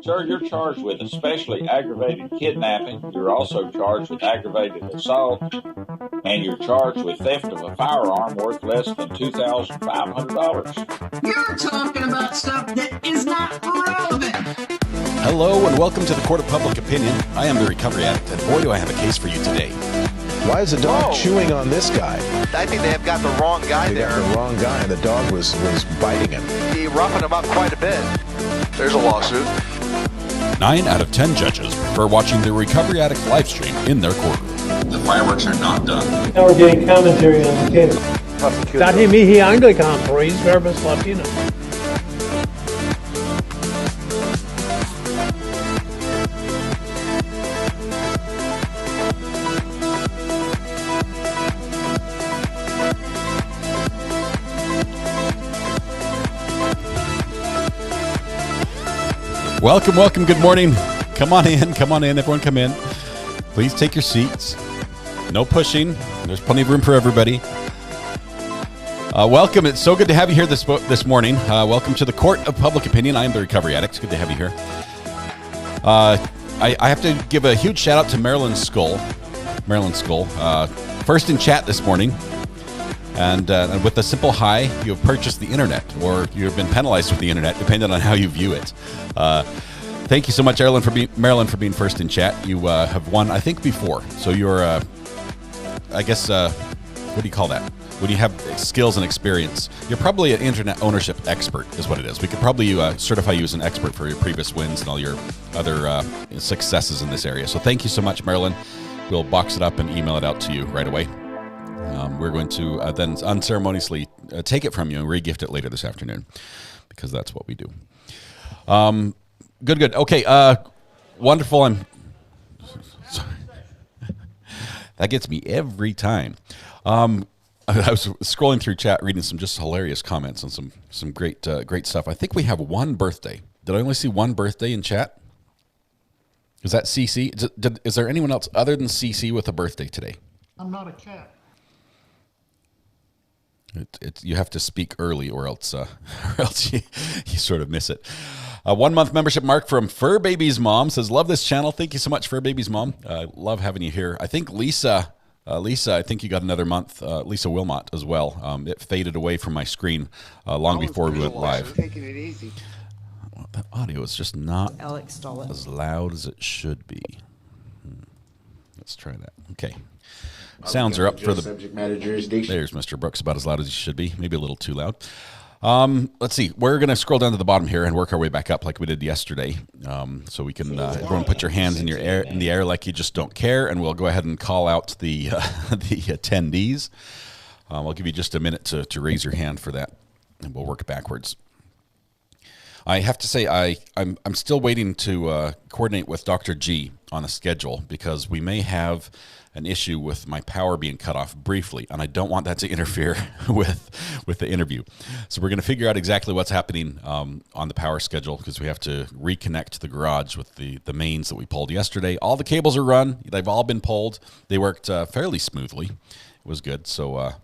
Sir, you're charged with especially aggravated kidnapping. You're also charged with aggravated assault, and you're charged with theft of a firearm worth less than $2,500. You're talking about stuff that is not relevant. Hello and welcome to the Court of Public Opinion. I am the recovery addict, and boy, do I have a case for you today. Why is the dog chewing on this guy? I think they have got the wrong guy there. They got the wrong guy, and the dog was biting him. He roughing him up quite a bit. There's a lawsuit. 9 out of 10 judges prefer watching the Recovery Addict live stream in their courtroom. The fireworks are not done. Now we're getting commentary on the case. Dati mihi Anglican praise verbis Latino. Welcome, welcome, good morning. Come on in, everyone come in. Please take your seats. No pushing. There's plenty of room for everybody. Welcome. It's so good to have you here this morning. Welcome to the Court of Public Opinion. I am the Recovery Addict. It's good to have you here. I have to give a huge shout out to Marilyn Skull. First in chat this morning. And with a simple hi, you have purchased the internet, or you have been penalized with the internet, depending on how you view it. Thank you so much, Marilyn, for being first in chat. You have won, I think, before. So you're, I guess, what do you call that? When you have skills and experience, you're probably an internet ownership expert, is what it is. We could probably certify you as an expert for your previous wins and all your other successes in this area. So thank you so much, Marilyn. We'll box it up and email it out to you right away. We're going to then unceremoniously take it from you and re-gift it later this afternoon, because that's what we do. Good. Okay, wonderful. I'm sorry. That gets me every time. I was scrolling through chat, reading some just hilarious comments and some great stuff. I think we have one birthday. Did I only see one birthday in chat? Is that CC? Is there anyone else other than CC with a birthday today? I'm not a cat. You have to speak early, or else you sort of miss it. 1 month membership mark from Fur Baby's mom says, "Love this channel." Thank you so much, Fur Baby's mom. Love having you here. I think Lisa, I think you got another month. Lisa Wilmot as well. It faded away from my screen long before we went live. Taking it easy. That audio is just not as loud as it should be. Let's try that. Okay. Sounds are up for the subject matter jurisdiction. There's Mr. Brooks, about as loud as he should be, maybe a little too loud. Let's see. We're going to scroll down to the bottom here and work our way back up like we did yesterday. So we can everyone put your hands in the air like you just don't care, and we'll go ahead and call out the the attendees. I'll give you just a minute to raise your hand for that, and we'll work backwards. I have to say I'm still waiting to coordinate with Dr. G on a schedule, because we may have an issue with my power being cut off briefly, and I don't want that to interfere with the interview. So we're going to figure out exactly what's happening on the power schedule, because we have to reconnect the garage with the mains that we pulled yesterday. All the cables are run. They've all been pulled. They worked fairly smoothly. It was good. So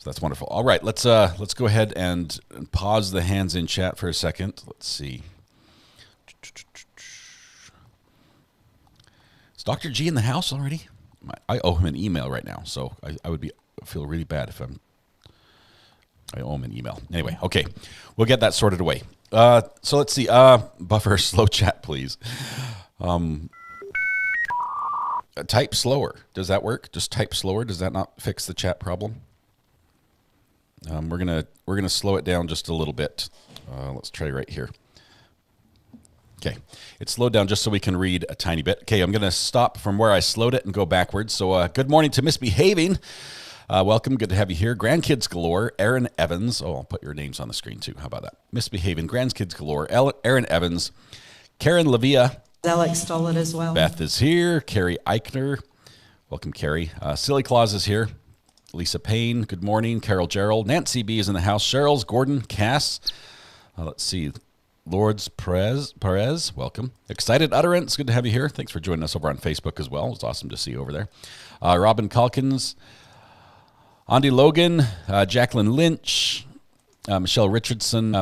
that's wonderful. All right, let's go ahead and pause the hands in chat for a second. Let's see. Is Dr. G in the house already? I owe him an email right now, so I would feel really bad if I owe him an email. Anyway, okay, we'll get that sorted away. So let's see. Buffer, slow chat, please. Type slower. Does that work? Just type slower. Does that not fix the chat problem? We're gonna slow it down just a little bit. Let's try right here. Okay, it's slowed down just so we can read a tiny bit. Okay, I'm going to stop from where I slowed it and go backwards. So good morning to Misbehaving. Welcome, good to have you here. Grandkids galore, Aaron Evans. Oh, I'll put your names on the screen too. How about that? Misbehaving, Grandkids galore, Aaron Evans, Karen Lavia. Alex stole it as well. Beth is here. Carrie Eichner. Welcome, Carrie. Silly Claus is here. Lisa Payne, good morning. Carol Gerald. Nancy B is in the house. Cheryl's, Gordon, Cass. Let's see. Lourdes Perez, welcome. Excited Utterance, good to have you here. Thanks for joining us over on Facebook as well. It's awesome to see you over there. Robin Calkins, Andy Logan, Jacqueline Lynch, Michelle Richardson,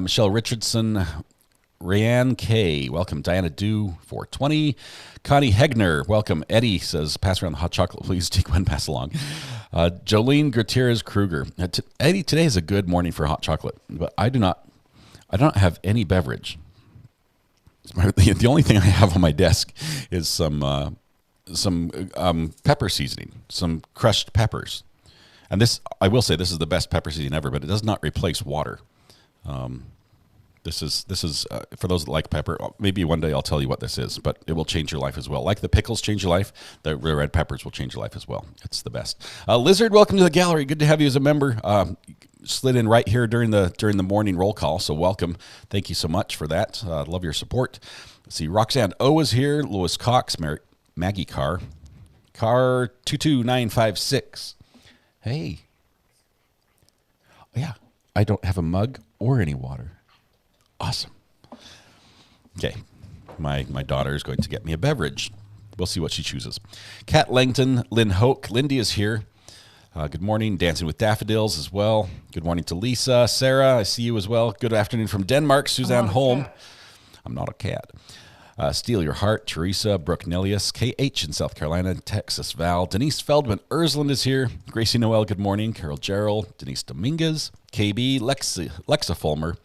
Ryan K. Welcome. Diana Do 420. Connie Hegner. Welcome. Eddie says, pass around the hot chocolate, please. Take one, pass along. Jolene Gutierrez Kruger. Eddie, today is a good morning for hot chocolate, but I do not have any beverage. The only thing I have on my desk is some pepper seasoning, some crushed peppers. And this, I will say, this is the best pepper seasoning ever, but it does not replace water. This is for those that like pepper. Maybe one day I'll tell you what this is, but it will change your life as well. Like the pickles change your life, the red peppers will change your life as well. It's the best. Lizard, welcome to the gallery. Good to have you as a member. Slid in right here during the morning roll call, so welcome. Thank you so much for that. Love your support. Let's see, Roxanne O is here. Louis Cox, Maggie Carr 22956. Hey, yeah, I don't have a mug or any water. Awesome. Okay, my daughter is going to get me a beverage. We'll see what she chooses. Kat Langton, Lynn Hoke, Lindy is here. Good morning. Dancing with Daffodils as well. Good morning to Lisa. Sarah, I see you as well. Good afternoon from Denmark. Suzanne Holm. I'm not a cat. Steal Your Heart. Teresa. Brooke Nelius. KH in South Carolina. Texas Val. Denise Feldman. Ersland is here. Gracie Noel. Good morning. Carol Gerald. Denise Dominguez. KB. Lexa Fulmer.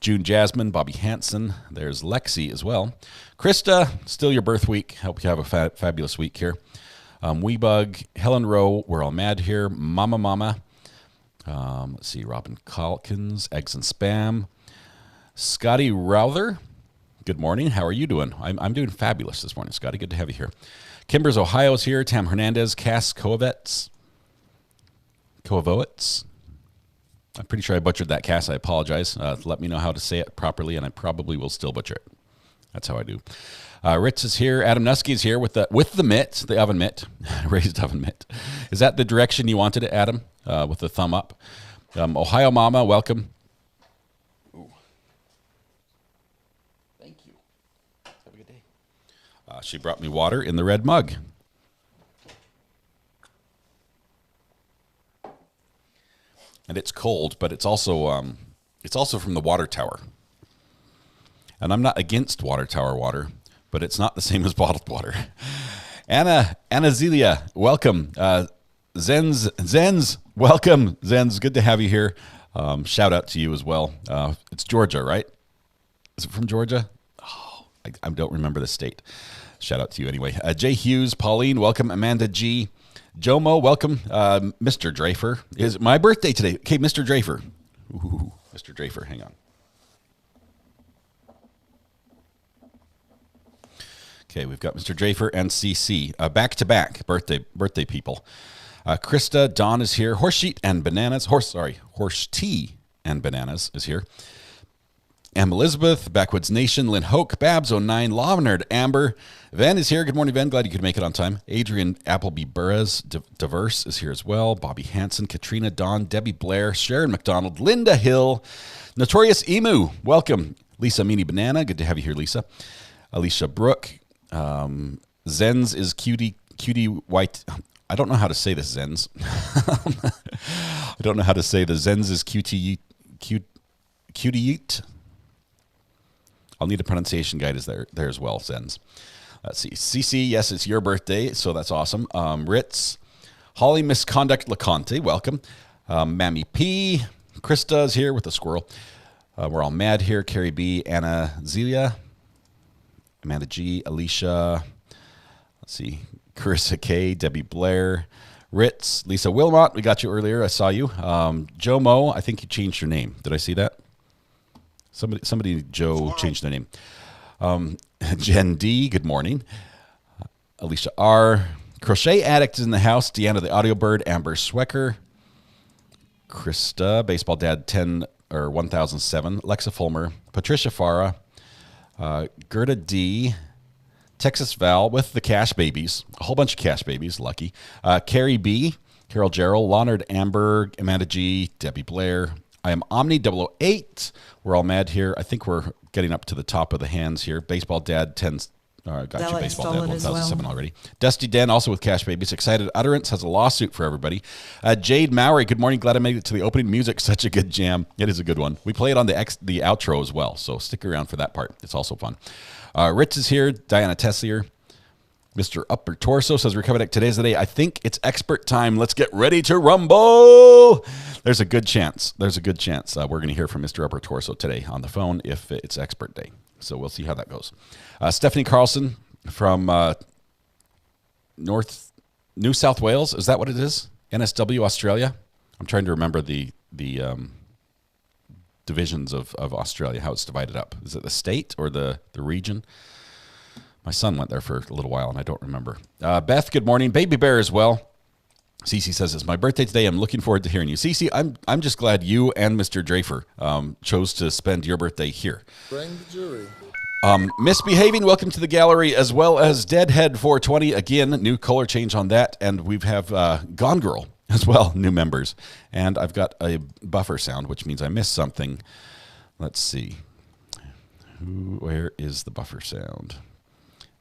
June Jasmine. Bobby Hansen. There's Lexi as well. Krista. Still your birth week. Hope you have a fabulous week here. Weebug, Helen Rowe, we're all mad here. Mama. Let's see, Robin Calkins, Eggs and Spam. Scotty Rowther, good morning. How are you doing? I'm doing fabulous this morning, Scotty. Good to have you here. Kimbers, Ohio is here. Tam Hernandez, Cass Koovets. I'm pretty sure I butchered that, Cass. I apologize. Let me know how to say it properly, and I probably will still butcher it. That's how I do. Ritz is here. Adam Nusky is here with the mitt, the oven mitt, raised oven mitt. Is that the direction you wanted it, Adam? With the thumb up. Ohio Mama, welcome. Ooh. Thank you. Have a good day. She brought me water in the red mug. And it's cold, but it's also from the water tower. And I'm not against water tower water, but it's not the same as bottled water. Anna Zelia, welcome. Zenz, welcome. Zenz, good to have you here. Shout out to you as well. It's Georgia, right? Is it from Georgia? Oh, I don't remember the state. Shout out to you anyway. Jay Hughes, Pauline, welcome. Amanda G. Jomo, welcome. Mr. Drafer. Is my birthday today. Okay, Mr. Drafer. Ooh, Mr. Drafer, hang on. Okay, we've got Mr. Drafer and CC. Back-to-back birthday people. Krista, Dawn is here. Horse tea and bananas is here. Em Elizabeth, Backwoods Nation, Lynn Hoke, Babs09, Lawnerd, Amber. Ven is here. Good morning, Ven. Glad you could make it on time. Adrian Appleby Burres, Diverse is here as well. Bobby Hansen, Katrina, Dawn, Debbie Blair, Sharon McDonald, Linda Hill, Notorious Emu, welcome. Lisa Meany Banana, good to have you here, Lisa. Alicia Brooke. Zenz is cutie white. I don't know how to say this, Zenz. I don't know how to say the Zenz is cutie. I'll need a pronunciation guide there as well, Zenz. Let's see. CC, yes, it's your birthday, so that's awesome. Ritz. Holly Misconduct LeConte, welcome. Mammy P. Krista is here with the squirrel. We're all mad here. Carrie B. Anna Zelia. Amanda G, Alicia, let's see, Carissa K, Debbie Blair, Ritz, Lisa Wilmot, we got you earlier, I saw you. Joe Mo, I think you changed your name. Did I see that? Somebody Joe changed their name. Jen D, good morning. Alicia R, Crochet Addict is in the house. Deanna the Audio Bird, Amber Swecker, Krista, Baseball Dad 1007, Lexa Fulmer, Patricia Farah, Gerda D, Texas Val with the Cash Babies, a whole bunch of Cash Babies, lucky. Carrie B, Carol Gerald, Leonard Amber, Amanda G, Debbie Blair. I am Omni 008. We're all mad here. I think we're getting up to the top of the hands here. Baseball Dad 10 Got Alex you baseball stole dad it as 1007 well. already. Dusty Den, also with Cash Babies. Excited Utterance has a lawsuit for everybody. Jade Mowry, good morning. Glad I made it to the opening music. Such a good jam. It is a good one. We play it on the outro as well, so stick around for that part. It's also fun. Rich is here. Diana Tessier. Mr. Upper Torso says, Recovery Deck, today's the day. I think it's expert time. Let's get ready to rumble. There's a good chance. We're going to hear from Mr. Upper Torso today on the phone if it's expert day. So we'll see how that goes. Stephanie Carlson from New South Wales. Is that what it is? NSW, Australia? I'm trying to remember the divisions of Australia, how it's divided up. Is it the state or the region? My son went there for a little while, and I don't remember. Beth, good morning. Baby Bear as well. Cece says, it's my birthday today. I'm looking forward to hearing you. Cece, I'm just glad you and Mr. Drafer chose to spend your birthday here. Bring the jury. Misbehaving, welcome to the gallery, as well as Deadhead 420. Again, new color change on that. And we have Gone Girl as well, new members. And I've got a buffer sound, which means I missed something. Let's see. Where is the buffer sound?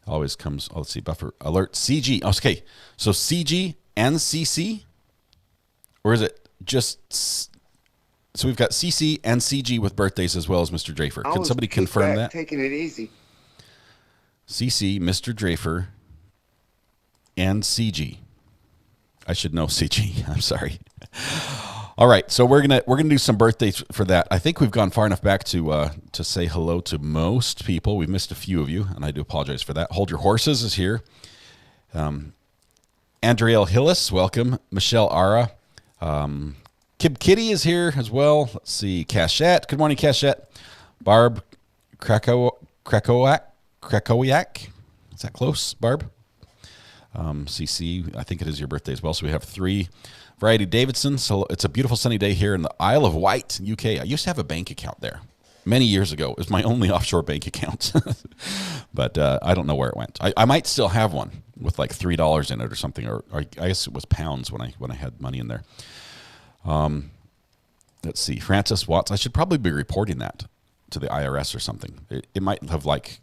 Always comes, let's see, buffer alert, CG. Okay, so CG and CC? Or is it just, so we've got CC and CG with birthdays as well as Mr. Drafer. Can somebody confirm that? Taking it easy. CC, Mr. Drafer, and CG. I should know CG, I'm sorry. All right, so we're gonna do some birthdays for that. I think we've gone far enough back to say hello to most people. We've missed a few of you, and I do apologize for that. Hold Your Horses is here. Andriel Hillis, welcome. Michelle Ara. Kib Kitty is here as well. Let's see. Cashette. Good morning, Cashette. Barb Krakowiak. Is that close, Barb? CC, I think it is your birthday as well. So we have 3. Variety Davidson. So it's a beautiful sunny day here in the Isle of Wight, UK. I used to have a bank account there many years ago. It was my only offshore bank account. But I don't know where it went. I might still have one with like $3 in it or something, or I guess it was pounds when I had money in there. Let's see. Francis Watts. I should probably be reporting that to the IRS or something. It might have like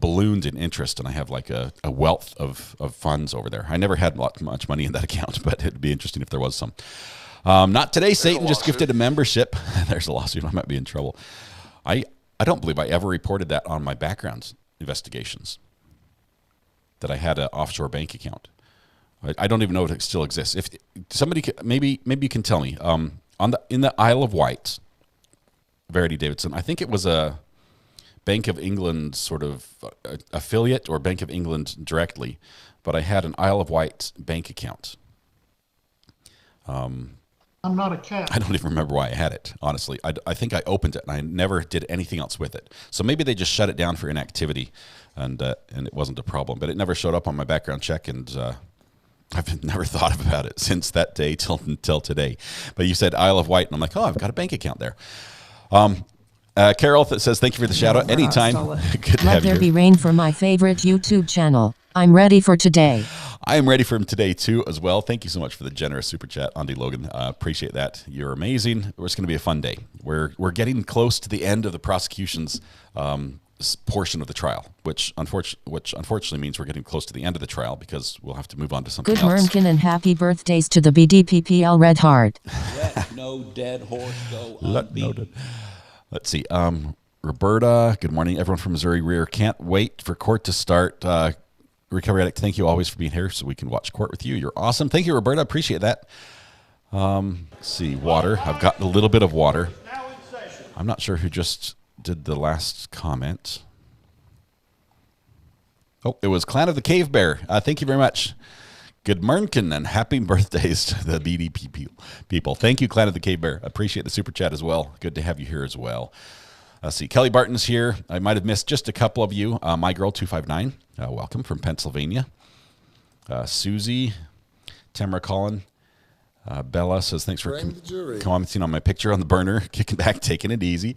ballooned in interest, and I have like a wealth of funds over there. I never had much money in that account, but it'd be interesting if there was some. Not today. Satan just gifted a membership. There's a lawsuit. I might be in trouble. I don't believe I ever reported that on my background investigations, that I had an offshore bank account. I don't even know if it still exists. If somebody maybe you can tell me. In the Isle of Wight, Verity Davidson, I think it was a Bank of England sort of affiliate or Bank of England directly, but I had an Isle of Wight bank account. I'm not a cat. I don't even remember why I had it, honestly. I think I opened it, and I never did anything else with it. So maybe they just shut it down for inactivity, and it wasn't a problem. But it never showed up on my background check, and I've never thought about it since that day until today. But you said Isle of Wight, and I'm like, oh, I've got a bank account there. Carol says, thank you for the shout out. Anytime. Good to have you. Let there be rain for my favorite YouTube channel. I'm ready for today. I am ready for him today, too, as well. Thank you so much for the generous super chat, Andy Logan. Appreciate that. You're amazing. It's going to be a fun day. We're getting close to the end of the prosecution's portion of the trial, which unfortunately means we're getting close to the end of the trial because we'll have to move on to something Good else. Mernkin and happy birthdays to the BDPPL Red Heart. Let no dead horse go unbeaten. Let's see. Roberta, good morning. Everyone from Missouri Rear. Can't wait for court to start. Recovery Addict, thank you always for being here so we can watch court with you. You're awesome. Thank you, Roberta. Appreciate that. Let's see. Water. I've got a little bit of water. I'm not sure who just did the last comment. Oh, it was Clan of the Cave Bear. Thank you very much. Good Mernkin and happy birthdays to the BDP people. Thank you, Clan of the Cave Bear. Appreciate the super chat as well. Good to have you here as well. Let's see. Kelly Barton's here. I might have missed just a couple of you. My Girl 259, welcome from Pennsylvania. Susie, Tamara Collin. Bella says, thanks for commenting on my picture on the burner. Kicking back, taking it easy.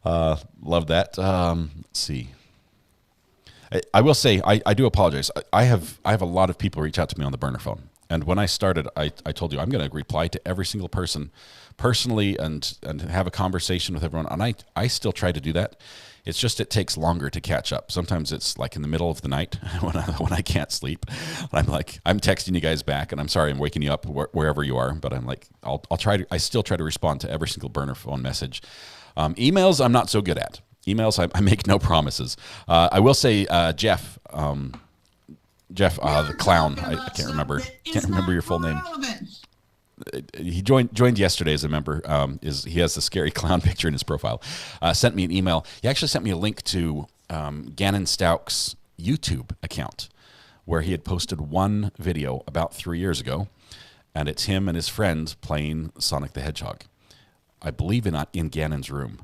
Love that. Let's see. I will say, I do apologize. I have a lot of people reach out to me on the burner phone, And when I started, I told you I'm going to reply to every single person personally and have a conversation with everyone. And I still try to do that. It's just it takes longer to catch up. Sometimes it's like in the middle of the night when I can't sleep. I'm like, I'm texting you guys back, and I'm sorry I'm waking you up wherever you are. But I'm like, I still try to respond to every single burner phone message. Emails I'm not so good at. Emails I make no promises. I will say Jeff, the clown. I can't remember your full name. He joined yesterday as a member. He has the scary clown picture in his profile. Sent me an email. He actually sent me a link to Gannon Stauch's YouTube account, where he had posted one video about 3 years ago, and it's him and his friend playing Sonic the Hedgehog. I believe in Gannon's room.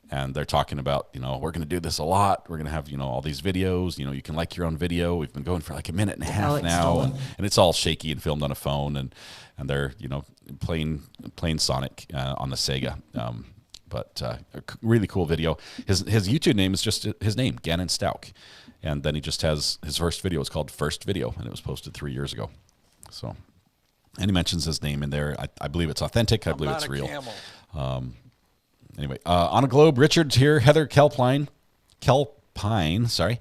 And they're talking about, we're going to do this a lot. We're going to have, all these videos. You can like your own video. We've been going for like a minute and a half now. And it's all shaky and filmed on a phone. And they're, playing Sonic on the Sega. But a really cool video. His YouTube name is just his name, Gannon Stauch. And then he just has his first video. It's called First Video. And it was posted 3 years ago. So, and he mentions his name in there. I believe it's authentic. I believe it's real. Anyway, on a globe, Richard's here. Heather Kelpine, sorry.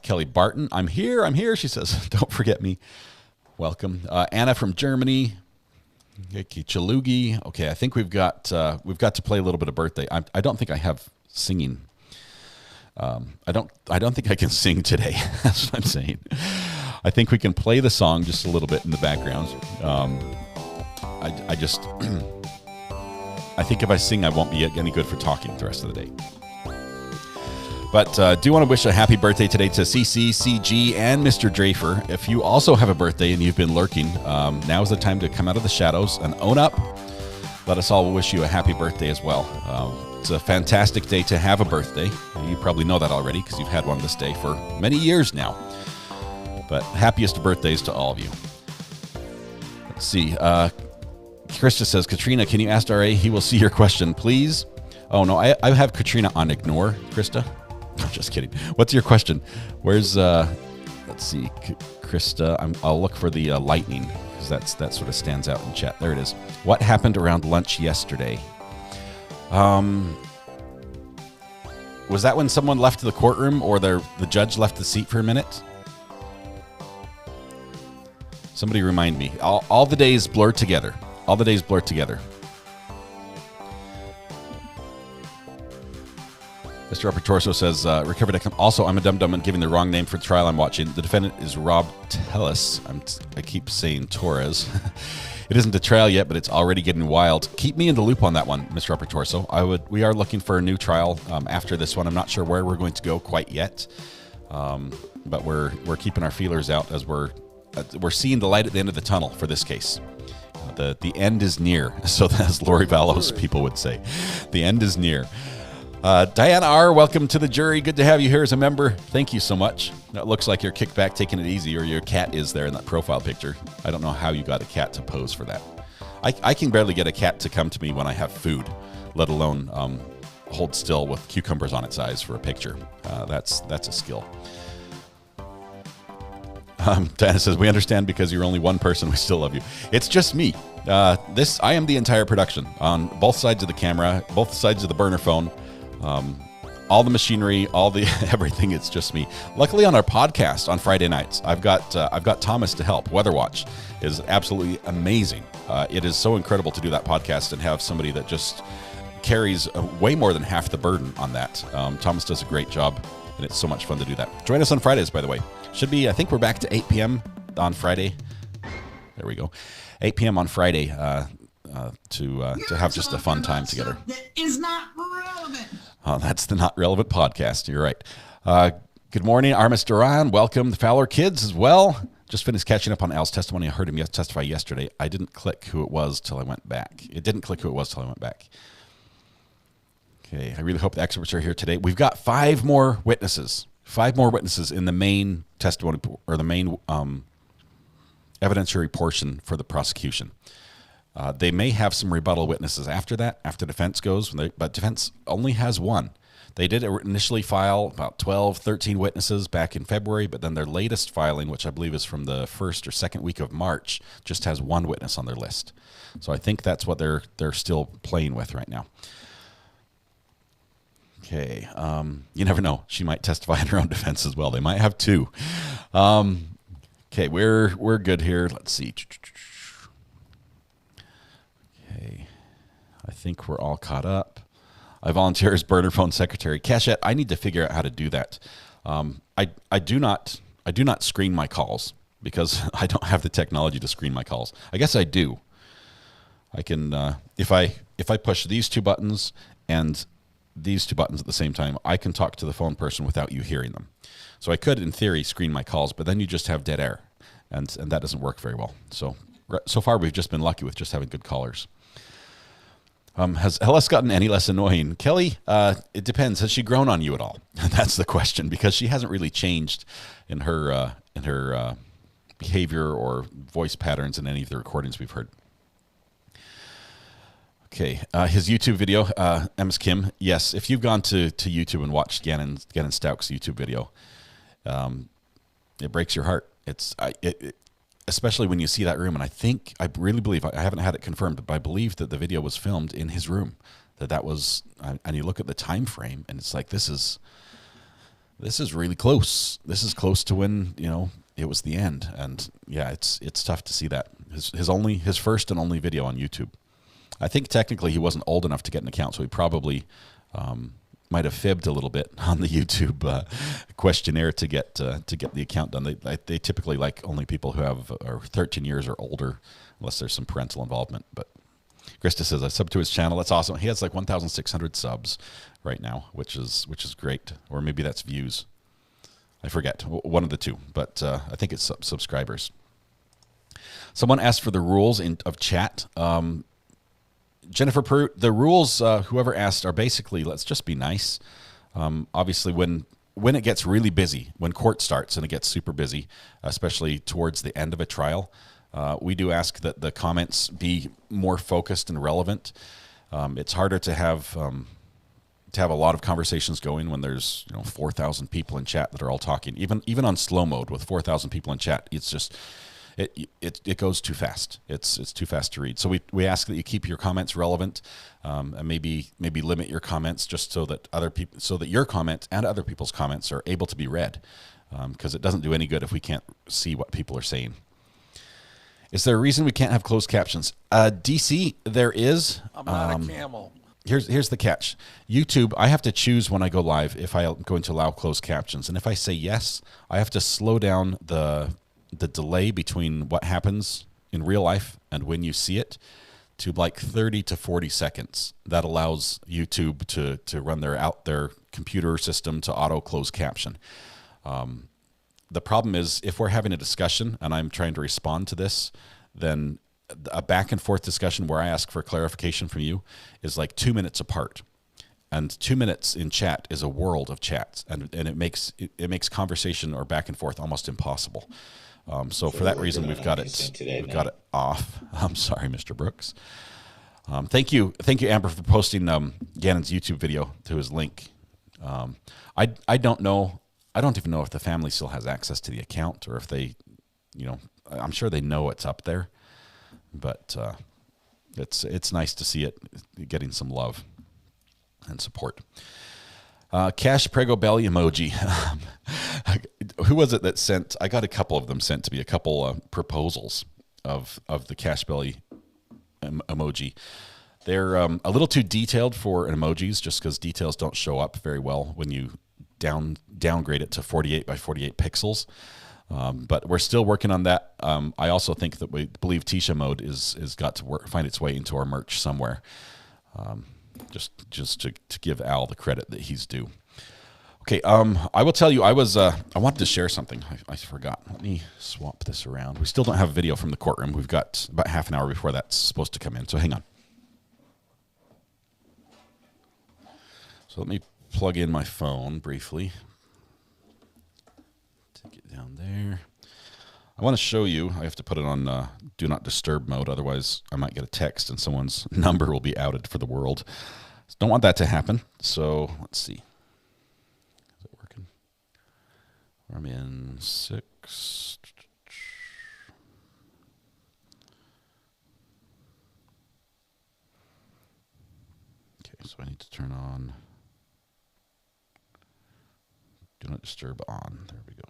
Kelly Barton, I'm here, she says. Don't forget me. Welcome. Anna from Germany. Chalugi. Okay, I think we've got to play a little bit of birthday. I don't think I have singing. I don't think I can sing today. That's what I'm saying. I think we can play the song just a little bit in the background. I think if I sing, I won't be any good for talking the rest of the day. But do want to wish a happy birthday today to CC, CG, and Mr. Drafer. If you also have a birthday and you've been lurking, now is the time to come out of the shadows and own up. Let us all wish you a happy birthday as well. It's a fantastic day to have a birthday. You probably know that already because you've had one this day for many years now. But happiest of birthdays to all of you. Let's see. Krista says, Katrina, can you ask RA? He will see your question, please. Oh, no, I have Katrina on ignore, Krista. I'm just kidding. What's your question? Where's, let's see, Krista. I'll look for the lightning because that sort of stands out in chat. There it is. What happened around lunch yesterday? Was that when someone left the courtroom or the judge left the seat for a minute? Somebody remind me. All the days blur together. All the days blur together. Mr. Upper Torso says, recovered. Also, I'm a dum-dum and giving the wrong name for the trial I'm watching. The defendant is Rob Tellis. I keep saying Torres. It isn't a trial yet, but it's already getting wild. Keep me in the loop on that one, Mr. Upper Torso. We are looking for a new trial after this one. I'm not sure where we're going to go quite yet, but we're keeping our feelers out as we're seeing the light at the end of the tunnel for this case. The end is near, so as Lori Vallows people would say. The end is near. Diana R., welcome to the jury. Good to have you here as a member. Thank you so much. It looks like you're kicked back, taking it easy, or your cat is there in that profile picture. I don't know how you got a cat to pose for that. I can barely get a cat to come to me when I have food, let alone hold still with cucumbers on its eyes for a picture. That's a skill. Diana says, we understand because you're only one person. We still love you. It's just me. I am the entire production on both sides of the camera, both sides of the burner phone, all the machinery, all the everything. It's just me. Luckily, on our podcast on Friday nights, I've got Thomas to help. Weather Watch is absolutely amazing. It is so incredible to do that podcast and have somebody that just carries way more than half the burden on that. Thomas does a great job, and it's so much fun to do that. Join us on Fridays, by the way. Should be, I think we're back to 8 p.m. on Friday. There we go. 8 p.m. on Friday to have just a fun time together. That is not relevant. That's the Not Relevant podcast. You're right. Good morning, Armis Duran. Welcome, the Fowler kids as well. Just finished catching up on Al's testimony. I heard him testify yesterday. I didn't click who it was till I went back. It didn't click who it was till I went back. Okay, I really hope the experts are here today. We've got 5 more witnesses. 5 more witnesses in the main testimony or the main evidentiary portion for the prosecution. They may have some rebuttal witnesses after that, after defense goes, but defense only has 1. They did initially file about 12, 13 witnesses back in February, but then their latest filing, which I believe is from the first or second week of March, just has one witness on their list. So I think that's what they're still playing with right now. Okay, you never know. She might testify in her own defense as well. They might have two. Okay, we're good here. Let's see. Okay, I think we're all caught up. I volunteer as burner phone secretary. Cachette, I need to figure out how to do that. I do not screen my calls because I don't have the technology to screen my calls. I guess I do. I can if I push these two buttons and these two buttons at the same time, I can talk to the phone person without you hearing them. So I could, in theory, screen my calls, but then you just have dead air, and that doesn't work very well. So far, we've just been lucky with just having good callers. Has LS gotten any less annoying? Kelly, it depends. Has she grown on you at all? That's the question, because she hasn't really changed in her behavior or voice patterns in any of the recordings we've heard. Okay, his YouTube video, MS Kim. Yes, if you've gone to YouTube and watched Gannon Stauch's YouTube video, it breaks your heart. Especially when you see that room, and I really believe, I haven't had it confirmed, but I believe that the video was filmed in his room. That was, and you look at the time frame, and it's like this is really close. This is close to when it was the end, and yeah, it's tough to see that his first and only video on YouTube. I think technically he wasn't old enough to get an account, so he probably might have fibbed a little bit on the YouTube questionnaire to get the account done. They typically like only people who are 13 years or older, unless there's some parental involvement. But Krista says I subbed to his channel. That's awesome. He has like 1,600 subs right now, which is great. Or maybe that's views. I forget, one of the two. But I think it's subscribers. Someone asked for the rules of chat. Jennifer Peru, the rules, whoever asked, are basically, let's just be nice. Obviously, when it gets really busy, when court starts and it gets super busy, especially towards the end of a trial, we do ask that the comments be more focused and relevant. It's harder to have a lot of conversations going when there's 4,000 people in chat that are all talking. Even on slow mode with 4,000 people in chat, it's just it goes too fast. It's too fast to read. So we ask that you keep your comments relevant, and maybe limit your comments just so that your comment and other people's comments are able to be read, because it doesn't do any good if we can't see what people are saying. Is there a reason we can't have closed captions? DC, there is. I'm not a camel. Here's the catch. YouTube, I have to choose when I go live if I'm going to allow closed captions, and if I say yes, I have to slow down the delay between what happens in real life and when you see it to like 30 to 40 seconds. That allows YouTube to run their computer system to auto close caption. The problem is if we're having a discussion and I'm trying to respond to this, then a back and forth discussion where I ask for clarification from you is like 2 minutes apart. And 2 minutes in chat is a world of chats, and it makes conversation or back and forth almost impossible. So for that reason, we've got it off. I'm sorry, Mr. Brooks. Thank you, Amber, for posting Gannon's YouTube video to his link. I don't know. I don't even know if the family still has access to the account, or if they, I'm sure they know it's up there, but it's nice to see it getting some love and support. Cash Prego Belly emoji. Who was it that sent? I got a couple of them sent to me, a couple proposals of the Cash Belly emoji. They're a little too detailed for emojis, just because details don't show up very well when you downgrade it to 48 by 48 pixels. But we're still working on that. I also think that we believe Tisha mode is got to find its way into our merch somewhere. Just to give Al the credit that he's due. Okay, I will tell you, I wanted to share something. I forgot. Let me swap this around. We still don't have a video from the courtroom. We've got about half an hour before that's supposed to come in, so hang on. So let me plug in my phone briefly. Take it down there. I want to show you. I have to put it on Do Not Disturb mode, otherwise I might get a text and someone's number will be outed for the world. Don't want that to happen, so let's see. I'm in 6. Okay, so I need to turn on Do Not Disturb on. There we go.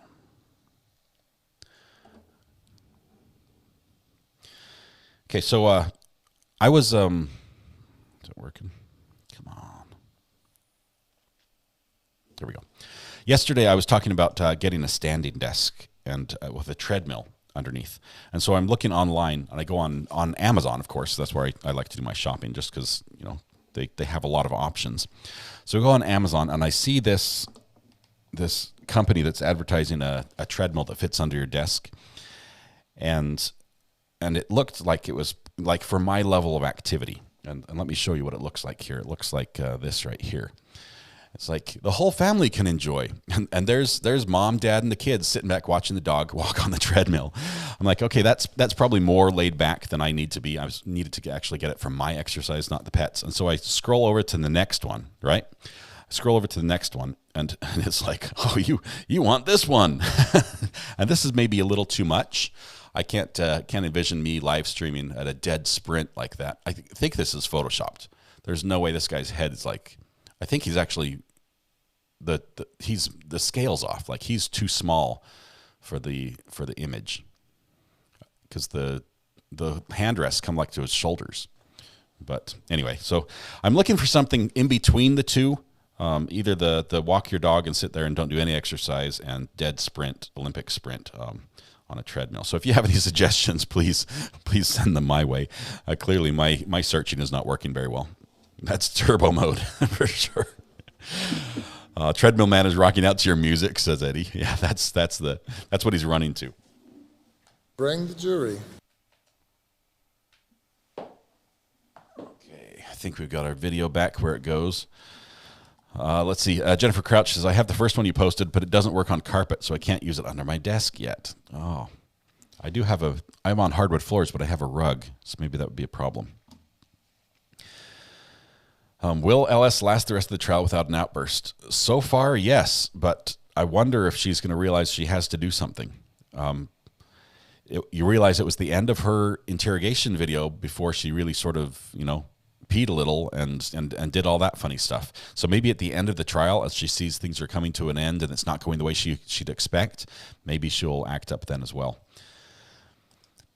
Okay, so I was is it working? Come on. There we go. Yesterday I was talking about getting a standing desk and with a treadmill underneath. And so I'm looking online, and I go on Amazon, of course. That's where I like to do my shopping, just because, you know, they have a lot of options. So I go on Amazon, and I see this company that's advertising a treadmill that fits under your desk. And it looked like it was like for my level of activity. And let me show you what it looks like here. It looks like this right here. It's like the whole family can enjoy. And there's mom, dad, and the kids sitting back watching the dog walk on the treadmill. I'm like, okay, that's probably more laid back than I need to be. Needed to actually get it from my exercise, not the pets. And so I scroll over to the next one, right? I scroll over to the next one, and it's like, oh, you want this one. And this is maybe a little too much. I can't envision me live streaming at a dead sprint like that. I think this is photoshopped. There's no way this guy's head is like, I think he's actually the scale's off. Like he's too small for the image, because the handrests come like to his shoulders. But anyway, so I'm looking for something in between the two. Either the walk your dog and sit there and don't do any exercise, and dead sprint, Olympic sprint on a treadmill. So if you have any suggestions, please send them my way. Clearly my searching is not working very well. That's turbo mode for sure. Treadmill man is rocking out to your music, says Eddie. Yeah, that's what he's running to. Bring the jury. Okay, I think we've got our video back where it goes. Let's see. Jennifer Crouch says, I have the first one you posted, but it doesn't work on carpet, so I can't use it under my desk yet. Oh, I'm on hardwood floors, but I have a rug, so maybe that would be a problem. Will LS last the rest of the trial without an outburst? So far, yes, but I wonder if she's going to realize she has to do something. You realize it was the end of her interrogation video before she really sort of, peed a little and did all that funny stuff. So maybe at the end of the trial, as she sees things are coming to an end and it's not going the way she'd expect, maybe she'll act up then as well.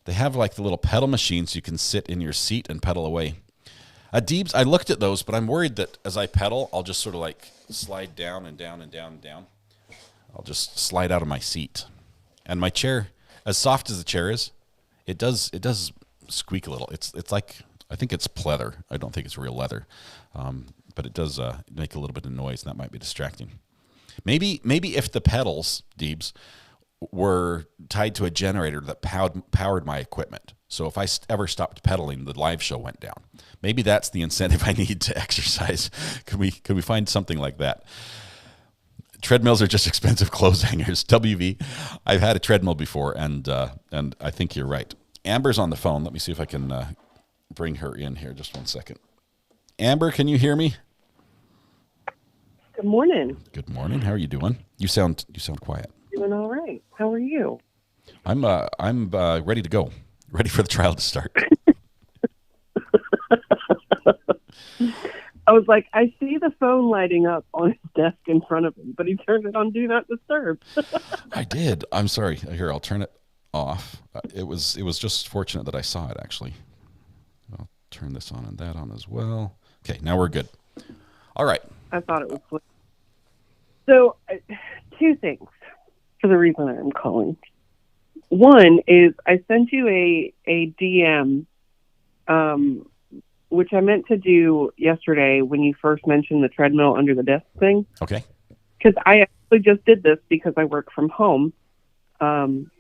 They have like the little pedal machines you can sit in your seat and pedal away. Deebs, I looked at those, but I'm worried that as I pedal, I'll just sort of like slide down and down and down and down. I'll just slide out of my seat. And my chair, as soft as the chair is, it does squeak a little. It's like, I think it's pleather. I don't think it's real leather. But it does make a little bit of noise, and that might be distracting. Maybe if the pedals, Deebs, were tied to a generator that powered my equipment. So if I ever stopped pedaling, the live show went down. Maybe that's the incentive I need to exercise. Could we find something like that? Treadmills are just expensive clothes hangers. WV, I've had a treadmill before, and I think you're right. Amber's on the phone. Let me see if I can bring her in here. Just one second. Amber, can you hear me? Good morning. Good morning. How are you doing? You sound quiet. Doing all right. How are you? I'm ready to go. Ready for the trial to start. I was like, I see the phone lighting up on his desk in front of him, but he turned it on Do Not Disturb. I did. I'm sorry. Here, I'll turn it off. It was just fortunate that I saw it, actually. I'll turn this on and that on as well. Okay, now we're good. All right. I thought it was. So, two things for the reason I'm calling. One is I sent you a DM, which I meant to do yesterday when you first mentioned the treadmill under the desk thing. Okay. Because I actually just did this because I work from home. And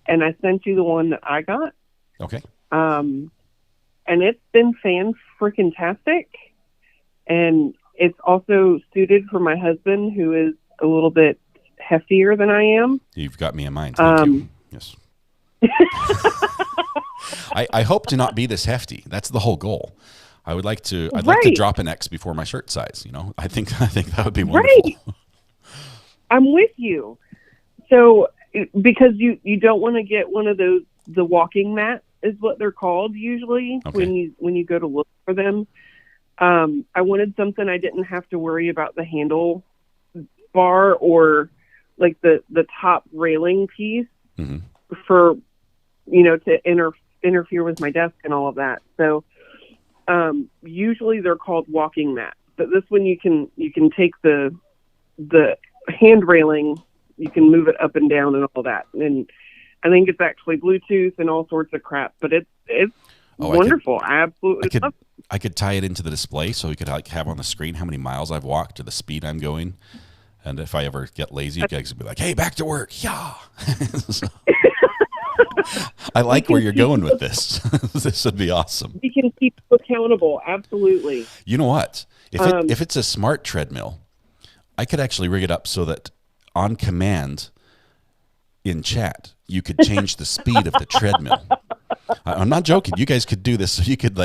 I sent you the one that I got. Okay. And it's been fan-freaking-tastic. And it's also suited for my husband, who is a little bit heftier than I am. You've got me in mind. Thank you. Yes. I hope to not be this hefty. That's the whole goal. I'd like to drop an X before my shirt size, I think that would be wonderful. Right. I'm with you. So because you don't want to get one of those, the walking mats is what they're called usually when you go to look for them. I wanted something I didn't have to worry about the handle bar or like the top railing piece for, to interfere with my desk and all of that. So usually they're called walking mats, but this one you can take the hand railing, you can move it up and down and all that. And I think it's actually Bluetooth and all sorts of crap, but it's wonderful. I absolutely love it. I could tie it into the display so we could have on the screen how many miles I've walked or the speed I'm going. And if I ever get lazy, you guys would be like, hey, back to work. Yeah. So, I like where you're going with this. This would be awesome. We can keep you accountable. Absolutely. You know what? If it's a smart treadmill, I could actually rig it up so that on command in chat, you could change the speed of the treadmill. I'm not joking. You guys could do this. You could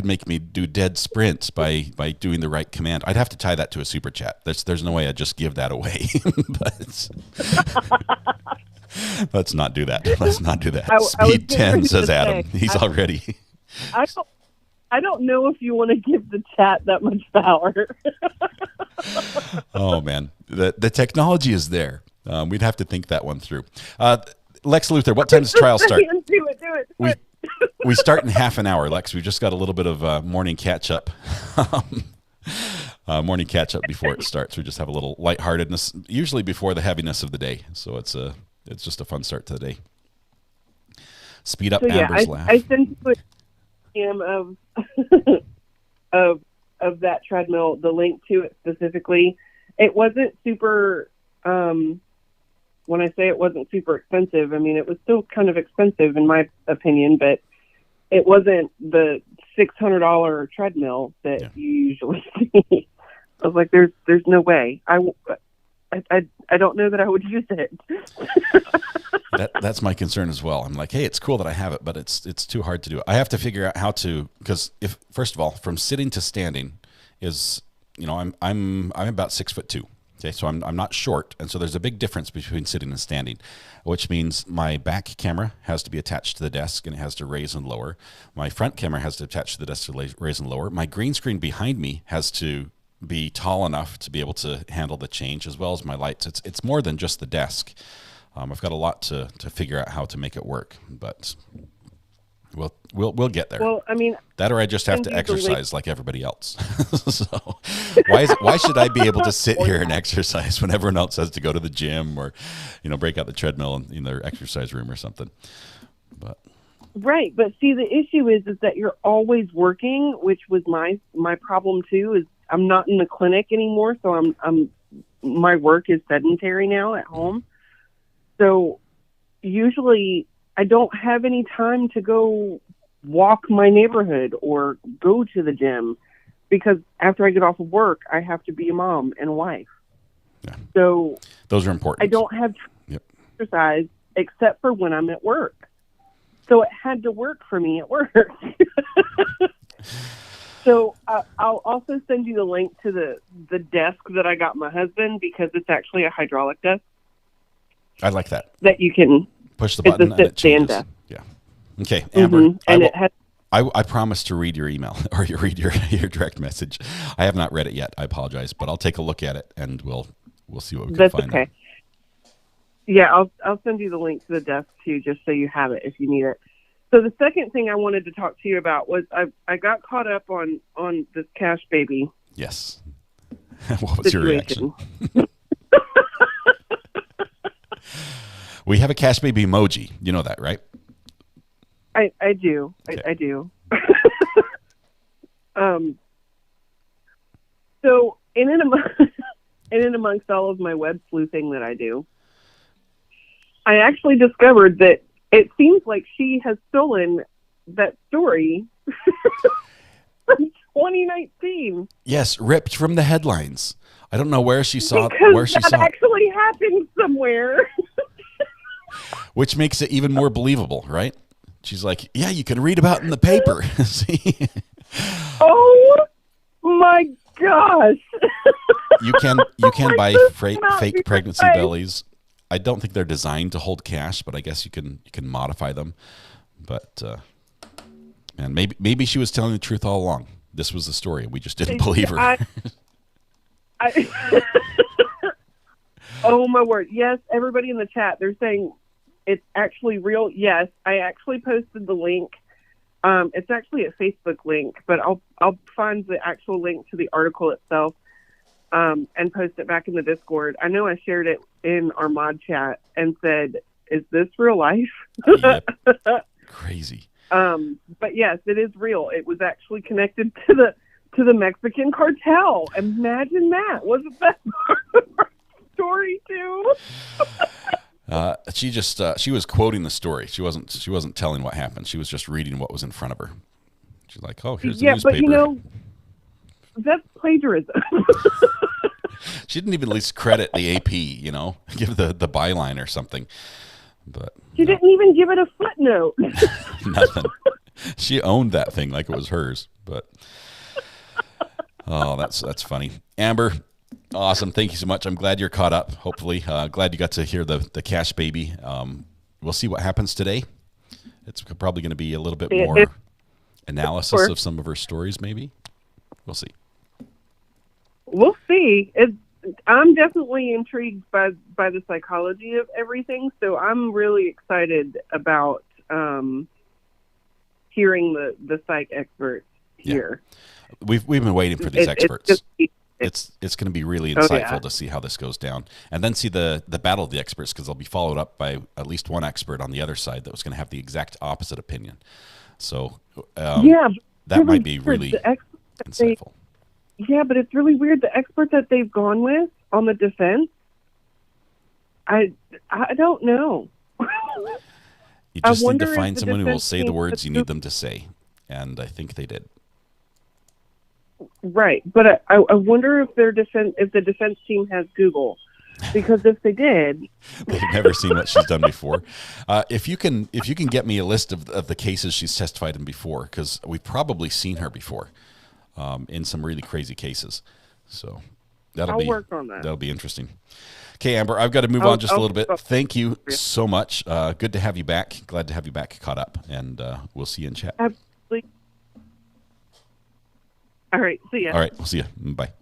make me do dead sprints by doing the right command. I'd have to tie that to a super chat. There's no way I'd just give that away. But let's not do that. Let's not do that. Speed 10 says Adam. He's already. I don't know if you want to give the chat that much power. Oh man, the technology is there. We'd have to think that one through. Lex Luthor, what time does trial start? Do it. We start in half an hour, Lex. We just got a little bit of morning catch up. Morning catch up before it starts. We just have a little lightheartedness, usually before the heaviness of the day. So it's just a fun start to the day. Speed up Amber's laugh. I sent you of that treadmill, the link to it specifically. It wasn't super. When I say it wasn't super expensive, I mean, it was still kind of expensive in my opinion, but it wasn't the $600 treadmill that you usually see. I was like, there's no way. I don't know that I would use it. That's my concern as well. I'm like, hey, it's cool that I have it, but it's too hard to do. I have to figure out how to, because first of all, from sitting to standing is, I'm about 6'2". Okay, so I'm not short, and so there's a big difference between sitting and standing, which means my back camera has to be attached to the desk, and it has to raise and lower. My front camera has to attach to the desk to raise and lower. My green screen behind me has to be tall enough to be able to handle the change, as well as my lights. It's more than just the desk. I've got a lot to figure out how to make it work, but we'll get there. Well, I mean, that or I just have to exercise like everybody else. So why should I be able to sit here and exercise when everyone else has to go to the gym or, break out the treadmill in their exercise room or something? But right, but see, the issue is that you're always working, which was my problem too. Is I'm not in the clinic anymore, so my work is sedentary now at home. So usually I don't have any time to go walk my neighborhood or go to the gym because after I get off of work, I have to be a mom and a wife. Yeah. So those are important. I don't have time to exercise except for when I'm at work. So it had to work for me at work. So I'll also send you the link to the desk that I got my husband because it's actually a hydraulic desk. I like that. That you can push the button and it changes. Yeah. Okay, Amber. Mm-hmm. I promise to read your email or read your direct message. I have not read it yet. I apologize, but I'll take a look at it and we'll see what we can find. That's okay. Yeah, I'll send you the link to the desk too, just so you have it if you need it. So the second thing I wanted to talk to you about was I got caught up on this Cash Baby. Yes. What was your reaction? We have a Cash Baby emoji. You know that, right? I do. Okay. I do. So in and amongst all of my web sleuthing that I do, I actually discovered that it seems like she has stolen that story from 2019. Yes, ripped from the headlines. I don't know where she saw that actually happened somewhere. Which makes it even more believable, right? She's like, yeah, you can read about it in the paper. See? Oh my gosh. You can buy fake pregnancy bellies I don't think they're designed to hold cash, but I guess you can modify them. But and maybe she was telling the truth all along. This was the story. We just didn't believe her. Oh my word! Yes, everybody in the chat, they're saying it's actually real. Yes, I actually posted the link. It's actually a Facebook link, but I'll find the actual link to the article itself and post it back in the Discord. I know I shared it in our mod chat and said, "Is this real life?" Yep. Crazy. But yes, it is real. It was actually connected to the Mexican cartel. Imagine that. Wasn't that story too? She was quoting the story. She wasn't telling what happened. She was just reading what was in front of her. She's like, "Oh, here's the newspaper." Yeah, but that's plagiarism. She didn't even at least credit the AP, give the byline or something. But she didn't even give it a footnote. Nothing. She owned that thing like it was hers. But that's funny. Amber, awesome. Thank you so much. I'm glad you're caught up. Hopefully, glad you got to hear the Cash Baby. We'll see what happens today. It's probably going to be a little bit more analysis of some of her stories. Maybe we'll see. We'll see. I'm definitely intrigued by the psychology of everything, so I'm really excited about hearing the psych experts here. Yeah. We've been waiting for these experts. It's going to be really insightful to see how this goes down, and then see the battle of the experts, because they'll be followed up by at least one expert on the other side that was going to have the exact opposite opinion. So that might be really insightful. Yeah, but it's really weird. The expert that they've gone with on the defense, I don't know. You just need to find someone who will say the words you need them to say, and I think they did. Right, but I wonder if the defense team has Google, because if they did, they've never seen what she's done before. If you can get me a list of the cases she's testified in before, because we've probably seen her before. In some really crazy cases. So I'll work on that. That'll be interesting. Okay, Amber, I've got to move on just a little bit. Thank you so much. Good to have you back. Glad to have you back caught up, and we'll see you in chat. Absolutely. All right, see ya. All right, we'll see you. Bye.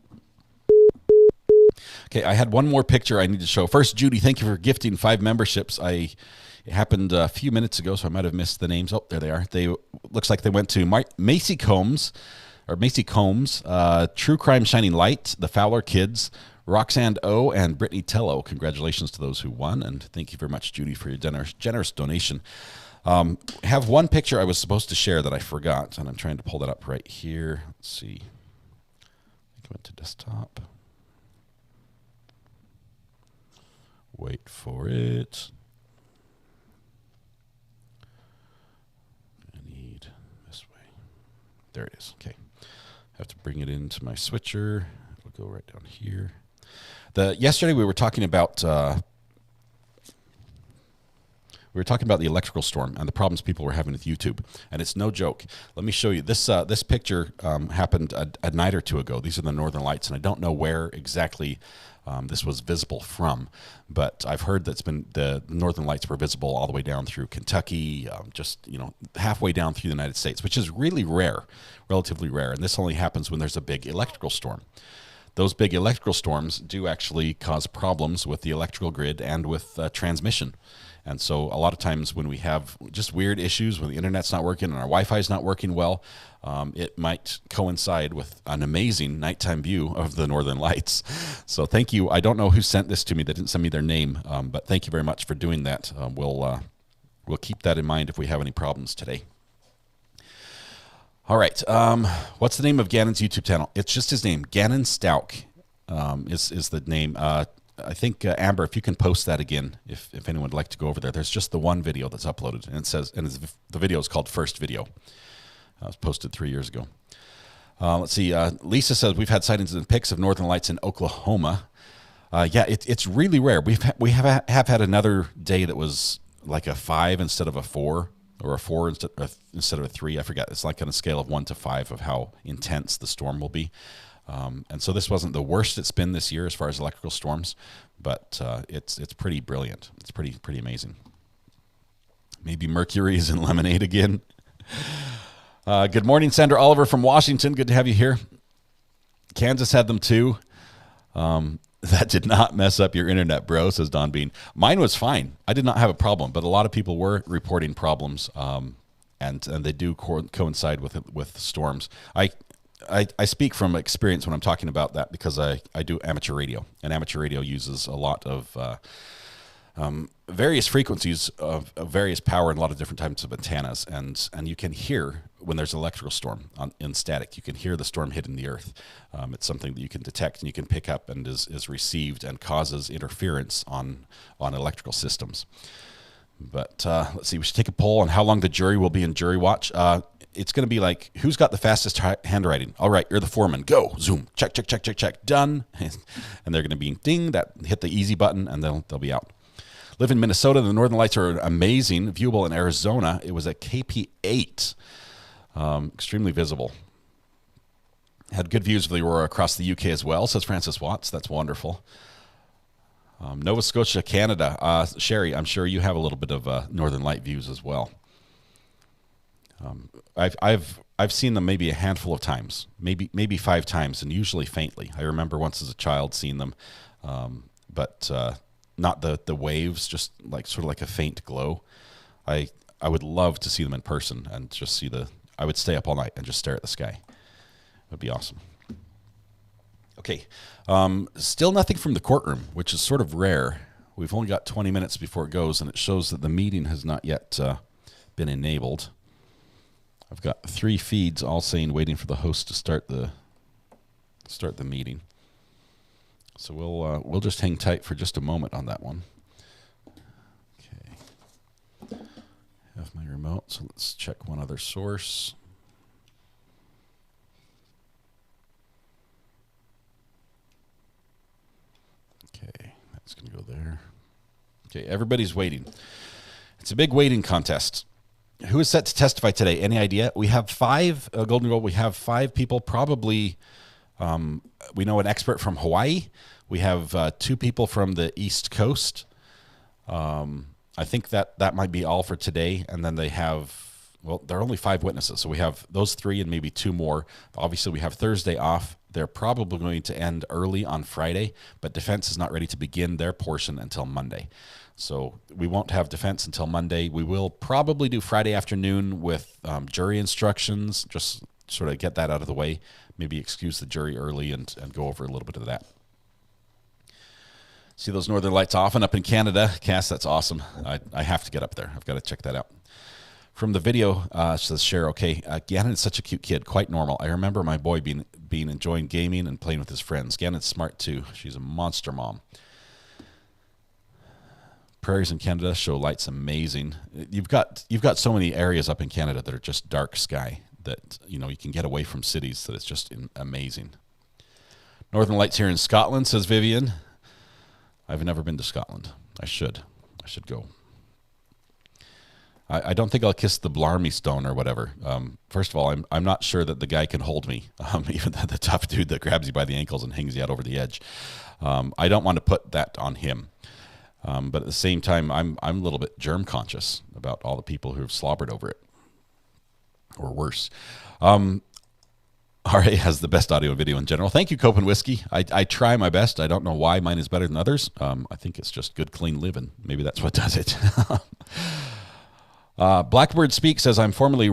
Okay, I had one more picture I need to show. First, Judy, thank you for gifting 5 memberships. It happened a few minutes ago, so I might have missed the names. Oh, there they are. Looks like they went to Macy Combs, True Crime Shining Light, The Fowler Kids, Roxanne O, and Brittany Tello. Congratulations to those who won, and thank you very much, Judy, for your generous donation. Have one picture I was supposed to share that I forgot, and I'm trying to pull that up right here. Let's see. I think I went to desktop. Wait for it. I need this way. There it is. Okay. I have to bring it into my switcher. It'll go right down here. Yesterday we were talking about the electrical storm and the problems people were having with YouTube, and it's no joke. Let me show you this. This picture happened a night or two ago. These are the Northern Lights, and I don't know where exactly this was visible from, but I've heard that's been the Northern Lights were visible all the way down through Kentucky, just halfway down through the United States, which is really rare, relatively rare. And this only happens when there's a big electrical storm. Those big electrical storms do actually cause problems with the electrical grid and with transmission. And so a lot of times when we have just weird issues, when the internet's not working and our Wi-Fi is not working well, it might coincide with an amazing nighttime view of the Northern Lights. So thank you. I don't know who sent this to me. They didn't send me their name, but thank you very much for doing that. We'll keep that in mind if we have any problems today. All right. What's the name of Gannon's YouTube channel? It's just his name. Gannon Stauch is the name. I think, Amber, if you can post that again, if anyone would like to go over there. There's just the one video that's uploaded, and it says, and the video is called First Video. It was posted 3 years ago. Let's see. Lisa says, we've had sightings and pics of Northern Lights in Oklahoma. Yeah, it's really rare. We have had another day that was like a 5 instead of a 4, or a 4 instead of a 3. I forget. It's like on a scale of 1 to 5 of how intense the storm will be. And so this wasn't the worst it's been this year as far as electrical storms, but it's pretty brilliant. It's pretty amazing. Maybe Mercury is in lemonade again. Good morning, Sandra Oliver from Washington. Good to have you here. Kansas had them too. That did not mess up your internet, bro, says Don Bean. Mine was fine. I did not have a problem, but a lot of people were reporting problems, and they do coincide with storms. I speak from experience when I'm talking about that because I do amateur radio, and amateur radio uses a lot of various frequencies of various power and a lot of different types of antennas, and you can hear when there's an electrical storm in static. You can hear the storm hitting the earth. It's something that you can detect and you can pick up and is received and causes interference on electrical systems. But let's see, we should take a poll on how long the jury will be in jury watch. It's going to be like, who's got the fastest handwriting? All right, you're the foreman. Go, zoom, check, done. And they're going to be ding, that hit the easy button, and they'll be out. Live in Minnesota. The Northern Lights are amazing. Viewable in Arizona. It was at KP8. Extremely visible. Had good views of the aurora across the UK as well, says Francis Watts. That's wonderful. Nova Scotia, Canada. Sherry, I'm sure you have a little bit of Northern Light views as well. I've seen them maybe a handful of times, maybe 5 times, and usually faintly. I remember once as a child seeing them, but not the waves, just sort of like a faint glow. I would love to see them in person and just see I would stay up all night and just stare at the sky. It would be awesome. Okay, still nothing from the courtroom, which is sort of rare. We've only got 20 minutes before it goes, and it shows that the meeting has not yet been enabled. I've got 3 feeds all saying waiting for the host to start the meeting. So we'll just hang tight for just a moment on that one. Okay. Have my remote, so let's check one other source. Okay, that's going to go there. Okay, everybody's waiting. It's a big waiting contest. Who is set to testify today? Any idea? We have 5, Golden Gold, we have 5 people, probably, we know an expert from Hawaii. We have 2 people from the East Coast. I think that might be all for today. And then they have, there are only 5 witnesses. So we have those 3 and maybe 2 more. Obviously, we have Thursday off. They're probably going to end early on Friday, but defense is not ready to begin their portion until Monday. So we won't have defense until Monday. We will probably do Friday afternoon with jury instructions, just sort of get that out of the way, maybe excuse the jury early and go over a little bit of that. See those Northern Lights off and up in Canada. Cass, that's awesome. I have to get up there. I've got to check that out. From the video, says Cher, okay, Gannon is such a cute kid, quite normal. I remember my boy being enjoying gaming and playing with his friends. Gannon's smart too. She's a monster mom. Prairies in Canada show lights amazing. You've got so many areas up in Canada that are just dark sky that you can get away from cities that it's just amazing. Northern Lights here in Scotland, says Vivian. I've never been to Scotland. I should go. I don't think I'll kiss the Blarney Stone or whatever. First of all, I'm not sure that the guy can hold me, even the tough dude that grabs you by the ankles and hangs you out over the edge. I don't want to put that on him. But at the same time, I'm a little bit germ conscious about all the people who have slobbered over it, or worse. RA has the best audio and video in general. Thank you, Cope and Whiskey. I try my best. I don't know why mine is better than others. I think it's just good, clean living. Maybe that's what does it. Blackbird Speaks says, I'm formerly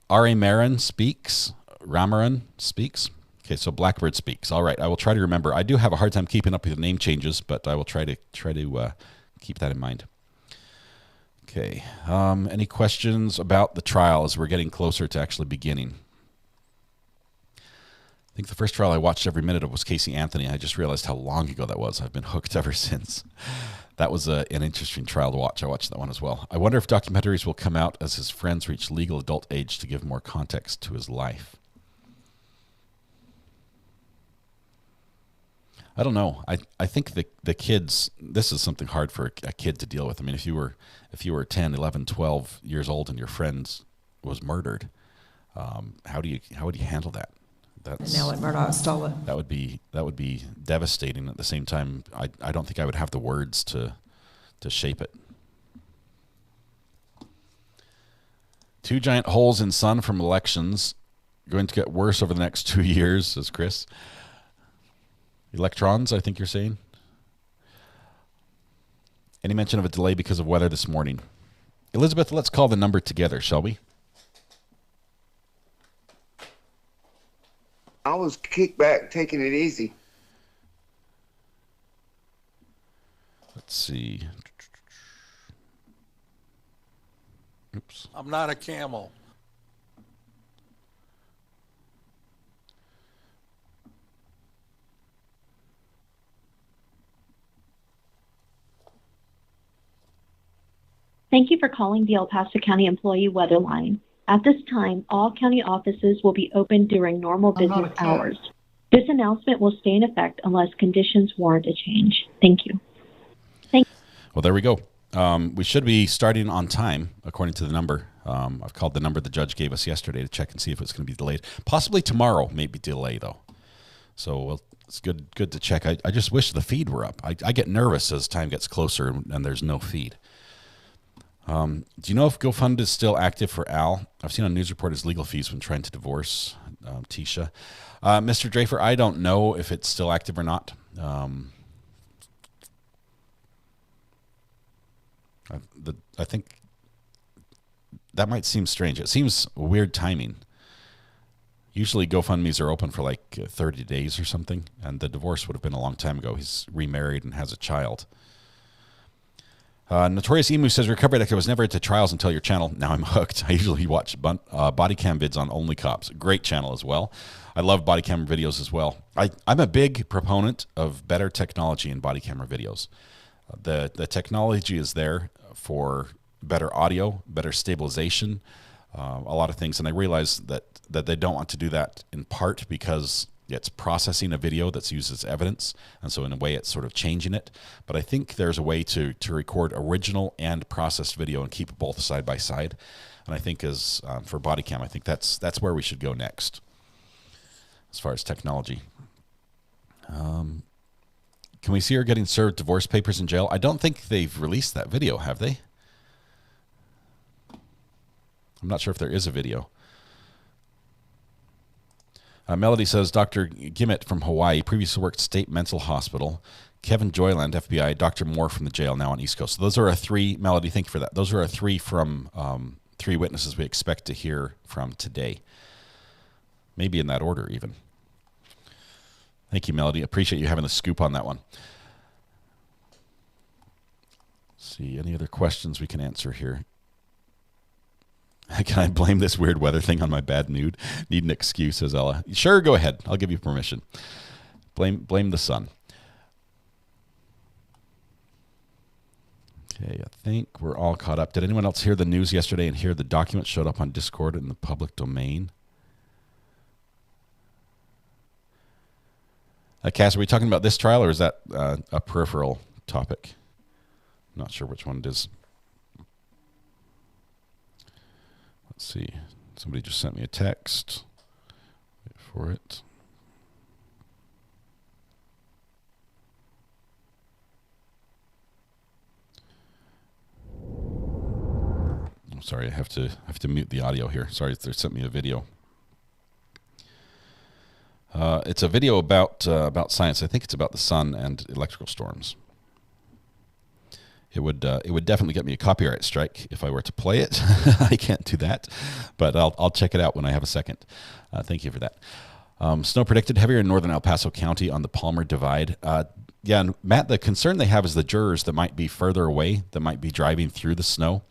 R.A. Marin Speaks. Ramaran Speaks. Okay, so Blackbird Speaks. All right, I will try to remember. I do have a hard time keeping up with the name changes, but I will try to keep that in mind. Okay, any questions about the trial as we're getting closer to actually beginning? I think the first trial I watched every minute of was Casey Anthony. I just realized how long ago that was. I've been hooked ever since. That was an interesting trial to watch. I watched that one as well. I wonder if documentaries will come out as his friends reach legal adult age to give more context to his life. I don't know. I think the kids, this is something hard for a kid to deal with. I mean, if you were 10, 11, 12 years old and your friend was murdered, how do you handle that? That's, and now Murdoch stole it. That would be devastating. At the same time, I don't think I would have the words to shape it. 2 giant holes in sun from elections, going to get worse over the next 2 years, says Chris. Electrons, I think you're saying. Any mention of a delay because of weather this morning? Elizabeth, let's call the number together, shall we? I was kicked back, taking it easy. Let's see. Oops. I'm not a camel. Thank you for calling the El Paso County Employee Weather Line. At this time, all county offices will be open during normal business hours. This announcement will stay in effect unless conditions warrant a change. Thank you. Well, there we go. We should be starting on time, according to the number. I've called the number the judge gave us yesterday to check and see if it's going to be delayed. Possibly tomorrow, maybe delay, though. So it's good to check. I just wish the feed were up. I get nervous as time gets closer and there's no feed. Do you know if GoFund is still active for Al? I've seen on news report his legal fees when trying to divorce Tisha. Mr. Drafer, I don't know if it's still active or not. I think that might seem strange. It seems weird timing. Usually GoFundMes are open for like 30 days or something, and the divorce would have been a long time ago. He's remarried and has a child. Notorious Emu says, Recovery Addict, I was never into trials until your channel. Now I'm hooked. I usually watch body cam vids on Only Cops. Great channel as well. I love body camera videos as well. I'm a big proponent of better technology in body camera videos. The technology is there for better audio, better stabilization, a lot of things. And I realize that they don't want to do that in part because it's processing a video that's used as evidence, and so in a way it's sort of changing it. But I think there's a way to record original and processed video and keep both side by side. And I think as for body cam, I think that's where we should go next as far as technology. Can we see her getting served divorce papers in jail? I don't think they've released that video, have they? I'm not sure if there is a video. Melody says, Dr. Gimmett from Hawaii, previously worked State Mental Hospital. Kevin Joyland, FBI. Dr. Moore from the jail, now on East Coast. So those are our 3, Melody, thank you for that. Those are our 3 from 3 witnesses we expect to hear from today. Maybe in that order even. Thank you, Melody. Appreciate you having the scoop on that one. Let's see, any other questions we can answer here? Can I blame this weird weather thing on my bad mood? Need an excuse, says Ella. Sure, go ahead. I'll give you permission. Blame the sun. Okay, I think we're all caught up. Did anyone else hear the news yesterday and hear the documents showed up on Discord in the public domain? Cass, are we talking about this trial or is that a peripheral topic? I'm not sure which one it is. Let's see. Somebody just sent me a text. Wait for it. I'm sorry, I have to mute the audio here. Sorry, they sent me a video. It's a video about science. I think it's about the sun and electrical storms. It would definitely get me a copyright strike if I were to play it. I can't do that, but I'll check it out when I have a second. Thank you for that. Snow predicted heavier in northern El Paso County on the Palmer Divide. Yeah, and Matt, the concern they have is the jurors that might be further away, that might be driving through the snow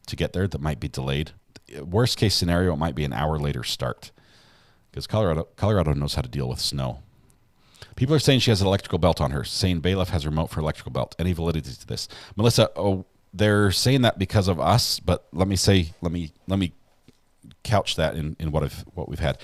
to get there, that might be delayed. Worst case scenario, it might be an hour later start because Colorado knows how to deal with snow. People are saying she has an electrical belt on her, saying bailiff has a remote for electrical belt. Any validity to this? Melissa, they're saying that because of us, but let me couch that in what we've had.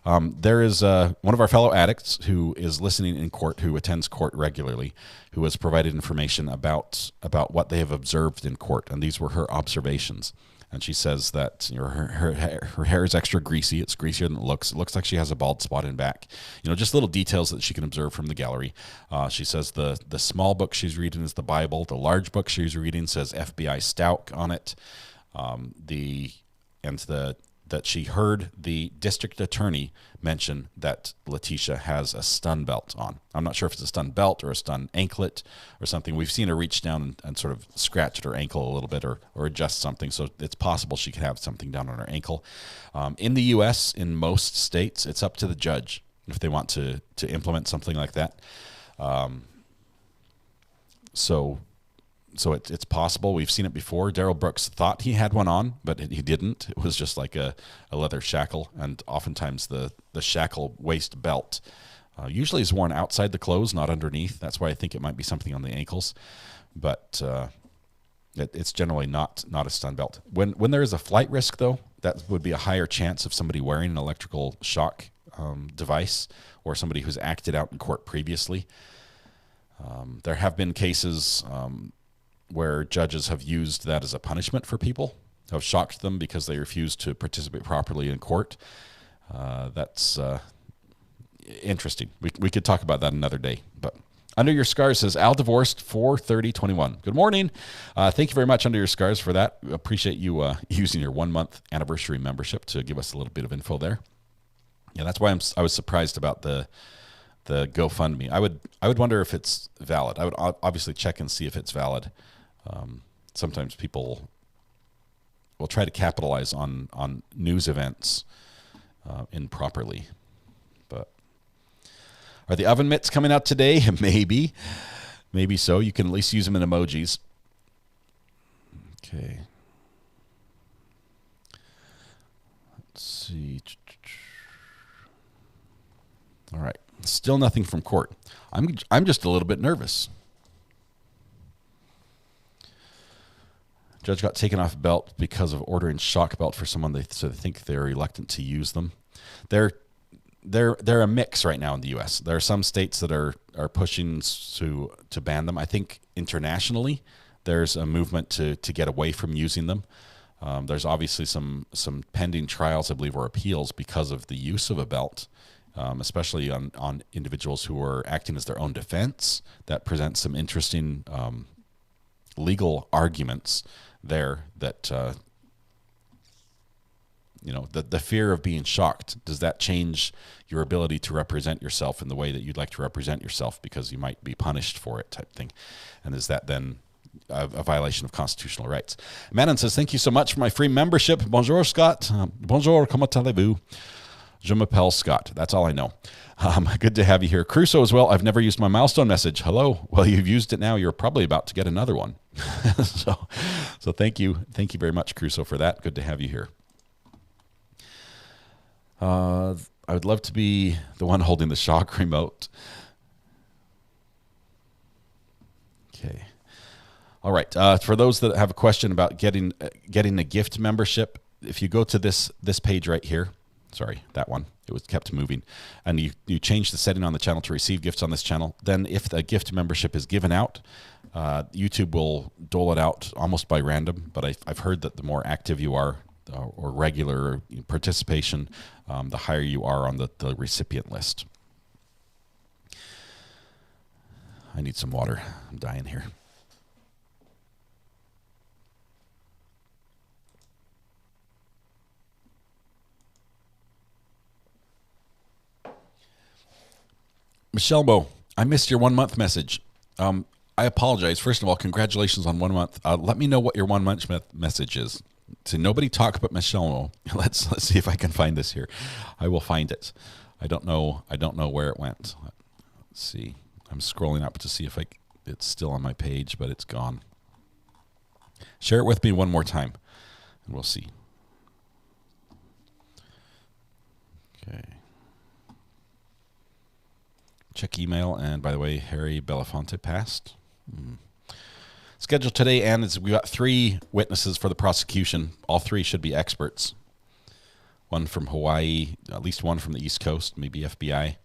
There is one of our fellow addicts who is listening in court, who attends court regularly, who has provided information about what they have observed in court, and these were her observations. and she says that her hair is extra greasy. It's greasier than it looks. It looks like she has a bald spot in back. Just little details that she can observe from the gallery. She says the small book she's reading is the Bible. The large book she's reading says FBI Stauch on it. That she heard the district attorney mention that Letecia has a stun belt on. I'm not sure if it's a stun belt or a stun anklet or something. We've seen her reach down and sort of scratch at her ankle a little bit or adjust something, so it's possible she could have something down on her ankle. In the U.S., in most states, it's up to the judge if they want to implement something like that. So it's possible. We've seen it before. Darrell Brooks thought he had one on, but he didn't. It was just like a leather shackle, and oftentimes the shackle waist belt usually is worn outside the clothes, not underneath. That's why I think it might be something on the ankles, but it's generally not a stun belt. When there is a flight risk, though, that would be a higher chance of somebody wearing an electrical shock device or somebody who's acted out in court previously. There have been cases where judges have used that as a punishment for people, have shocked them because they refused to participate properly in court. That's interesting. We could talk about that another day. But Under Your Scars says, Al divorced 4/30/21. Good morning. Thank you very much, Under Your Scars, for that. Appreciate you using your 1 month anniversary membership to give us a little bit of info there. Yeah, that's why I was surprised about the GoFundMe. I would wonder if it's valid. I would obviously check and see if it's valid. Sometimes people will try to capitalize on news events improperly. But are the oven mitts coming out today? Maybe so. You can at least use them in emojis. Okay. Let's see. All right. Still nothing from court. I'm just a little bit nervous. Judge got taken off belt because of ordering shock belt for someone, so they think they're reluctant to use them. They're a mix right now in the U.S. There are some states that are pushing to ban them. I think internationally there's a movement to get away from using them. There's obviously some pending trials, I believe, or appeals because of the use of a belt, especially on individuals who are acting as their own defense. That presents some interesting legal arguments there that the fear of being shocked, does that change your ability to represent yourself in the way that you'd like to represent yourself because you might be punished for it, type thing? And is that then a violation of constitutional rights? Manon says, thank you so much for my free membership. Bonjour, Scott. Bonjour, comment allez-vous? Je m'appelle Scott. That's all I know. Good to have you here. Crusoe as well. I've never used my milestone message. Hello. Well, you've used it now. You're probably about to get another one. So thank you. Thank you very much, Crusoe, for that. Good to have you here. I would love to be the one holding the shock remote. Okay. All right. For those that have a question about getting a gift membership, if you go to this page right here, sorry, that one, it was kept moving, and you change the setting on the channel to receive gifts on this channel, then if the gift membership is given out, YouTube will dole it out almost by random. But I've heard that the more active you are or regular participation, the higher you are on the recipient list. I need some water. I'm dying here. Michelle Mo, I missed your 1 month message. I apologize. First of all, congratulations on 1 month. Let me know what your 1 month message is. So nobody talk but Michelle Mo. Let's see if I can find this here. I will find it. I don't know where it went. Let's see. I'm scrolling up to see if it's still on my page, but it's gone. Share it with me one more time, and we'll see. Okay. Check email, and by the way, Harry Belafonte passed. Scheduled today, and we got 3 witnesses for the prosecution. All 3 should be experts. One from Hawaii, at least one from the East Coast, maybe FBI.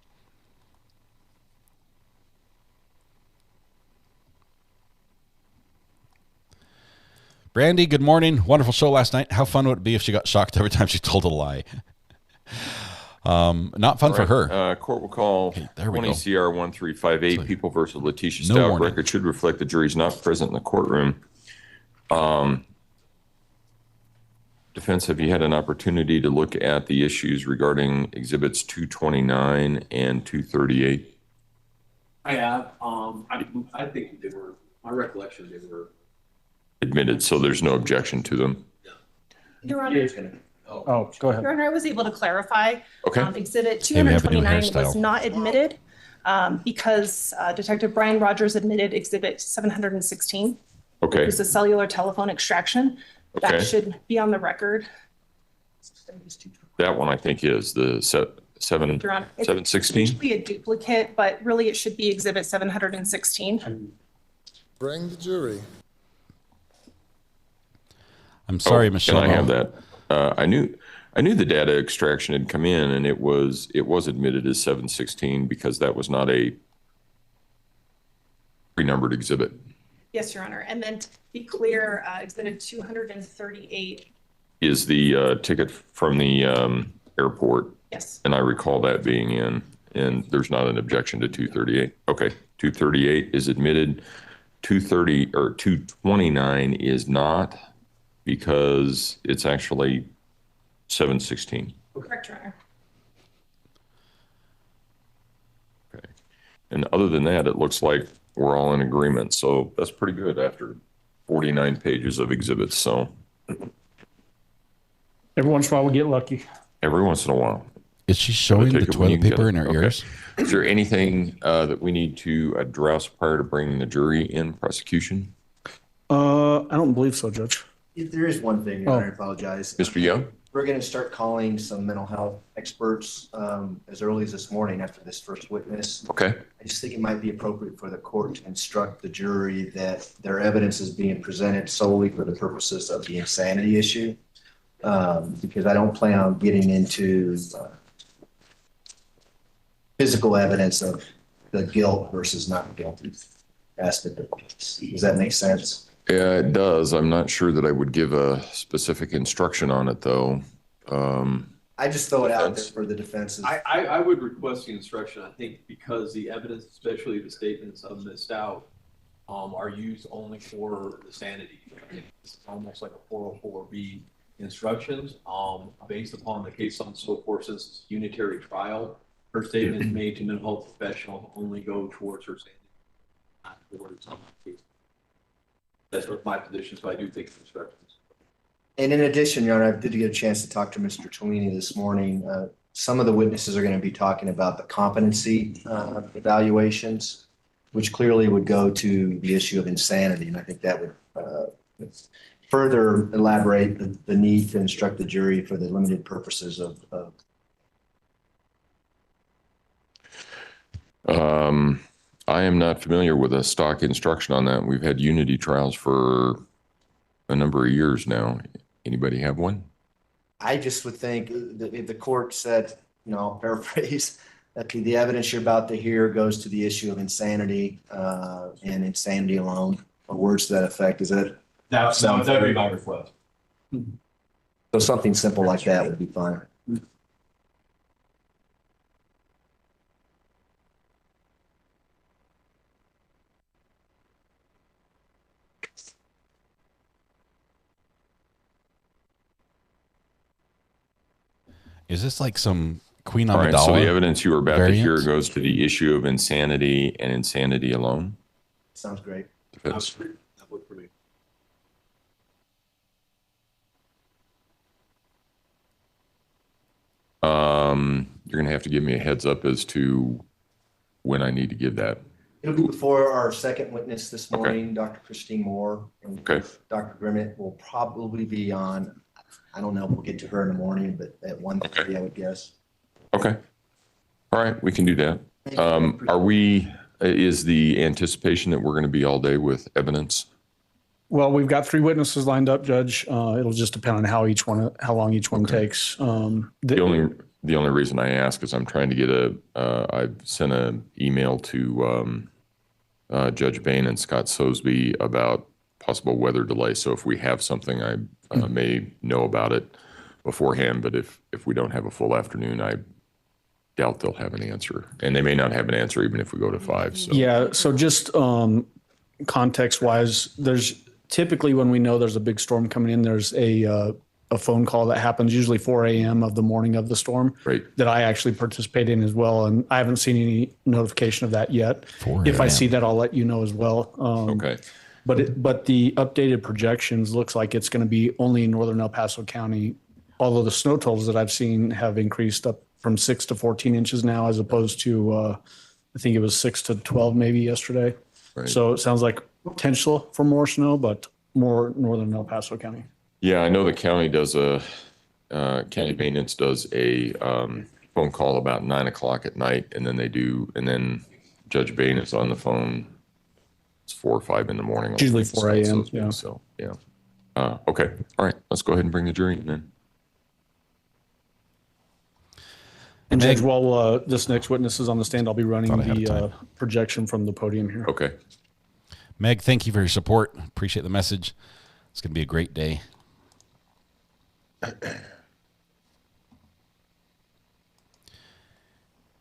Brandy, good morning. Wonderful show last night. How fun would it be if she got shocked every time she told a lie? Not fun for her. Court will call 20 CR 1358 People versus Letecia Stauch. Record should reflect the jury's not present in the courtroom. Defense, have you had an opportunity to look at the issues regarding exhibits 229 and 238? I have. I think they were, my recollection, they were admitted, so there's no objection to them. Your Honor, go ahead. Your Honor, I was able to clarify. Okay. Exhibit 229 was not admitted because Detective Brian Rogers admitted Exhibit 716. Okay. It was a cellular telephone extraction. Okay. That should be on the record. That one I think is the 716. It should be a duplicate, but really it should be Exhibit 716. Bring the jury. I'm sorry, Michelle. Can I have that? I knew the data extraction had come in, and it was admitted as 716 because that was not a pre-numbered exhibit. Yes, Your Honor. And then to be clear, Exhibit 238 is the ticket from the airport. Yes. And I recall that being in, and there's not an objection to 238. Okay, 238 is admitted. 230 or 229 is not, because it's actually 716. Correct, Your Honor. Okay. And other than that, it looks like we're all in agreement. So that's pretty good after 49 pages of exhibits. So Every once in a while we get lucky. Every once in a while. Is she showing the toilet paper in her ears? Is there anything that we need to address prior to bringing the jury in prosecution? I don't believe so, Judge. If there is one thing, I apologize. Mr. Young? We're going to start calling some mental health experts as early as this morning after this first witness. Okay. I just think it might be appropriate for the court to instruct the jury that their evidence is being presented solely for the purposes of the insanity issue, because I don't plan on getting into physical evidence of the guilt versus not guilty aspect of this. Does that make sense? Yeah, it does. I'm not sure that I would give a specific instruction on it, though. I just throw it out there for the defenses. I would request the instruction, I think, because the evidence, especially the statements of Ms. Stauch, are used only for the sanity. It's almost like a 404B instructions based upon the case on so forth since unitary trial. Her statements made to mental health professional only go towards her sanity, not towards the case. That's my position, so I do think instructions. And in addition, Your Honor, I did get a chance to talk to Mr. Tolini this morning. Some of the witnesses are going to be talking about the competency evaluations, which clearly would go to the issue of insanity. And I think that would further elaborate the need to instruct the jury for the limited purposes of I am not familiar with a stock instruction on that. We've had unity trials for a number of years now. Anybody have one? I just would think that if the court said, paraphrase, that the evidence you're about to hear goes to the issue of insanity and insanity alone, or words to that effect. Is that? That would be my request. So something simple like that would be fine. Is this like some Queen Amidala? So the evidence you were about to hear goes to the issue of insanity and insanity alone? Sounds great. That worked for me. You're going to have to give me a heads up as to when I need to give that. It'll be before our second witness this morning, Dr. Christine Moore. And Dr. Grimmett will probably be on. I don't know if we'll get to her in the morning, but at 1:30, I would guess. Okay. All right, we can do that. Is the anticipation that we're going to be all day with evidence? Well, we've got 3 witnesses lined up, Judge. It'll just depend on how long each one takes. The only reason I ask is I'm trying to get I've sent an email to Judge Bain and Scott Sosby about possible weather delay. So if we have something, I may know about it beforehand, but if we don't have a full afternoon, I doubt they'll have an answer. And they may not have an answer even if we go to 5. So. Yeah, so just context-wise, there's typically when we know there's a big storm coming in, there's a phone call that happens usually 4 a.m. of the morning of the storm that I actually participate in as well. And I haven't seen any notification of that yet. If I see that, I'll let you know as well. Okay. But the updated projections looks like it's going to be only in northern El Paso County, although the snow totals that I've seen have increased up from 6 to 14 inches now, as opposed to, I think it was 6 to 12 maybe yesterday. Right. So it sounds like potential for more snow, but more northern El Paso County. Yeah, I know the county does county maintenance does a phone call about 9 o'clock at night, and then Judge Bain is on the phone. It's 4 or 5 in the morning. It's usually 4 a.m. Yeah. So, yeah. Okay. All right. Let's go ahead and bring the jury in then. And Judge, while this next witness is on the stand, I'll be running the projection from the podium here. Okay. Meg, thank you for your support. Appreciate the message. It's going to be a great day.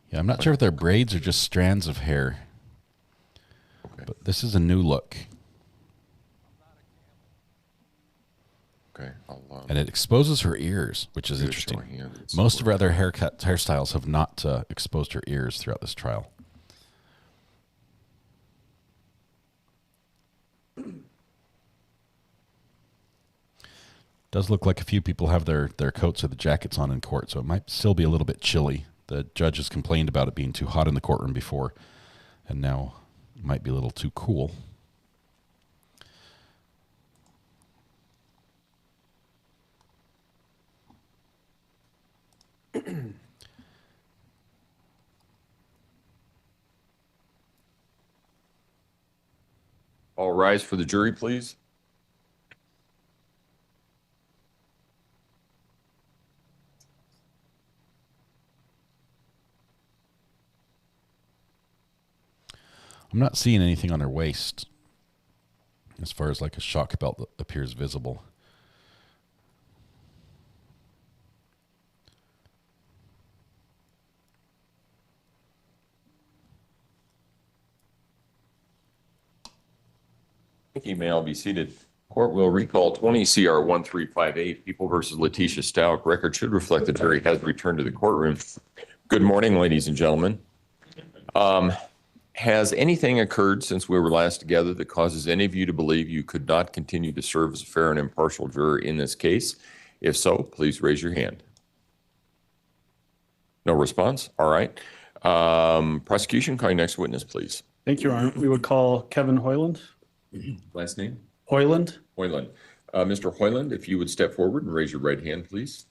Yeah, I'm not sure if they're braids or just strands of hair. Okay. But this is a new look. Okay. And it exposes her ears, which is interesting. Most of her other hairstyles have not exposed her ears throughout this trial. Does look like a few people have their coats or the jackets on in court, so it might still be a little bit chilly. The judge has complained about it being too hot in the courtroom before, and now it might be a little too cool. All rise for the jury, please. I'm not seeing anything on her waist as far as like a shock belt that appears visible. Thank you. May all be seated. Court will recall 20 CR 1358, People versus Letecia Stauch. Record should reflect the jury has returned to the courtroom. Good morning, ladies and gentlemen. Has anything occurred since we were last together that causes any of you to believe you could not continue to serve as a fair and impartial juror in this case? If so, please raise your hand. No response? All right. Prosecution, call your next witness, please. Thank you, Your Honor. We would call Kevin Hoyland. Last name? Hoyland. Hoyland. Mr. Hoyland, if you would step forward and raise your right hand, please.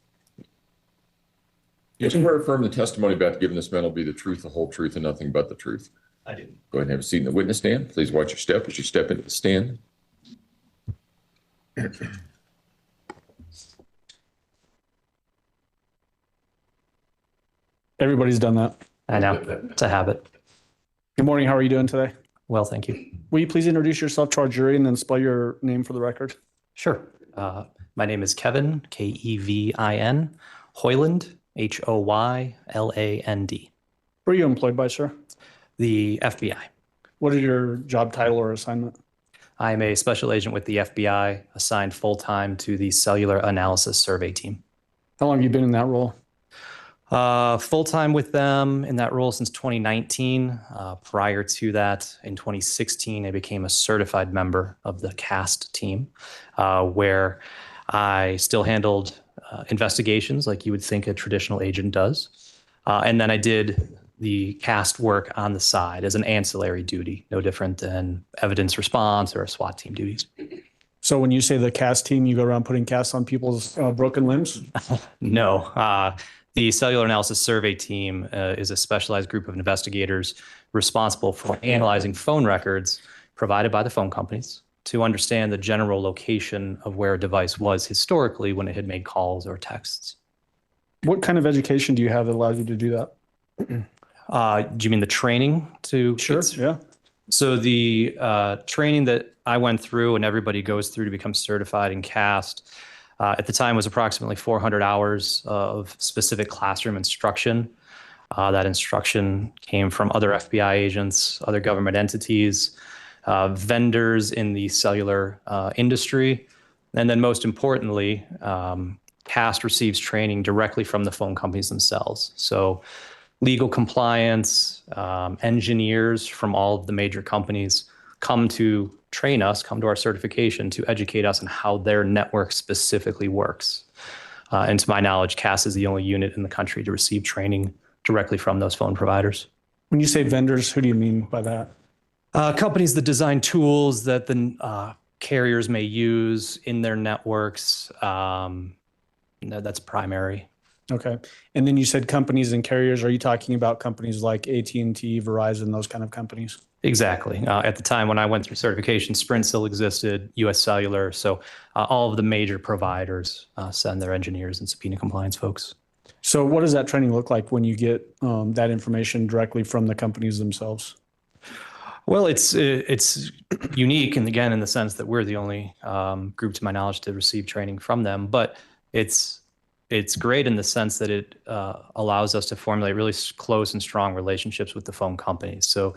You swear affirm the testimony about to give in this matter will be the truth, the whole truth, and nothing but the truth. I do. Go ahead and have a seat in the witness stand. Please watch your step as you step into the stand. Everybody's done that. I know. It's a habit. Good morning. How are you doing today? Well, thank you. Will you please introduce yourself to our jury and then spell your name for the record? Sure. My name is Kevin, Kevin, Hoyland, Hoyland. Where are you employed by, sir? The FBI. What is your job title or assignment? I'm a special agent with the FBI, assigned full-time to the Cellular Analysis Survey Team. How long have you been in that role? Full-time with them in that role since 2019. Prior to that, in 2016, I became a certified member of the CAST team, where I still handled investigations like you would think a traditional agent does. And then I did the CAST work on the side as an ancillary duty, no different than evidence response or a SWAT team duties. So when you say the CAST team, you go around putting casts on people's broken limbs? No. The Cellular Analysis Survey Team is a specialized group of investigators responsible for analyzing phone records provided by the phone companies to understand the general location of where a device was historically when it had made calls or texts. What kind of education do you have that allows you to do that? Do you mean the training to? Sure, yeah. So the training that I went through and everybody goes through to become certified in CAST at the time was approximately 400 hours of specific classroom instruction. That instruction came from other FBI agents, other government entities, vendors in the cellular industry, and then most importantly, CAST receives training directly from the phone companies themselves. So legal compliance, engineers from all of the major companies come to train us, come to our certification to educate us on how their network specifically works. And to my knowledge, CAST is the only unit in the country to receive training directly from those phone providers. When you say vendors, who do you mean by that? Companies that design tools that the carriers may use in their networks. That's primary. Okay. And then you said companies and carriers. Are you talking about companies like AT&T, Verizon, those kind of companies? Exactly. At the time when I went through certification, Sprint still existed, US Cellular. So all of the major providers send their engineers and subpoena compliance folks. So what does that training look like when you get that information directly from the companies themselves? Well, it's unique, and again, in the sense that we're the only group, to my knowledge, to receive training from them. But it's great in the sense that it allows us to formulate really close and strong relationships with the phone companies. So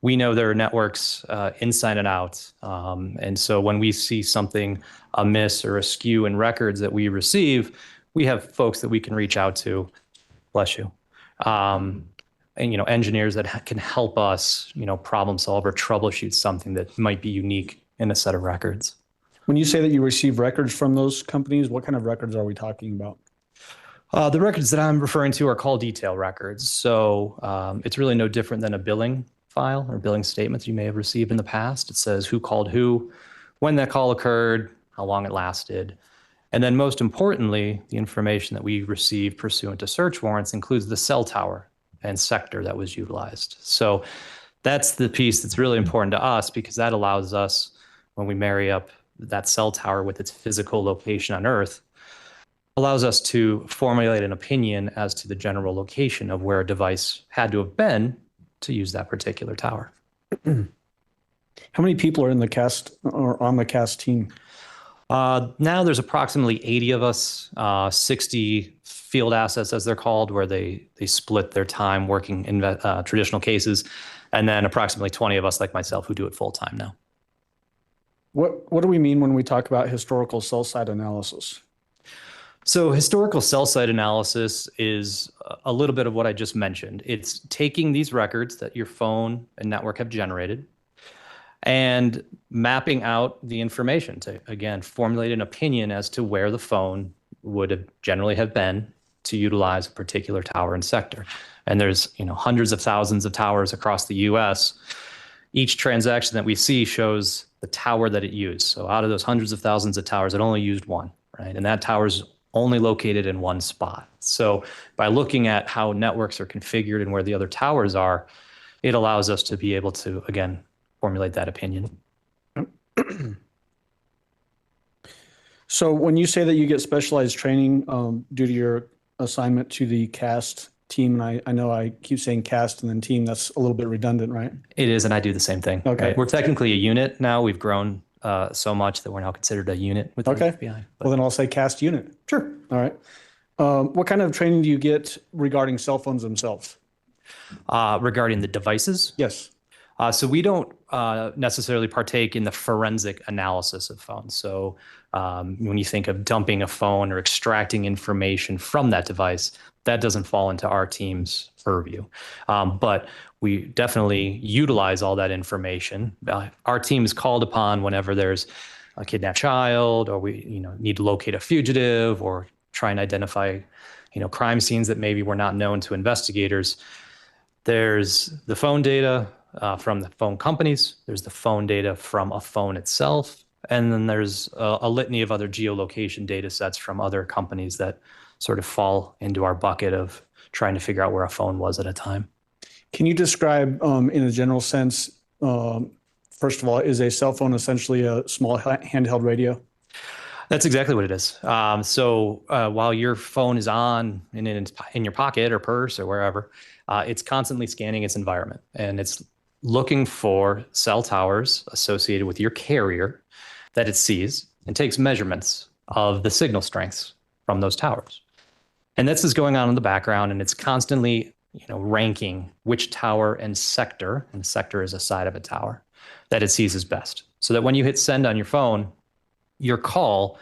we know their networks inside and out, and so when we see something amiss or askew in records that we receive, we have folks that we can reach out to. Bless you. And engineers that can help us, problem solve or troubleshoot something that might be unique in a set of records. When you say that you receive records from those companies, what kind of records are we talking about? The records that I'm referring to are call detail records. So it's really no different than a billing file or billing statements you may have received in the past. It says who called who, when that call occurred, how long it lasted. And then most importantly, the information that we receive pursuant to search warrants includes the cell tower and sector that was utilized. So that's the piece that's really important to us, because that allows us, when we marry up that cell tower with its physical location on Earth, allows us to formulate an opinion as to the general location of where a device had to have been to use that particular tower. How many people are in the CAST or on the CAST team? Now there's approximately 80 of us, 60 field assets, as they're called, where they split their time working in traditional cases, and then approximately 20 of us like myself who do it full time now. What do we mean when we talk about historical cell site analysis? So historical cell site analysis is a little bit of what I just mentioned. It's taking these records that your phone and network have generated and mapping out the information to, again, formulate an opinion as to where the phone would have generally have been to utilize a particular tower and sector. And there's hundreds of thousands of towers across the US. Each transaction that we see shows the tower that it used. So out of those hundreds of thousands of towers, it only used one, right? And that tower's only located in one spot. So by looking at how networks are configured and where the other towers are, it allows us to be able to, again, formulate that opinion. So when you say that you get specialized training due to your assignment to the CAST team, and I know I keep saying CAST and then team, that's a little bit redundant, right? It is, and I do the same thing. Okay. Right? We're technically a unit now. We've grown so much that we're now considered a unit within the FBI. Well, then I'll say CAST unit. Sure. All right. What kind of training do you get regarding cell phones themselves? Regarding the devices? Yes. So we don't necessarily partake in the forensic analysis of phones. So when you think of dumping a phone or extracting information from that device, that doesn't fall into our team's purview. But we definitely utilize all that information. Our team is called upon whenever there's a kidnapped child, or we need to locate a fugitive, or try and identify crime scenes that maybe were not known to investigators. There's the phone data from the phone companies. There's the phone data from a phone itself. And then there's a litany of other geolocation data sets from other companies that sort of fall into our bucket of trying to figure out where a phone was at a time. Can you describe in a general sense, first of all, is a cell phone essentially a small handheld radio? That's exactly what it is. So while your phone is on in your pocket or purse or wherever, it's constantly scanning its environment, and it's looking for cell towers associated with your carrier that it sees and takes measurements of the signal strengths from those towers. And this is going on in the background, and it's constantly, ranking which tower and sector is a side of a tower, that it sees as best. So that when you hit send on your phone, your call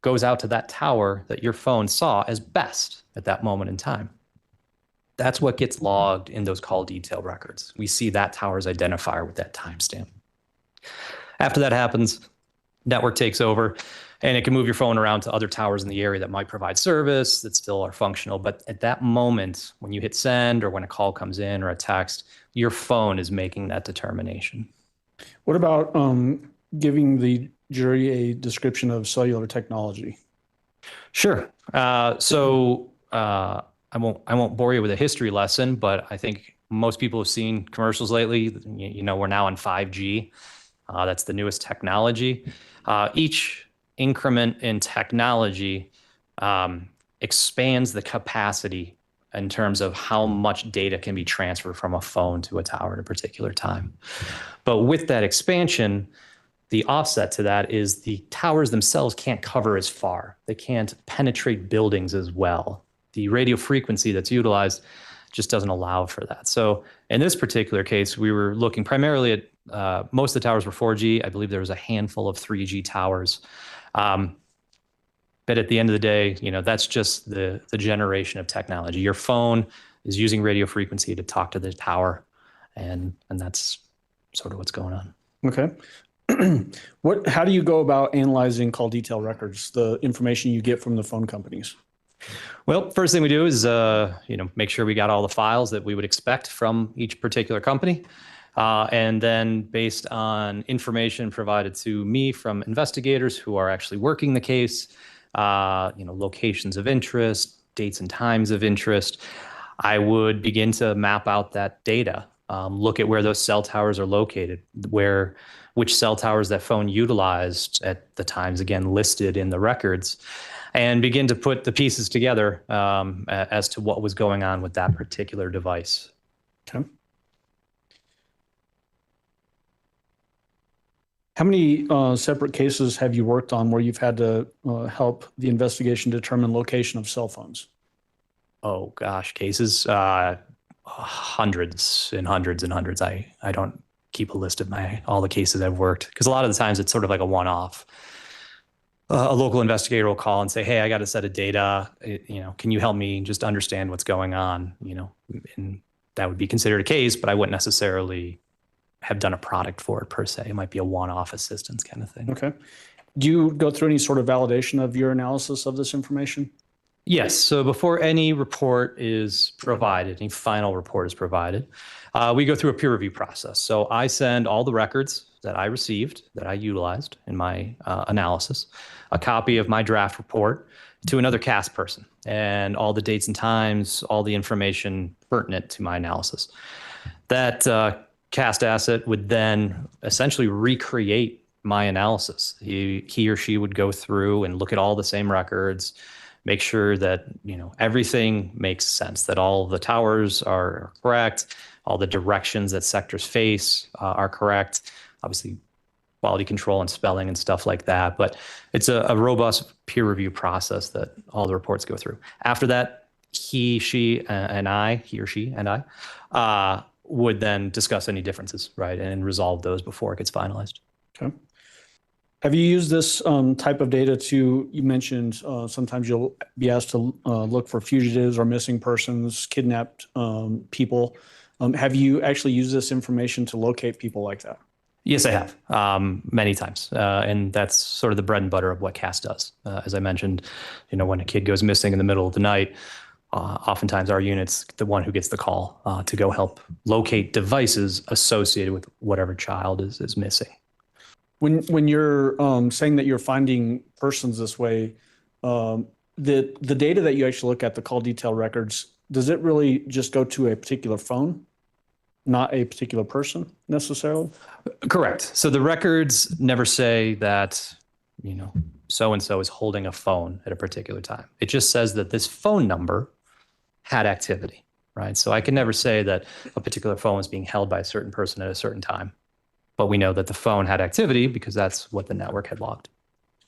goes out to that tower that your phone saw as best at that moment in time. That's what gets logged in those call detail records. We see that tower's identifier with that timestamp. After that happens, network takes over, and it can move your phone around to other towers in the area that might provide service that still are functional. But at that moment, when you hit send or when a call comes in or a text, your phone is making that determination. What about giving the jury a description of cellular technology? Sure. I won't bore you with a history lesson, but I think most people have seen commercials lately. We're now on 5G. That's the newest technology. Each increment in technology expands the capacity in terms of how much data can be transferred from a phone to a tower at a particular time. But with that expansion, the offset to that is the towers themselves can't cover as far. They can't penetrate buildings as well. The radio frequency that's utilized just doesn't allow for that. So in this particular case, we were looking primarily at most of the towers were 4G. I believe there was a handful of 3G towers. But at the end of the day, that's just the generation of technology. Your phone is using radio frequency to talk to the tower, and that's sort of what's going on. Okay. How do you go about analyzing call detail records, the information you get from the phone companies? Well, first thing we do is, make sure we got all the files that we would expect from each particular company. And then based on information provided to me from investigators who are actually working the case, locations of interest, dates and times of interest, I would begin to map out that data, look at where those cell towers are located, which cell towers that phone utilized at the times, again, listed in the records, and begin to put the pieces together as to what was going on with that particular device. Okay. How many separate cases have you worked on where you've had to help the investigation determine location of cell phones? Oh, gosh, cases, hundreds and hundreds and hundreds. I don't keep a list of all the cases I've worked, because a lot of the times it's sort of like a one-off. A local investigator will call and say, hey, I got a set of data, can you help me just understand what's going on? And that would be considered a case, but I wouldn't necessarily have done a product for it per se. It might be a one-off assistance kind of thing. Okay. Do you go through any sort of validation of your analysis of this information? Yes. So before any report is provided, any final report is provided, we go through a peer review process. So I send all the records that I received, that I utilized in my analysis, a copy of my draft report to another CAST person, and all the dates and times, all the information pertinent to my analysis. That CAST asset would then essentially recreate my analysis. He or she would go through and look at all the same records, make sure that everything makes sense, that all the towers are correct, all the directions that sectors face are correct. Obviously, quality control and spelling and stuff like that. But it's a robust peer review process that all the reports go through. After that, he or she and I would then discuss any differences, right, and resolve those before it gets finalized. Okay. Have you used this type of data you mentioned sometimes you'll be asked to look for fugitives or missing persons, kidnapped people. Have you actually used this information to locate people like that? Yes, I have, many times. And that's sort of the bread and butter of what CAST does. As I mentioned, when a kid goes missing in the middle of the night, oftentimes our unit's the one who gets the call to go help locate devices associated with whatever child is missing. When you're saying that you're finding persons this way, the data that you actually look at, the call detail records, does it really just go to a particular phone, not a particular person necessarily? Correct. So the records never say that, so-and-so is holding a phone at a particular time. It just says that this phone number had activity, right? So I can never say that a particular phone was being held by a certain person at a certain time. But we know that the phone had activity because that's what the network had logged.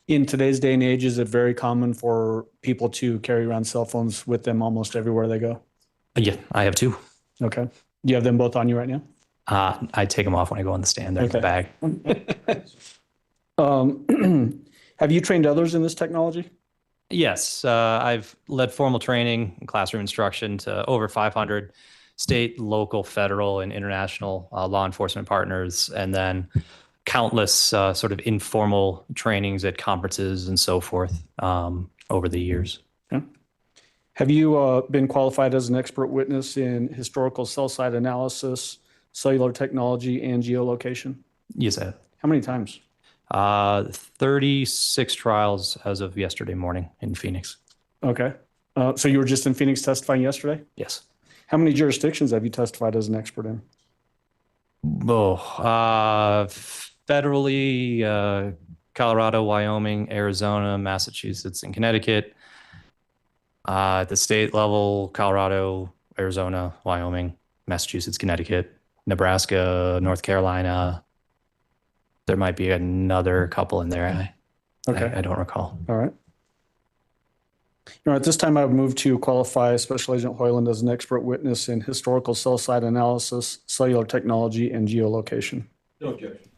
In today's day and age, is it very common for people to carry around cell phones with them almost everywhere they go? Yeah, I have two. Okay. Do you have them both on you right now? I take them off when I go on the stand. They're in the bag. Have you trained others in this technology? Yes, I've led formal training and classroom instruction to over 500 state, local, federal, and international law enforcement partners, and then countless sort of informal trainings at conferences and so forth over the years. Okay. Have you been qualified as an expert witness in historical cell site analysis, cellular technology, and geolocation? Yes, I have. How many times? 36 trials as of yesterday morning in Phoenix. Okay. So you were just in Phoenix testifying yesterday? Yes. How many jurisdictions have you testified as an expert in? Federally, Colorado, Wyoming, Arizona, Massachusetts, and Connecticut. At the state level, Colorado, Arizona, Wyoming, Massachusetts, Connecticut, Nebraska, North Carolina. There might be another couple in there. I don't recall. All right. At this time, I would move to qualify Special Agent Hoyland as an expert witness in historical cell site analysis, cellular technology, and geolocation. No objection.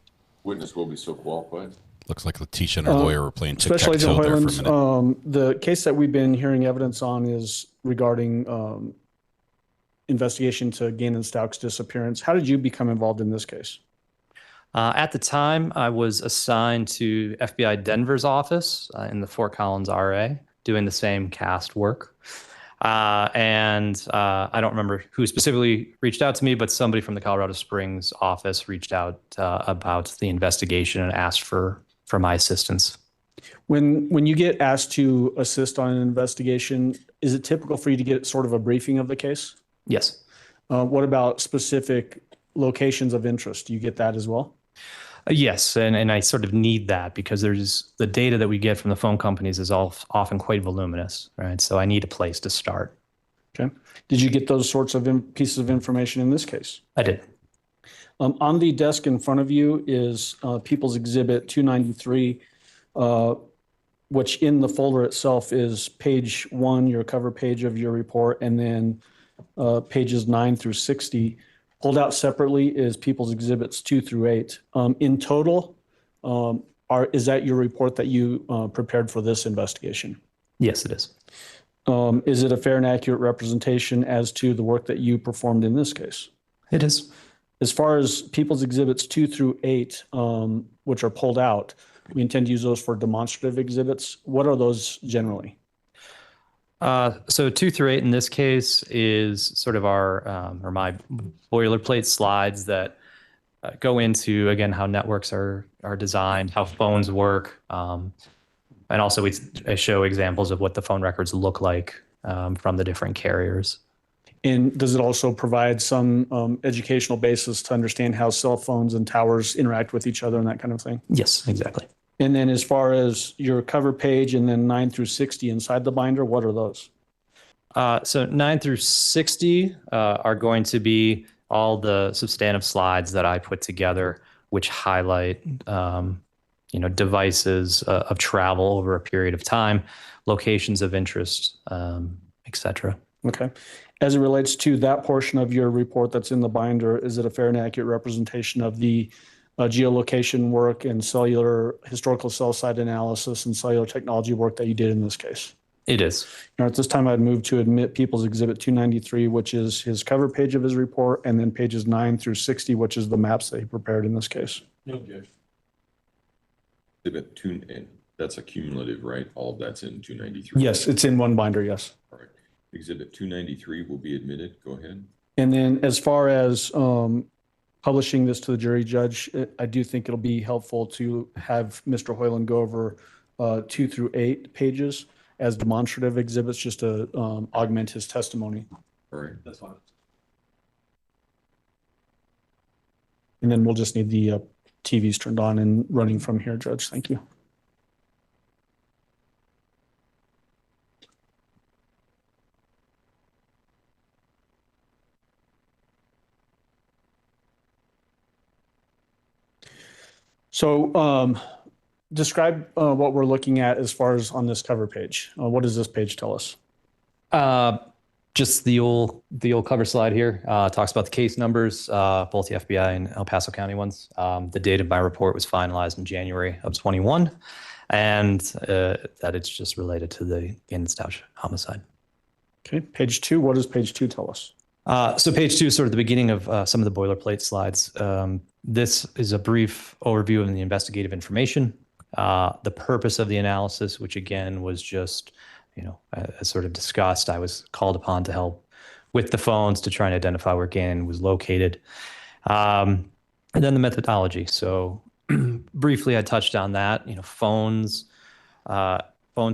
Witness will be so qualified. Looks like Letecia and her lawyer were playing Special Agent tic-tac-toe there for a Hoyland, minute. the case that we've been hearing evidence on is regarding investigation to Gain and Stauch's disappearance. How did you become involved in this case? At the time, I was assigned to FBI Denver's office in the Fort Collins RA, doing the same cast work. I don't remember who specifically reached out to me, but somebody from the Colorado Springs office reached out about the investigation and asked for my assistance. When you get asked to assist on an investigation, is it typical for you to get sort of a briefing of the case? Yes. What about specific locations of interest? Do you get that as well? Yes, and I sort of need that because there's the data that we get from the phone companies is often quite voluminous, right? So I need a place to start. Okay. Did you get those sorts of pieces of information in this case? I did. On the desk in front of you is People's Exhibit 293, which in the folder itself is page 1, your cover page of your report, and then pages 9 through 60. Pulled out separately is People's Exhibits 2 through 8. In total, is that your report that you prepared for this investigation? Yes, it is. Is it a fair and accurate representation as to the work that you performed in this case? It is. As far as People's Exhibits 2 through 8, which are pulled out, we intend to use those for demonstrative exhibits. What are those generally? So 2 through 8 in this case is sort of our or my boilerplate slides that go into, again, how networks are designed, how phones work, and also I show examples of what the phone records look like from the different carriers. And does it also provide some educational basis to understand how cell phones and towers interact with each other and that kind of thing? Yes, exactly. And then as far as your cover page and then 9 through 60 inside the binder, what are those? So 9 through 60 are going to be all the substantive slides that I put together, which highlight devices of travel over a period of time, locations of interest, et cetera. Okay. As it relates to that portion of your report that's in the binder, is it a fair and accurate representation of the geolocation work and cellular historical cell site analysis and cellular technology work that you did in this case? It is. Now, at this time, I'd move to admit People's Exhibit 293, which is his cover page of his report, and then pages 9 through 60, which is the maps that he prepared in this case. No objection. Exhibit 2, and that's a cumulative, right? All of that's in 293. Yes, it's in one binder, yes. All right. Exhibit 293 will be admitted. Go ahead. And then as far as publishing this to the jury judge, I do think it'll be helpful to have Mr. Hoyland go over 2 through 8 pages as demonstrative exhibits just to augment his testimony. All right. That's fine. And then we'll just need the TVs turned on and running from here, Judge. Thank you. So describe what we're looking at as far as on this cover page. What does this page tell us? Just the old cover slide here talks about the case numbers, both the FBI and El Paso County ones. The date of my report was finalized in January of 21, and that it's just related to the Stauch homicide. Okay, page 2. What does page 2 tell us? So page 2 is sort of the beginning of some of the boilerplate slides. This is a brief overview of the investigative information, the purpose of the analysis, which again was just, as sort of discussed, I was called upon to help with the phones to try and identify where Gannon was located. And then the methodology. So briefly, I touched on that. Phones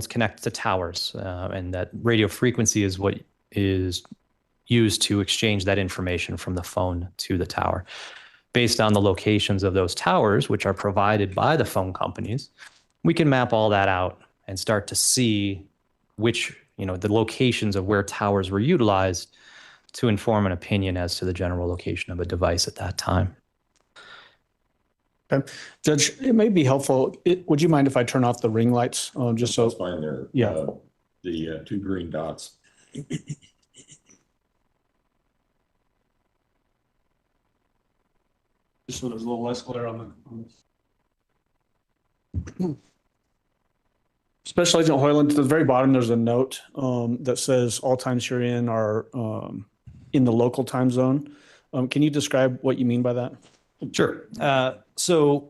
connect to towers, and that radio frequency is what is used to exchange that information from the phone to the tower. Based on the locations of those towers, which are provided by the phone companies, we can map all that out and start to see which, the locations of where towers were utilized to inform an opinion as to the general location of a device at that time. Okay. Judge, it may be helpful. Would you mind if I turn off the ring lights? Just so. That's fine there. Yeah. The 2 green dots. Just so there's a little less glare on the. Special Agent Hoyland, at the very bottom, there's a note that says all times you're in are in the local time zone. Can you describe what you mean by that? Sure. So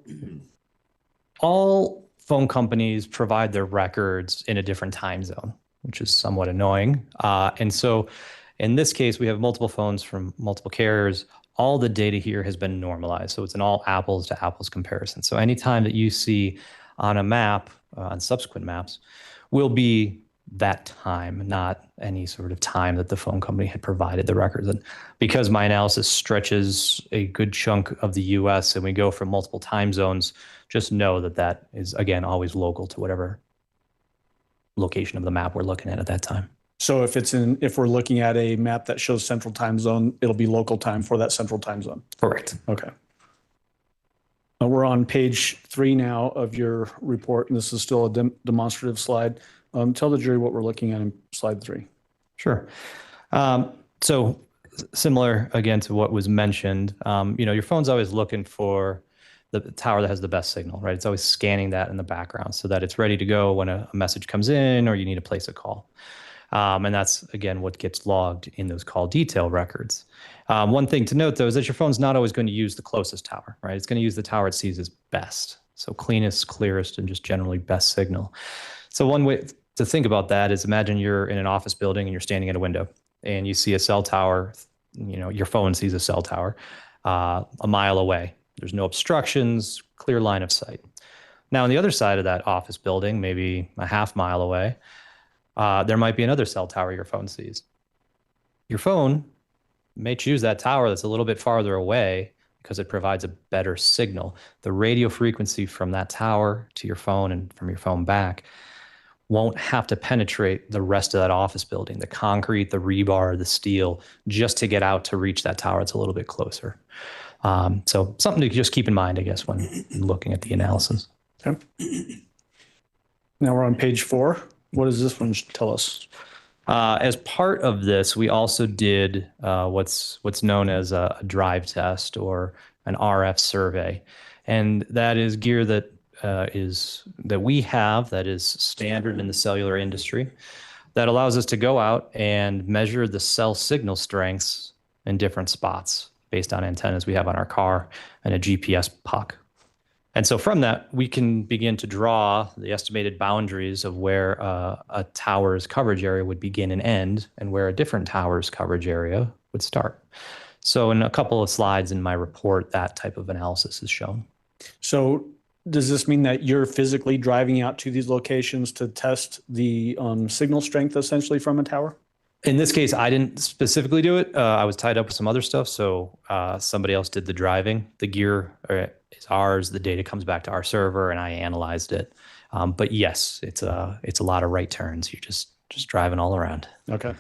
all phone companies provide their records in a different time zone, which is somewhat annoying. And so in this case, we have multiple phones from multiple carriers. All the data here has been normalized. So it's an all apples to apples comparison. So anytime that you see on a map, on subsequent maps, will be that time, not any sort of time that the phone company had provided the records. And because my analysis stretches a good chunk of the US and we go from multiple time zones, just know that that is, again, always local to whatever location of the map we're looking at that time. So if we're looking at a map that shows central time zone, it'll be local time for that central time zone. Correct. Okay. We're on page 3 now of your report, and this is still a demonstrative slide. Tell the jury what we're looking at in slide 3. Sure. So similar, again, to what was mentioned, your phone's always looking for the tower that has the best signal, right? It's always scanning that in the background so that it's ready to go when a message comes in or you need to place a call. And that's, again, what gets logged in those call detail records. One thing to note, though, is that your phone's not always going to use the closest tower, right? It's going to use the tower it sees as best. So cleanest, clearest, and just generally best signal. So one way to think about that is imagine you're in an office building and you're standing at a window and you see a cell tower, your phone sees a cell tower a mile away. There's no obstructions, clear line of sight. Now, on the other side of that office building, maybe a half mile away, there might be another cell tower your phone sees. Your phone may choose that tower that's a little bit farther away because it provides a better signal. The radio frequency from that tower to your phone and from your phone back won't have to penetrate the rest of that office building, the concrete, the rebar, the steel, just to get out to reach that tower that's a little bit closer. So something to just keep in mind, I guess, when looking at the analysis. Okay. Now we're on page 4. What does this one tell us? As part of this, we also did what's known as a drive test or an RF survey, and that is gear that we have that is standard in the cellular industry that allows us to go out and measure the cell signal strengths in different spots based on antennas we have on our car and a GPS puck. And so from that, we can begin to draw the estimated boundaries of where a tower's coverage area would begin and end and where a different tower's coverage area would start. So in a couple of slides in my report, that type of analysis is shown. So does this mean that you're physically driving out to these locations to test the signal strength essentially from a tower? In this case, I didn't specifically do it. I was tied up with some other stuff, so somebody else did the driving. The gear is ours. The data comes back to our server, and I analyzed it. But yes, it's a lot of right turns. You're just driving all around. Okay.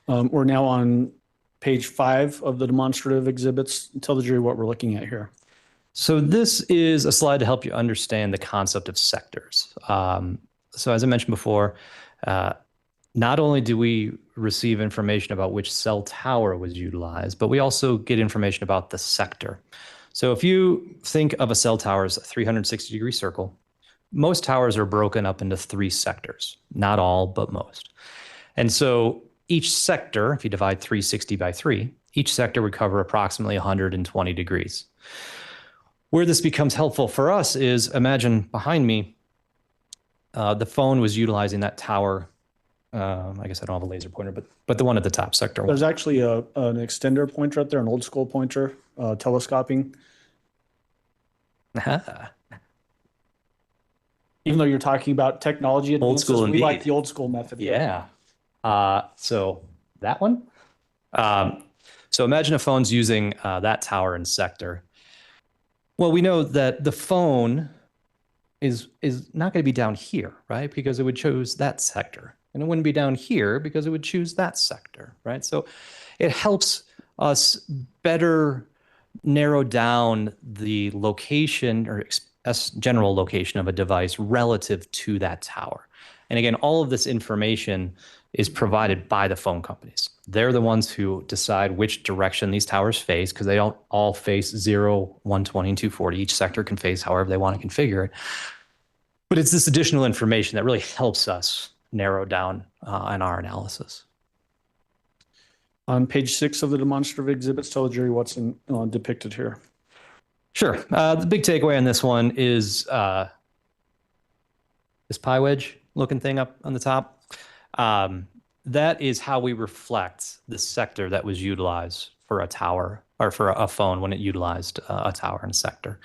We're now on page 5 of the demonstrative exhibits. Tell the jury what we're looking at here. So this is a slide to help you understand the concept of sectors. So as I mentioned before, not only do we receive information about which cell tower was utilized, but we also get information about the sector. So if you think of a cell tower as a 360-degree circle, most towers are broken up into 3 sectors. Not all, but most. And so each sector, if you divide 360 by 3, each sector would cover approximately 120 degrees. Where this becomes helpful for us is, imagine behind me, the phone was utilizing that tower. I guess I don't have a laser pointer, but the one at the top, sector 1. There's actually an extender pointer up there, an old school pointer, telescoping. Even though you're talking about technology advances, school we indeed. like the old school method. Yeah. So that one. So imagine a phone's using that tower and sector. Well, we know that the phone is not going to be down here, right? Because it would choose that sector. And it wouldn't be down here because it would choose that sector, right? So it helps us better narrow down the location or general location of a device relative to that tower. And again, all of this information is provided by the phone companies. They're the ones who decide which direction these towers face, because they don't all face 0, 120, and 240. Each sector can face however they want to configure it. But it's this additional information that really helps us narrow down in our analysis. On page 6 of the demonstrative exhibits, tell the jury what's depicted here. Sure. The big takeaway on this one is this pie wedge looking thing up on the top. That is how we reflect the sector that was utilized for a tower or for a phone when it utilized a tower and a sector.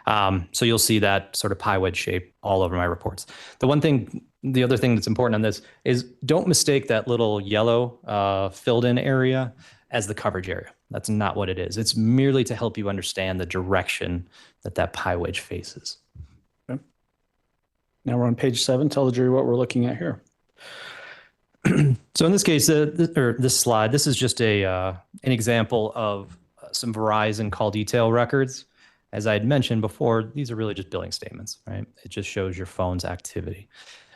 So you'll see that sort of pie wedge shape all over my reports. The other thing that's important on this is don't mistake that little yellow filled in area as the coverage area. That's not what it is. It's merely to help you understand the direction that pie wedge faces. Okay. Now we're on page 7. Tell the jury what we're looking at here. So in this case, this slide, this is just an example of some Verizon call detail records. As I had mentioned before, these are really just billing statements, right? It just shows your phone's activity.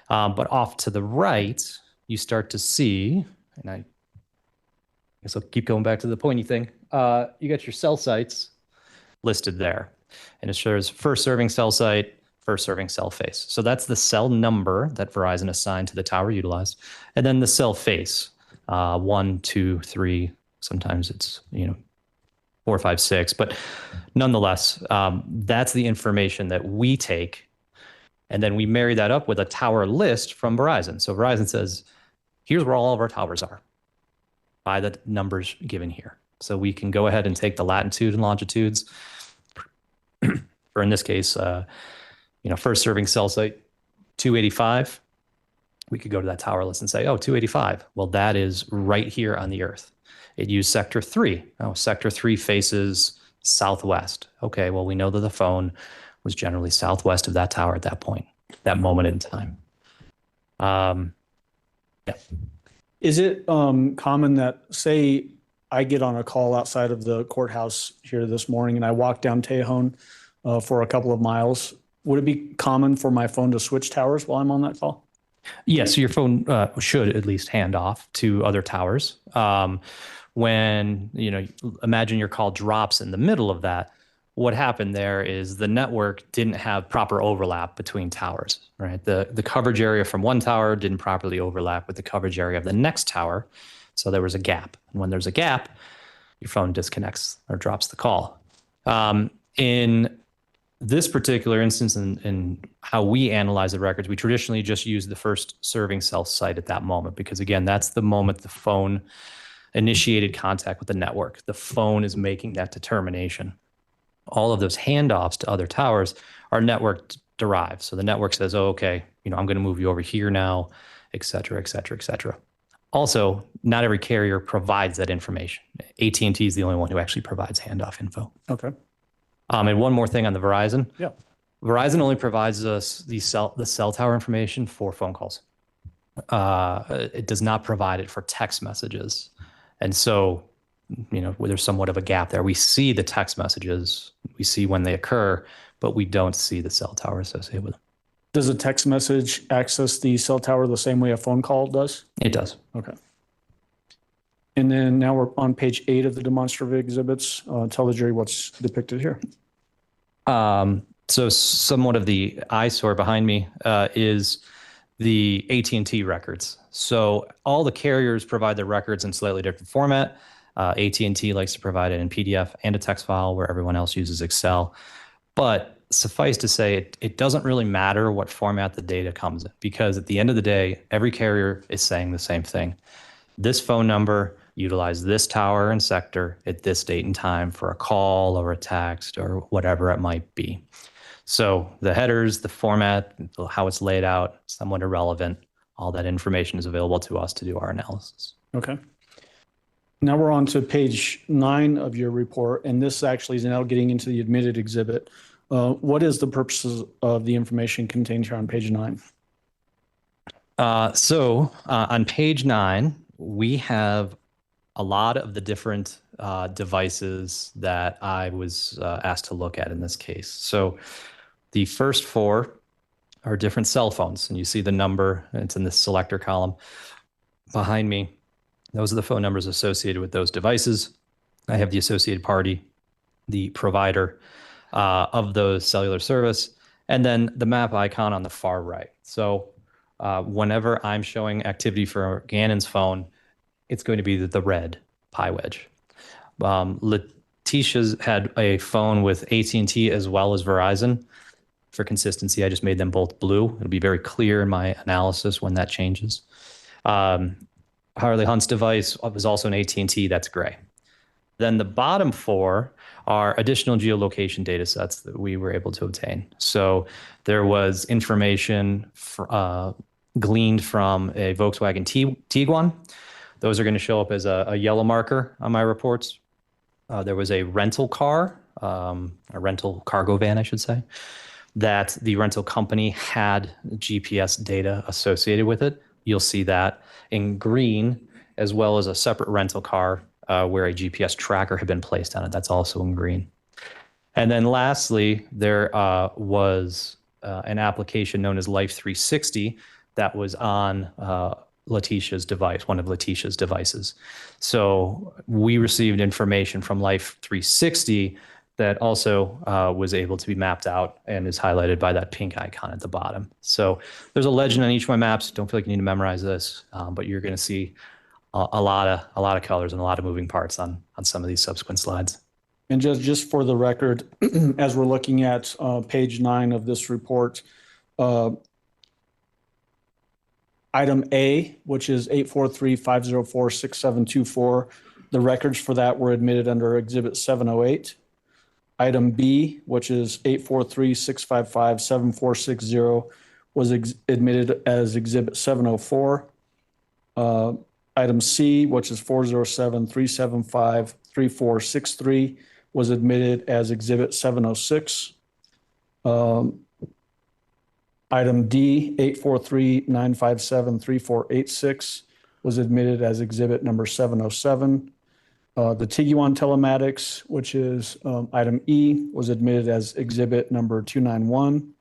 But off to the right, you start to see, and I guess I'll keep going back to the pointy thing. You got your cell sites listed there. And it shows first serving cell site, first serving cell face. So that's the cell number that Verizon assigned to the tower utilized. And then the cell face, 1, 2, 3, sometimes it's, 4, 5, 6. But nonetheless, that's the information that we take. And then we marry that up with a tower list from Verizon. So Verizon says, here's where all of our towers are by the numbers given here. So we can go ahead and take the latitude and longitudes. For in this case, first serving cell site 285. We could go to that tower list and say, oh, 285. Well, that is right here on the Earth. It used sector 3. Oh, sector 3 faces southwest. Okay, well, we know that the phone was generally southwest of that tower at that point, that moment in time. Yeah. Is it common that, say, I get on a call outside of the courthouse here this morning and I walk down Tejon for a couple of miles? Would it be common for my phone to switch towers while I'm on that call? Yes, your phone should at least hand off to other towers. When, imagine your call drops in the middle of that, what happened there is the network didn't have proper overlap between towers, right? The coverage area from one tower didn't properly overlap with the coverage area of the next tower. So there was a gap. And when there's a gap, your phone disconnects or drops the call. In this particular instance and how we analyze the records, we traditionally just use the first serving cell site at that moment, because again, that's the moment the phone initiated contact with the network. The phone is making that determination. All of those handoffs to other towers are network derived. So the network says, oh, okay, I'm going to move you over here now, et cetera, et cetera, et cetera. Also, not every carrier provides that information. AT&T is the only one who actually provides handoff info. Okay. And one more thing on the Verizon. Yeah. Verizon only provides us the cell tower information for phone calls. It does not provide it for text messages. And so, there's somewhat of a gap there. We see the text messages, We see when they occur, but we don't see the cell tower associated with them. Does a text message access the cell tower the same way a phone call does? It does. Okay. And then now we're on page 8 of the demonstrative exhibits. Tell the jury what's depicted here. So somewhat of the eyesore behind me is the AT&T records. So all the carriers provide their records in slightly different format. AT&T likes to provide it in PDF and a text file, where everyone else uses Excel. But suffice to say, it doesn't really matter what format the data comes in, because at the end of the day, every carrier is saying the same thing. This phone number utilized this tower and sector at this date and time for a call or a text or whatever it might be. So the headers, the format, how it's laid out, somewhat irrelevant. All that information is available to us to do our analysis. Okay. Now we're on to page 9 of your report, and this actually is now getting into the admitted exhibit. What is the purpose of the information contained here on page 9? So on page 9, we have a lot of the different devices that I was asked to look at in this case. So the first 4 are different cell phones, and you see the number, it's in the selector column behind me. Those are the phone numbers associated with those devices. I have the associated party, the provider of those cellular service, and then the map icon on the far right. So whenever I'm showing activity for Gannon's phone, it's going to be the red pie wedge. Letecia's had a phone with AT&T as well as Verizon. For consistency, I just made them both blue. It'll be very clear in my analysis when that changes. Harley Hunt's device was also an AT&T, that's gray. Then the bottom 4 are additional geolocation data sets that we were able to obtain. So there was information gleaned from a Volkswagen Tiguan. Those are going to show up as a yellow marker on my reports. There was a rental car, a rental cargo van, I should say, that the rental company had GPS data associated with it. You'll see that in green, as well as a separate rental car where a GPS tracker had been placed on it. That's also in green. And then lastly, there was an application known as Life 360 that was on Letecia's device, one of Letecia's devices. So we received information from Life 360 that also was able to be mapped out and is highlighted by that pink icon at the bottom. So there's a legend on each of my maps. Don't feel like you need to memorize this, but you're going to see a lot of colors and a lot of moving parts on some of these subsequent slides. And just for the record, as we're looking at page 9 of this report, item A, which is 843-504-6724, the records for that were admitted under Exhibit 708. Item B, which is 843-655-7460, was admitted as Exhibit 704. Item C, which is 407-375-3463, was admitted as Exhibit 706. Item D, 843-957-3486, was admitted as Exhibit number 707. The Tiguan telematics, which is item E, was admitted as Exhibit number 291.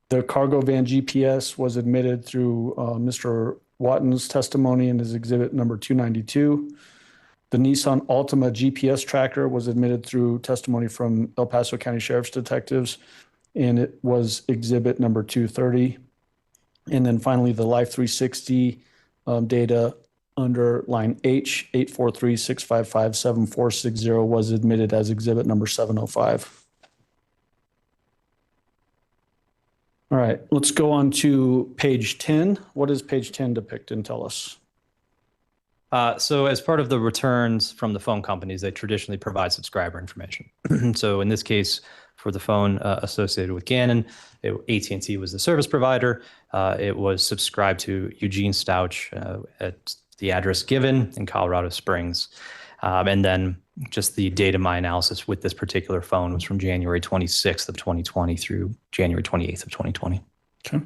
The cargo van GPS was admitted through Mr. Watton's testimony and is Exhibit number 292. The Nissan Altima GPS tracker was admitted through testimony from El Paso County Sheriff's detectives, and it was Exhibit number 230. And then finally, the Life 360 data under line H, 843-655-7460, was admitted as Exhibit number 705. All right, let's go on to page 10. What does page 10 depict and tell us? So as part of the returns from the phone companies, they traditionally provide subscriber information. So in this case, for the phone associated with Gannon, AT&T was the service provider. It was subscribed to Eugene Stauch at the address given in Colorado Springs. And then just the data my analysis with this particular phone was from January 26th of 2020 through January 28th of 2020. Okay.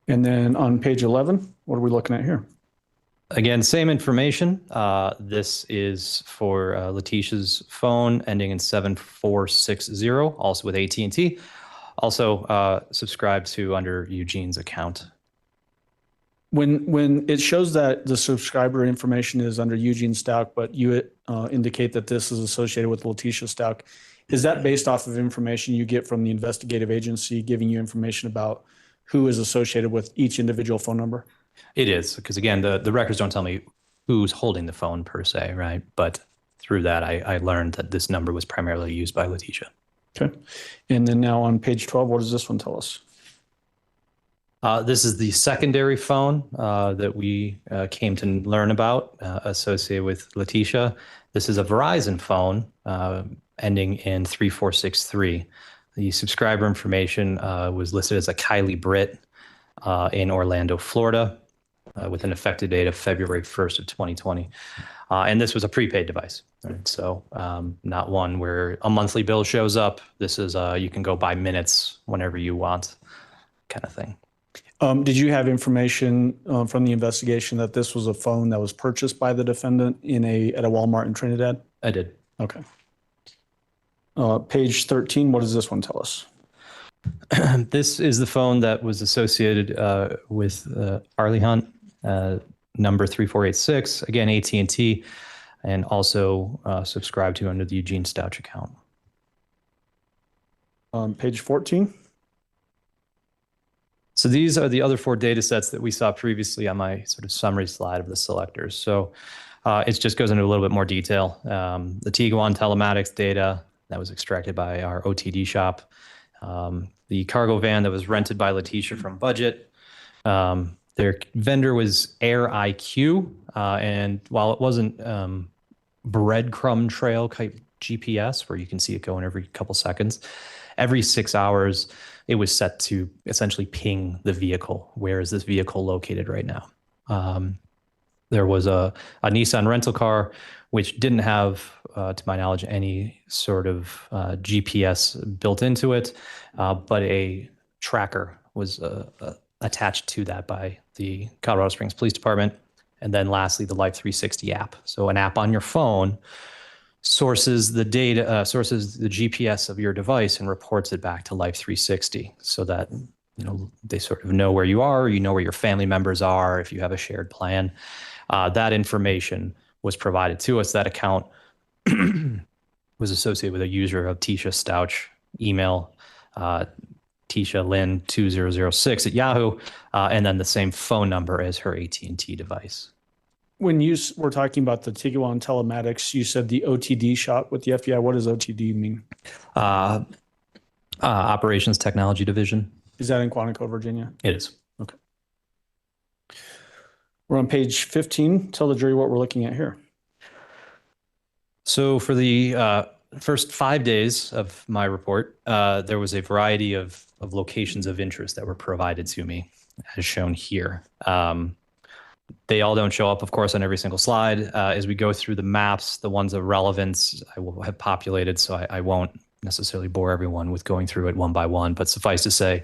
And then on page 11, what are we looking at here? Again, same information. This is for Letecia's phone ending in 7460, also with AT&T. Also subscribe to under Eugene's account. When it shows that the subscriber information is under Eugene Stauch, but you indicate that this is associated with Letecia Stauch, is that based off of information you get from the investigative agency giving you information about who is associated with each individual phone number? It is, because again, the records don't tell me who's holding the phone per se, right? But through that, I learned that this number was primarily used by Letecia. Okay. And then now on page 12, what does this one tell us? This is the secondary phone that we came to learn about associated with Letecia. This is a Verizon phone ending in 3463. The subscriber information was listed as a Kylie Britt in Orlando, Florida, with an effective date of February 1st of 2020. And this was a prepaid device. Right? So not one where a monthly bill shows up. This is you can go by minutes whenever you want kind of thing. Did you have information from the investigation that this was a phone that was purchased by the defendant at a Walmart in Trinidad? I did. Okay. Page 13, what does this one tell us? This is the phone that was associated with Harley Hunt, number 3486, again, AT&T, and also subscribed to under the Eugene Stauch account. Page 14. So these are the other 4 data sets that we saw previously on my sort of summary slide of the selectors. So it just goes into a little bit more detail. The Tiguan telematics data that was extracted by our OTD shop. The cargo van that was rented by Letecia from Budget. Their vendor was Air IQ. And while it wasn't breadcrumb trail type GPS, where you can see it going every couple seconds, every 6 hours, it was set to essentially ping the vehicle. Where is this vehicle located right now? There was a Nissan rental car, which didn't have, to my knowledge, any sort of GPS built into it, but a tracker was attached to that by the Colorado Springs Police Department. And then lastly, the Life 360 app. So an app on your phone sources the data, sources the GPS of your device and reports it back to Life 360 so that they sort of know where you are, you know where your family members are, if you have a shared plan. That information was provided to us. That account was associated with a user of Tecia Stauch, email Tecia Lynn 2006 at Yahoo, and then the same phone number as her AT&T device. When you were talking about the Tiguan telematics, you said the OTD shop with the FBI. What does OTD mean? Operations Technology Division. Is that in Quantico, Virginia? It is. Okay. We're on page 15. Tell the jury what we're looking at here. So for the first 5 days of my report, there was a variety of locations of interest that were provided to me, as shown here. They all don't show up, of course, on every single slide. As we go through the maps, the ones of relevance I will have populated, so I won't necessarily bore everyone with going through it one by one, but suffice to say,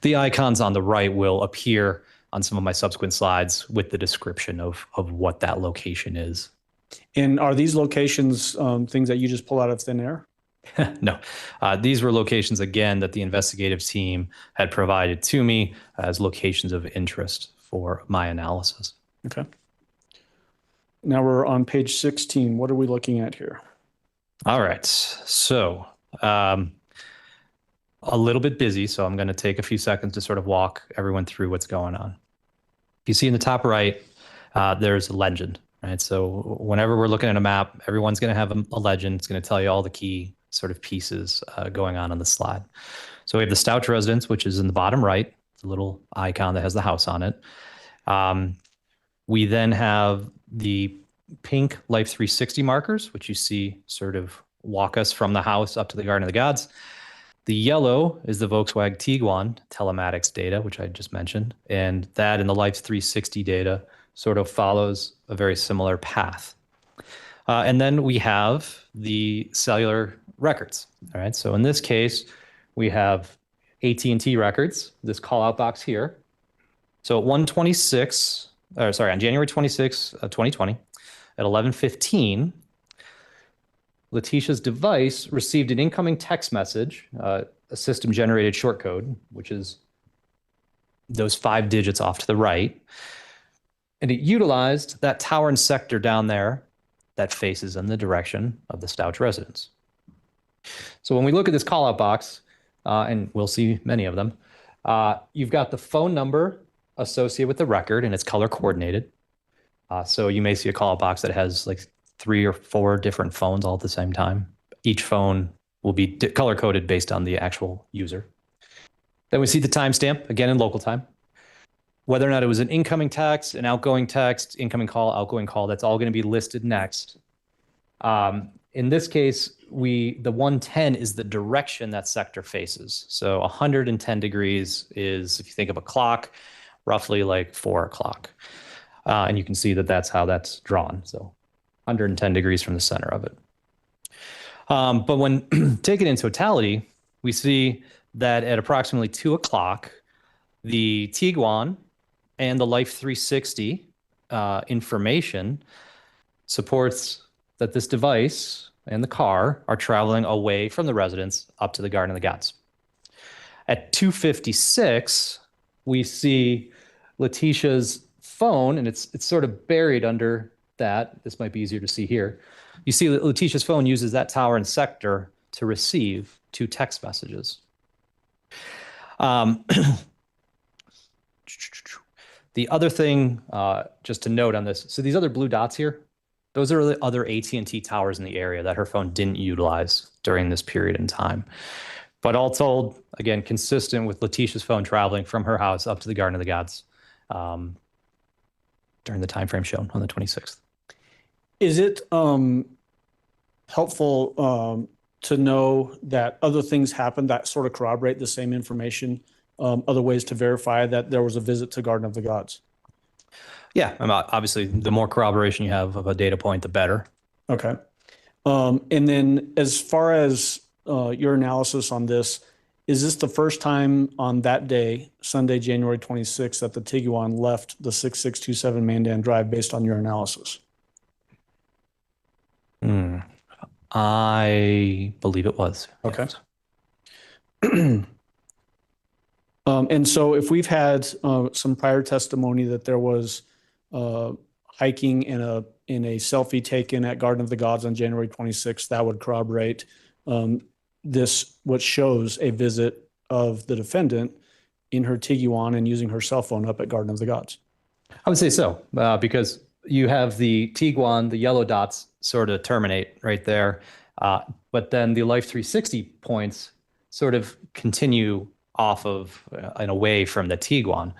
the icons on the right will appear on some of my subsequent slides with the description of what that location is. And are these locations things that you just pull out of thin air? No. These were locations, again, that the investigative team had provided to me as locations of interest for my analysis. Okay. Now we're on page 16. What are we looking at here? All right. So a little bit busy, so I'm going to take a few seconds to sort of walk everyone through what's going on. You see in the top right, there's a legend, right? So whenever we're looking at a map, everyone's going to have a legend. It's going to tell you all the key sort of pieces going on the slide. So we have the Stauch residence, which is in the bottom right, the little icon that has the house on it. We then have the pink Life 360 markers, which you see sort of walk us from the house up to the Garden of the Gods. The yellow is the Volkswagen Tiguan telematics data, which I just mentioned. And that in the Life 360 data sort of follows a very similar path. And then we have the cellular records. All right. So in this case, we have AT&T records, this call out box here. So at 1:26 on January 26, 2020, at 11:15, Letecia's device received an incoming text message, a system-generated short code, which is those 5 digits off to the right. And it utilized that tower and sector down there that faces in the direction of the Stauch residence. So when we look at this call-out box, and we'll see many of them, you've got the phone number associated with the record, and it's color coordinated. So you may see a call-out box that has like 3 or 4 different phones all at the same time. Each phone will be color-coded based on the actual user. Then we see the timestamp, again in local time. Whether or not it was an incoming text, an outgoing text, incoming call, outgoing call, that's all going to be listed next. In this case, the 110 is the direction that sector faces. So 110 degrees is, if you think of a clock, roughly like 4 o'clock. And you can see that that's how that's drawn. So 110 degrees from the center of it. But when taken in totality, we see that at approximately 2 o'clock, the Tiguan and the Life 360 information supports that this device and the car are traveling away from the residence up to the Garden of the Gods. At 2:56, we see Letecia's phone, and it's sort of buried under that. This might be easier to see here. You see that Letecia's phone uses that tower and sector to receive 2 text messages. The other thing, just to note on this, so these other blue dots here, those are the other AT&T towers in the area that her phone didn't utilize during this period in time. But all told, again, consistent with Letecia's phone traveling from her house up to the Garden of the Gods during the time frame shown on the 26th. Is it helpful to know that other things happened that sort of corroborate the same information, other ways to verify that there was a visit to Garden of the Gods? Yeah, obviously, the more corroboration you have of a data point, the better. Okay. And then as far as your analysis on this, is this the first time on that day, Sunday, January 26th, that the Tiguan left the 6627 Mandan Drive based on your analysis? I believe it was. Okay. And so if we've had some prior testimony that there was hiking in a selfie taken at Garden of the Gods on January 26th, that would corroborate this, what shows a visit of the defendant in her Tiguan and using her cell phone up at Garden of the Gods. I would say so, because you have the Tiguan, the yellow dots sort of terminate right there. But then the Life 360 points sort of continue off of and away from the Tiguan.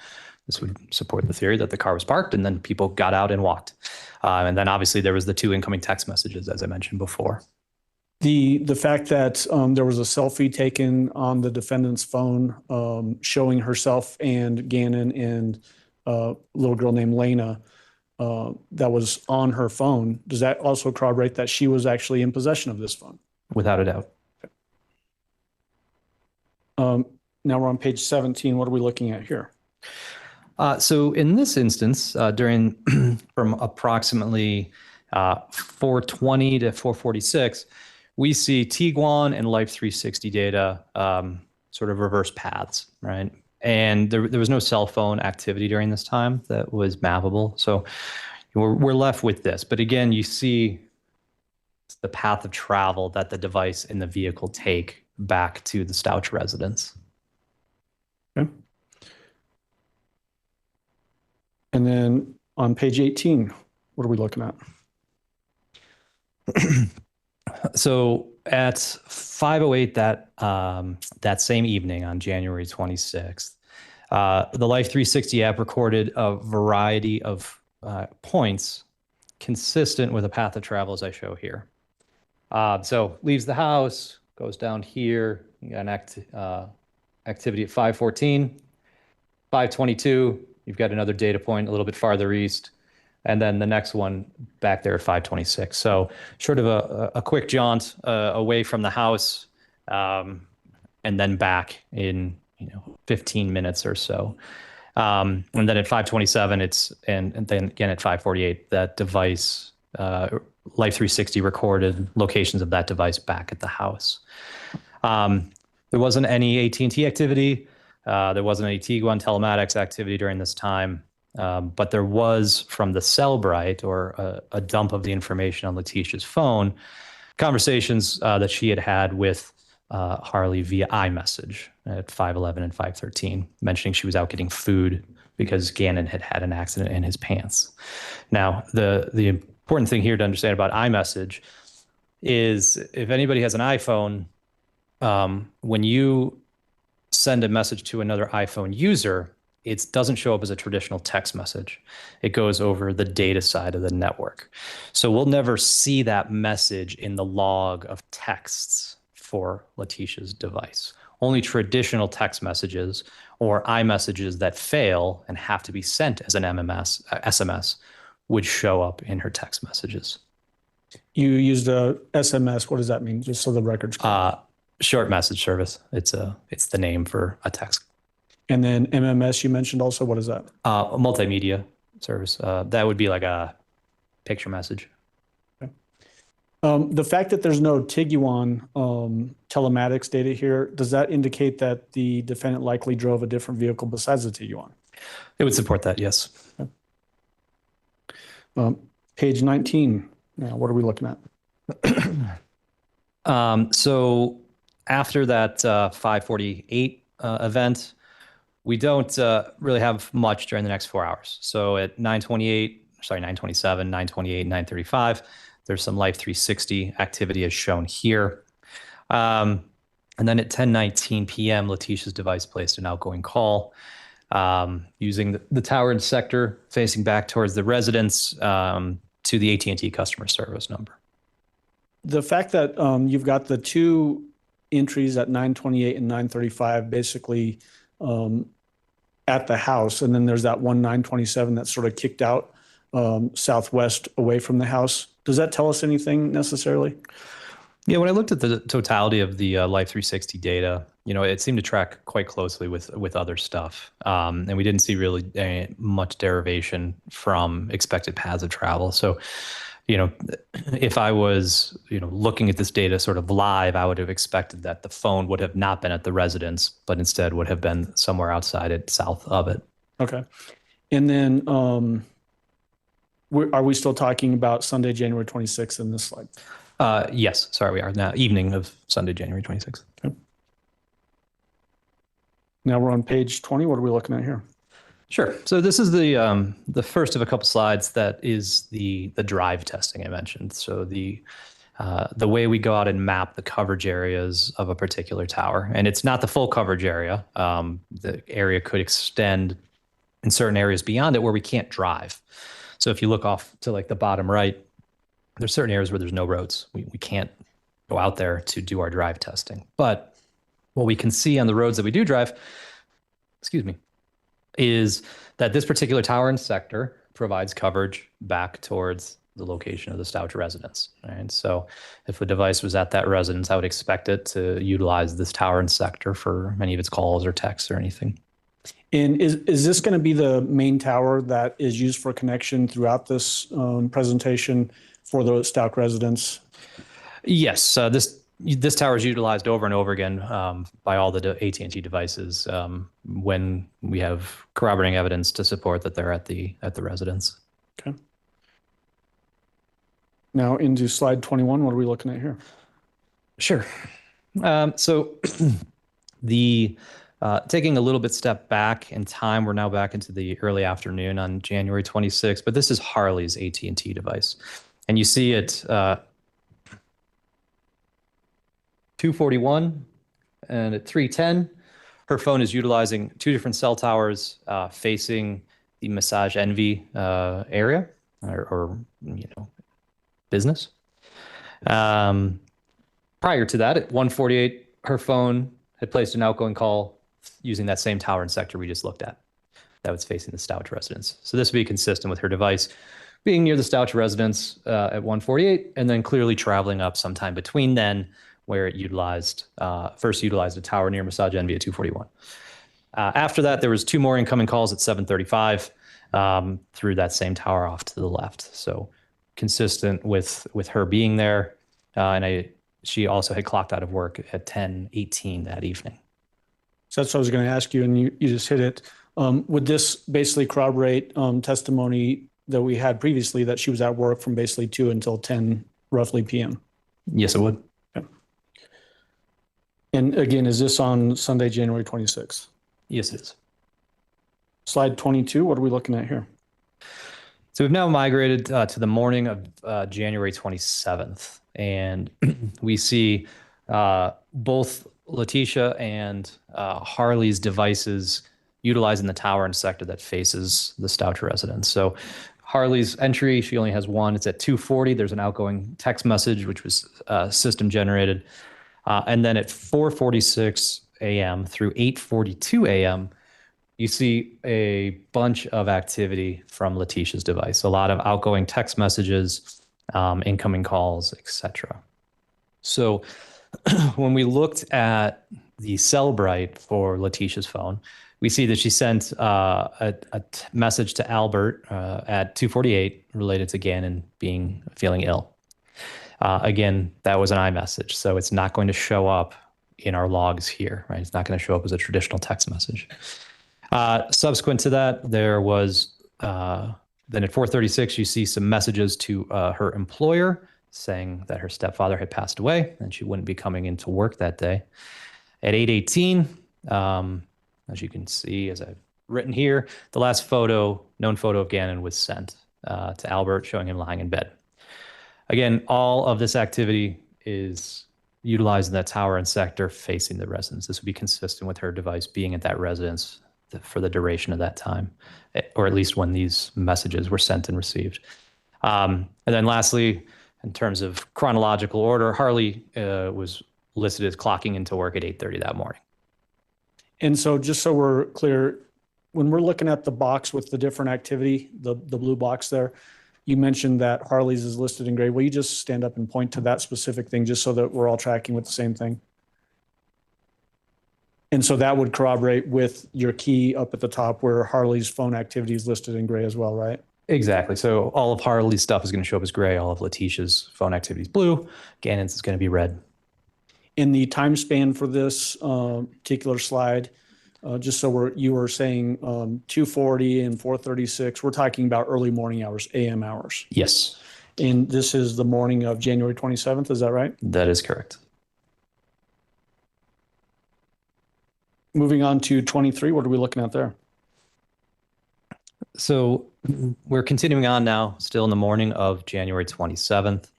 This would support the theory that the car was parked and then people got out and walked. And then obviously there was the 2 incoming text messages, as I mentioned before. The fact that there was a selfie taken on the defendant's phone showing herself and Gannon and a little girl named Lena that was on her phone, does that also corroborate that she was actually in possession of this phone? Without a doubt. Now we're on page 17. What are we looking at here? So in this instance, during from approximately 4:20 to 4:46, we see Tiguan and Life 360 data sort of reverse paths, right? And there was no cell phone activity during this time that was mappable. So we're left with this. But again, you see the path of travel that the device and the vehicle take back to the Stauch residence. Okay. And then on page 18, what are we looking at? So at 5:08 that same evening on January 26th, the Life 360 app recorded a variety of points consistent with a path of travel as I show here. So leaves the house, goes down here, you got an activity at 5:14, 5:22, you've got another data point a little bit farther east, and then the next one back there at 5:26. So sort of a quick jaunt away from the house, and then back in 15 minutes or so. And then at 5:27, and then again at 5:48, that device, Life 360 recorded locations of that device back at the house. There wasn't any AT&T activity. There wasn't any Tiguan telematics activity during this time. But there was, from the Cellbrite, or a dump of the information on Letecia's phone, conversations that she had had with Harley via iMessage at 5:11 and 5:13, mentioning she was out getting food because Gannon had had an accident in his pants. Now, the important thing here to understand about iMessage is, if anybody has an iPhone, when you send a message to another iPhone user, it doesn't show up as a traditional text message. It goes over the data side of the network. So we'll never see that message in the log of texts for Letecia's device. Only traditional text messages or iMessages that fail and have to be sent as an SMS would show up in her text messages. You used a SMS. What does that mean? Just so the record's clear. Short message service. It's the name for a text. And then MMS you mentioned also. What is that? A multimedia service. That would be like a picture message. Okay. The fact that there's no Tiguan telematics data here, does that indicate that the defendant likely drove a different vehicle besides the Tiguan? It would support that, yes. Okay. Page 19. Now, what are we looking at? So after that 5:48 event, we don't really have much during the next 4 hours. So at 9:27, 9:28, 9:35, there's some Life 360 activity as shown here. And then at 10:19 p.m., Letecia's device placed an outgoing call using the tower and sector facing back towards the residence to the AT&T customer service number. The fact that you've got the two entries at 9:28 and 9:35 basically at the house, and then there's that one 9:27 that's sort of kicked out southwest away from the house. Does that tell us anything necessarily? Yeah, when I looked at the totality of the Life 360 data, it seemed to track quite closely with other stuff. And we didn't see really much derivation from expected paths of travel. So, if I was, looking at this data sort of live, I would have expected that the phone would have not been at the residence, but instead would have been somewhere outside it, south of it. Okay. And then are we still talking about Sunday, January 26th in this slide? Yes. Sorry, we are now evening of Sunday, January 26th. Okay. Now we're on page 20. What are we looking at here? Sure. So this is the first of a couple slides that is the drive testing I mentioned. So the way we go out and map the coverage areas of a particular tower, and it's not the full coverage area. The area could extend in certain areas beyond it where we can't drive. So if you look off to like the bottom right, there's certain areas where there's no roads. We can't go out there to do our drive testing. But what we can see on the roads that we do drive, is that this particular tower and sector provides coverage back towards the location of the Stauch residence. Right? So if a device was at that residence, I would expect it to utilize this tower and sector for many of its calls or texts or anything. And is this going to be the main tower that is used for connection throughout this presentation for the Stauch residence? Yes, this tower is utilized over and over again by all the AT&T devices when we have corroborating evidence to support that they're at the residence. Okay. Now into slide 21. What are we looking at here? Sure. So the taking a little bit step back in time, we're now back into the early afternoon on January 26th, but this is Harley's AT&T device. And you see it 2:41 and at 3:10, her phone is utilizing two different cell towers facing the Massage Envy area or business. Prior to that, at 1:48, her phone had placed an outgoing call using that same tower and sector we just looked at. That was facing the Stauch residence. So this would be consistent with her device being near the Stauch residence at 1:48, and then clearly traveling up sometime between then, where it first utilized a tower near Massage Envy at 2:41. After that, there was 2 more incoming calls at 7:35 through that same tower off to the left. So consistent with her being there. She also had clocked out of work at 10:18 that evening. So that's what I was going to ask you, and you just hit it. Would this basically corroborate testimony that we had previously that she was at work from basically 2 until 10 roughly p.m.? Yes, it would. Okay. And again, is this on Sunday, January 26th? Yes, it is. Slide 22, what are we looking at here? So we've now migrated to the morning of January 27th, and we see both Letecia and Harley's devices utilizing the tower and sector that faces the Stauch residence. So Harley's entry, she only has one. It's at 2:40. There's an outgoing text message, which was system generated. And then at 4:46 a.m. through 8:42 a.m., you see a bunch of activity from Letecia's device, a lot of outgoing text messages, incoming calls, etc. So when we looked at the Cellbrite for Letecia's phone, we see that she sent a message to Albert at 2:48 related to Gannon feeling ill. Again, that was an iMessage, so it's not going to show up in our logs here, right? It's not going to show up as a traditional text message. Subsequent to that, there was then at 4:36, you see some messages to her employer saying that her stepfather had passed away and she wouldn't be coming into work that day. At 8:18, as you can see, as I've written here, the last known photo of Gannon was sent to Albert, showing him lying in bed. Again, all of this activity is utilizing that tower and sector facing the residence. This would be consistent with her device being at that residence for the duration of that time, or at least when these messages were sent and received. And then lastly, in terms of chronological order, Harley was listed as clocking into work at 8:30 that morning. And so just so we're clear, when we're looking at the box with the different activity, the blue box there, you mentioned that Harley's is listed in gray. Will you just stand up and point to that specific thing just so that we're all tracking with the same thing? And so that would corroborate with your key up at the top where Harley's phone activity is listed in gray as well, right? Exactly. So all of Harley's stuff is going to show up as gray. All of Letecia's phone activity is blue. Gannon's is going to be red. In the time span for this particular slide, just so you were saying 2:40 and 4:36, we're talking about early morning hours, AM hours. Yes. And this is the morning of January 27th, is that right? That is correct. Moving on to 23, what are we looking at there? So we're continuing on now, still in the morning of January 27th.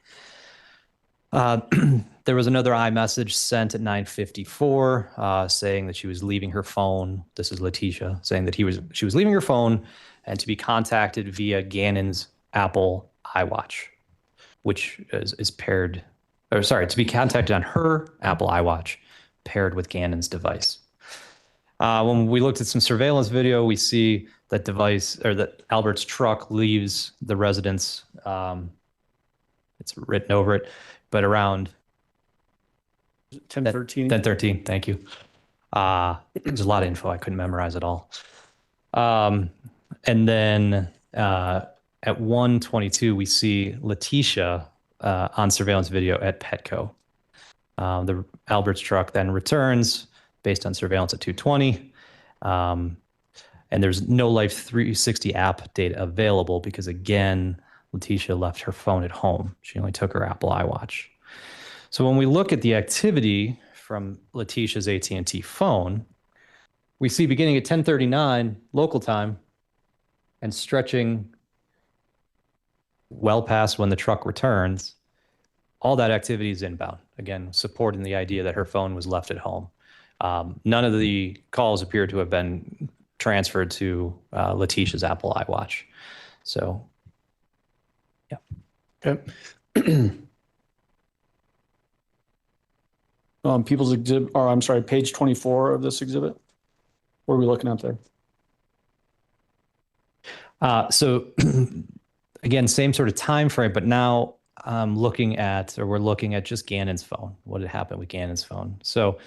There was another iMessage sent at 9:54 saying that she was leaving her phone. This is Letecia saying that she was leaving her phone and to be contacted via Gannon's Apple iWatch, which is paired, or sorry, to be contacted on her Apple iWatch paired with Gannon's device. When we looked at some surveillance video, we see that that Albert's truck leaves the residence. It's written over it, but around 10:13. 10:13. Thank you. There's a lot of info I couldn't memorize at all. And then at 1:22, we see Letecia on surveillance video at Petco. The Albert's truck then returns based on surveillance at 2:20. And there's no Life 360 app data available because, again, Letecia left her phone at home. She only took her Apple iWatch. So when we look at the activity from Letecia's AT&T phone, we see beginning at 10:39 local time and stretching well past when the truck returns, all that activity is inbound, again, supporting the idea that her phone was left at home. None of the calls appear to have been transferred to Letecia's Apple iWatch. So, yeah. Okay. People's exhibit, or I'm sorry, page 24 of this exhibit. What are we looking at there? So again, same sort of time frame, but now we're looking at just Gannon's phone. What had happened with Gannon's phone? So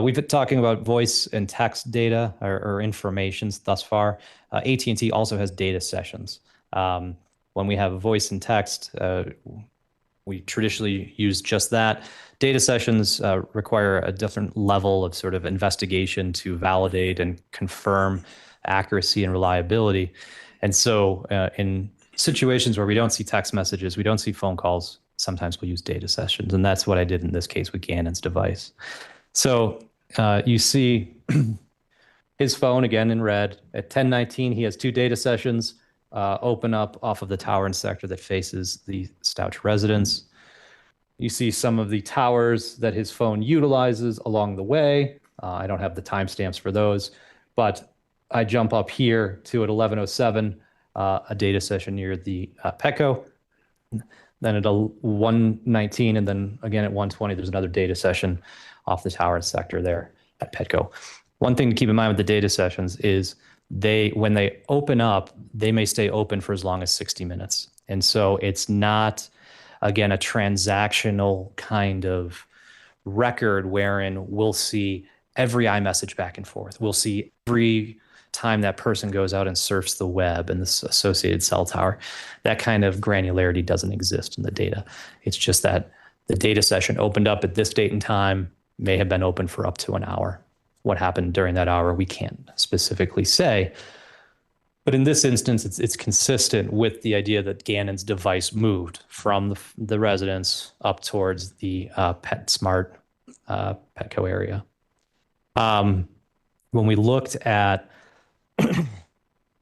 We've been talking about voice and text data or information thus far. AT&T also has data sessions. When we have voice and text, we traditionally use just that. Data sessions require a different level of sort of investigation to validate and confirm accuracy and reliability. And so in situations where we don't see text messages, we don't see phone calls, sometimes we'll use data sessions. And that's what I did in this case with Gannon's device. So you see his phone again in red. At 10:19, he has 2 data sessions open up off of the tower and sector that faces the Stauch residence. You see some of the towers that his phone utilizes along the way. I don't have the timestamps for those, but I jump up here to at 11:07, a data session near the Petco. Then at 1:19, and then again at 1:20, there's another data session off the tower and sector there at Petco. One thing to keep in mind with the data sessions is when they open up, they may stay open for as long as 60 minutes. And so it's not, again, a transactional kind of record wherein we'll see every iMessage back and forth. We'll see every time that person goes out and surfs the web and the associated cell tower. That kind of granularity doesn't exist in the data. It's just that the data session opened up at this date and time, may have been open for up to an hour. What happened during that hour, we can't specifically say. But in this instance, it's consistent with the idea that Gannon's device moved from the residence up towards the PetSmart Petco area. When we looked at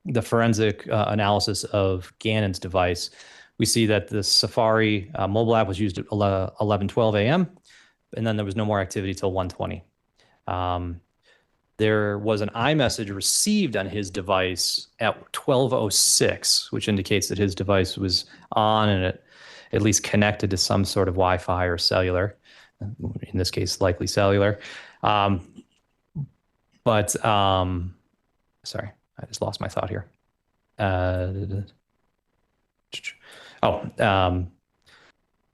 the forensic analysis of Gannon's device, we see that the Safari mobile app was used at 11:12 a.m., and then there was no more activity till 1:20. There was an iMessage received on his device at 12:06, which indicates that his device was on and at least connected to some sort of Wi-Fi or cellular, in this case, likely cellular. Sorry, I just lost my thought here.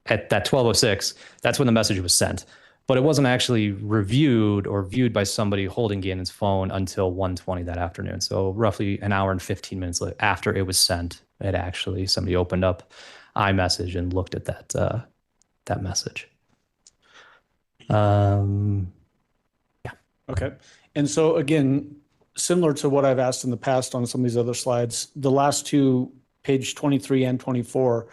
At that 12:06, that's when the message was sent. But it wasn't actually reviewed or viewed by somebody holding Gannon's phone until 1:20 that afternoon. So roughly an hour and 15 minutes after it was sent, somebody opened up iMessage and looked at that message. Yeah. Okay. And so again, similar to what I've asked in the past on some of these other slides, the last two, page 23 and 24,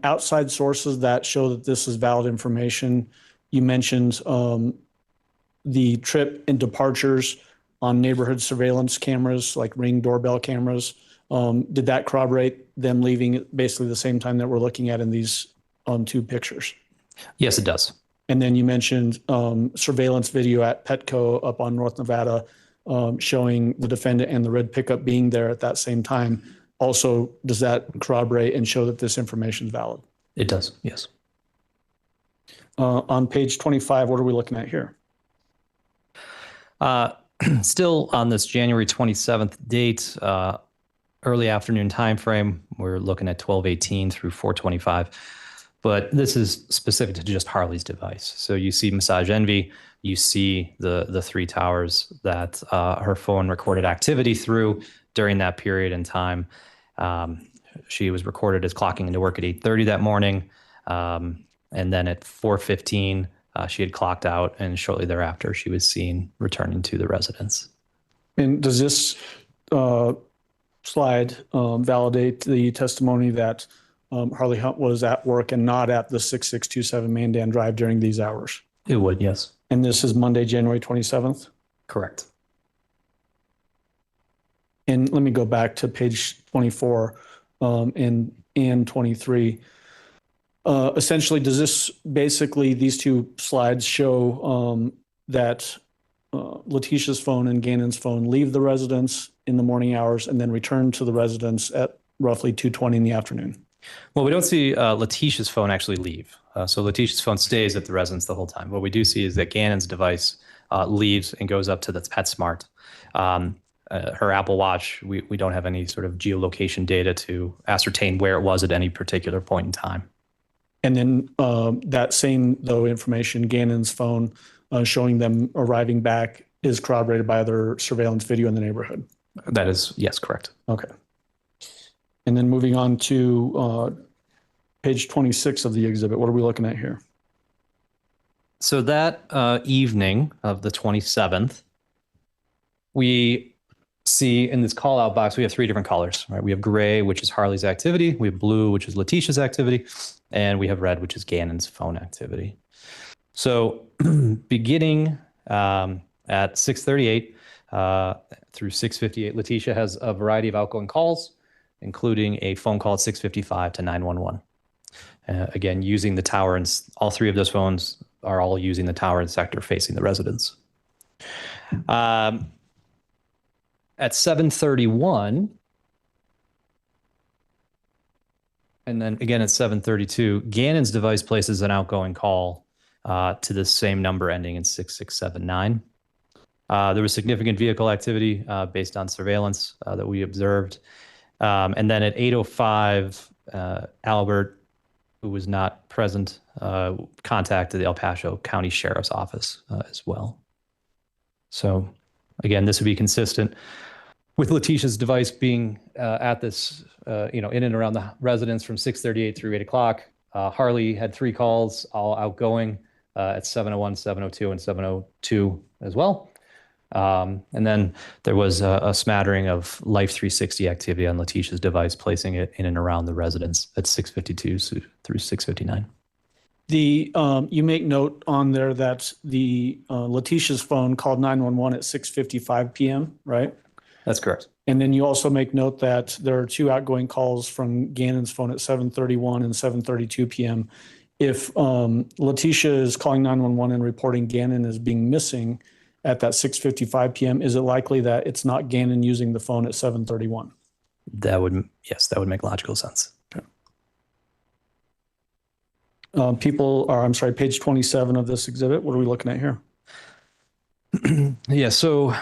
outside sources that show that this is valid information. You mentioned the trip and departures on neighborhood surveillance cameras, like Ring doorbell cameras. Did that corroborate them leaving at basically the same time that we're looking at in these 2 pictures? Yes, it does. And then you mentioned surveillance video at Petco up on North Nevada showing the defendant and the red pickup being there at that same time. Also, does that corroborate and show that this information is valid? It does, yes. On page 25, what are we looking at here? Still on this January 27th date, early afternoon time frame, we're looking at 12:18 through 4:25. But this is specific to just Harley's device. So you see Massage Envy, you see the 3 towers that her phone recorded activity through during that period in time. She was recorded as clocking into work at 8:30 that morning. And then at 4:15, she had clocked out, and shortly thereafter, she was seen returning to the residence. And does this slide validate the testimony that Harley Hunt was at work and not at the 6627 Mandan Drive during these hours? It would, yes. And this is Monday, January 27th? Correct. And let me go back to page 24 and 23. Essentially, does this basically, these 2 slides show that Letecia's phone and Gannon's phone leave the residence in the morning hours and then return to the residence at roughly 2:20 in the afternoon? Well, we don't see Letecia's phone actually leave. So Letecia's phone stays at the residence the whole time. What we do see is that Gannon's device leaves and goes up to the PetSmart. Her Apple Watch, we don't have any sort of geolocation data to ascertain where it was at any particular point in time. And then that same, though, information, Gannon's phone showing them arriving back is corroborated by other surveillance video in the neighborhood. That is, yes, correct. Okay. And then moving on to page 26 of the exhibit, what are we looking at here? So that evening of the 27th, we see in this call out box, we have three different colors, right? We have gray, which is Harley's activity. We have blue, which is Letecia's activity. And we have red, which is Gannon's phone activity. So beginning at 6:38 through 6:58, Letecia has a variety of outgoing calls, including a phone call at 6:55 to 911. Again, using the tower, and all three of those phones are all using the tower and sector facing the residence. At 7:31, and then again at 7:32, Gannon's device places an outgoing call to the same number ending in 6679. There was significant vehicle activity based on surveillance that we observed. And then at 8:05, Albert, who was not present, contacted the El Paso County Sheriff's Office as well. So again, this would be consistent with Letecia's device being at this, in and around the residence from 6:38 through 8 o'clock. Harley had three calls, all outgoing at 7:01, 7:02, and 7:02 as well. And then there was a smattering of Life 360 activity on Letecia's device, placing it in and around the residence at 6:52 through 6:59. You make note on there that the Letecia's phone called 911 at 6:55 p.m., right? That's correct. And then you also make note that there are two outgoing calls from Gannon's phone at 7:31 and 7:32 p.m. If Letecia is calling 911 and reporting Gannon as being missing at that 6:55 p.m., is it likely that it's not Gannon using the phone at 7:31? Yes, that would make logical sense. Okay. Page 27 of this exhibit. What are we looking at here? Yeah, so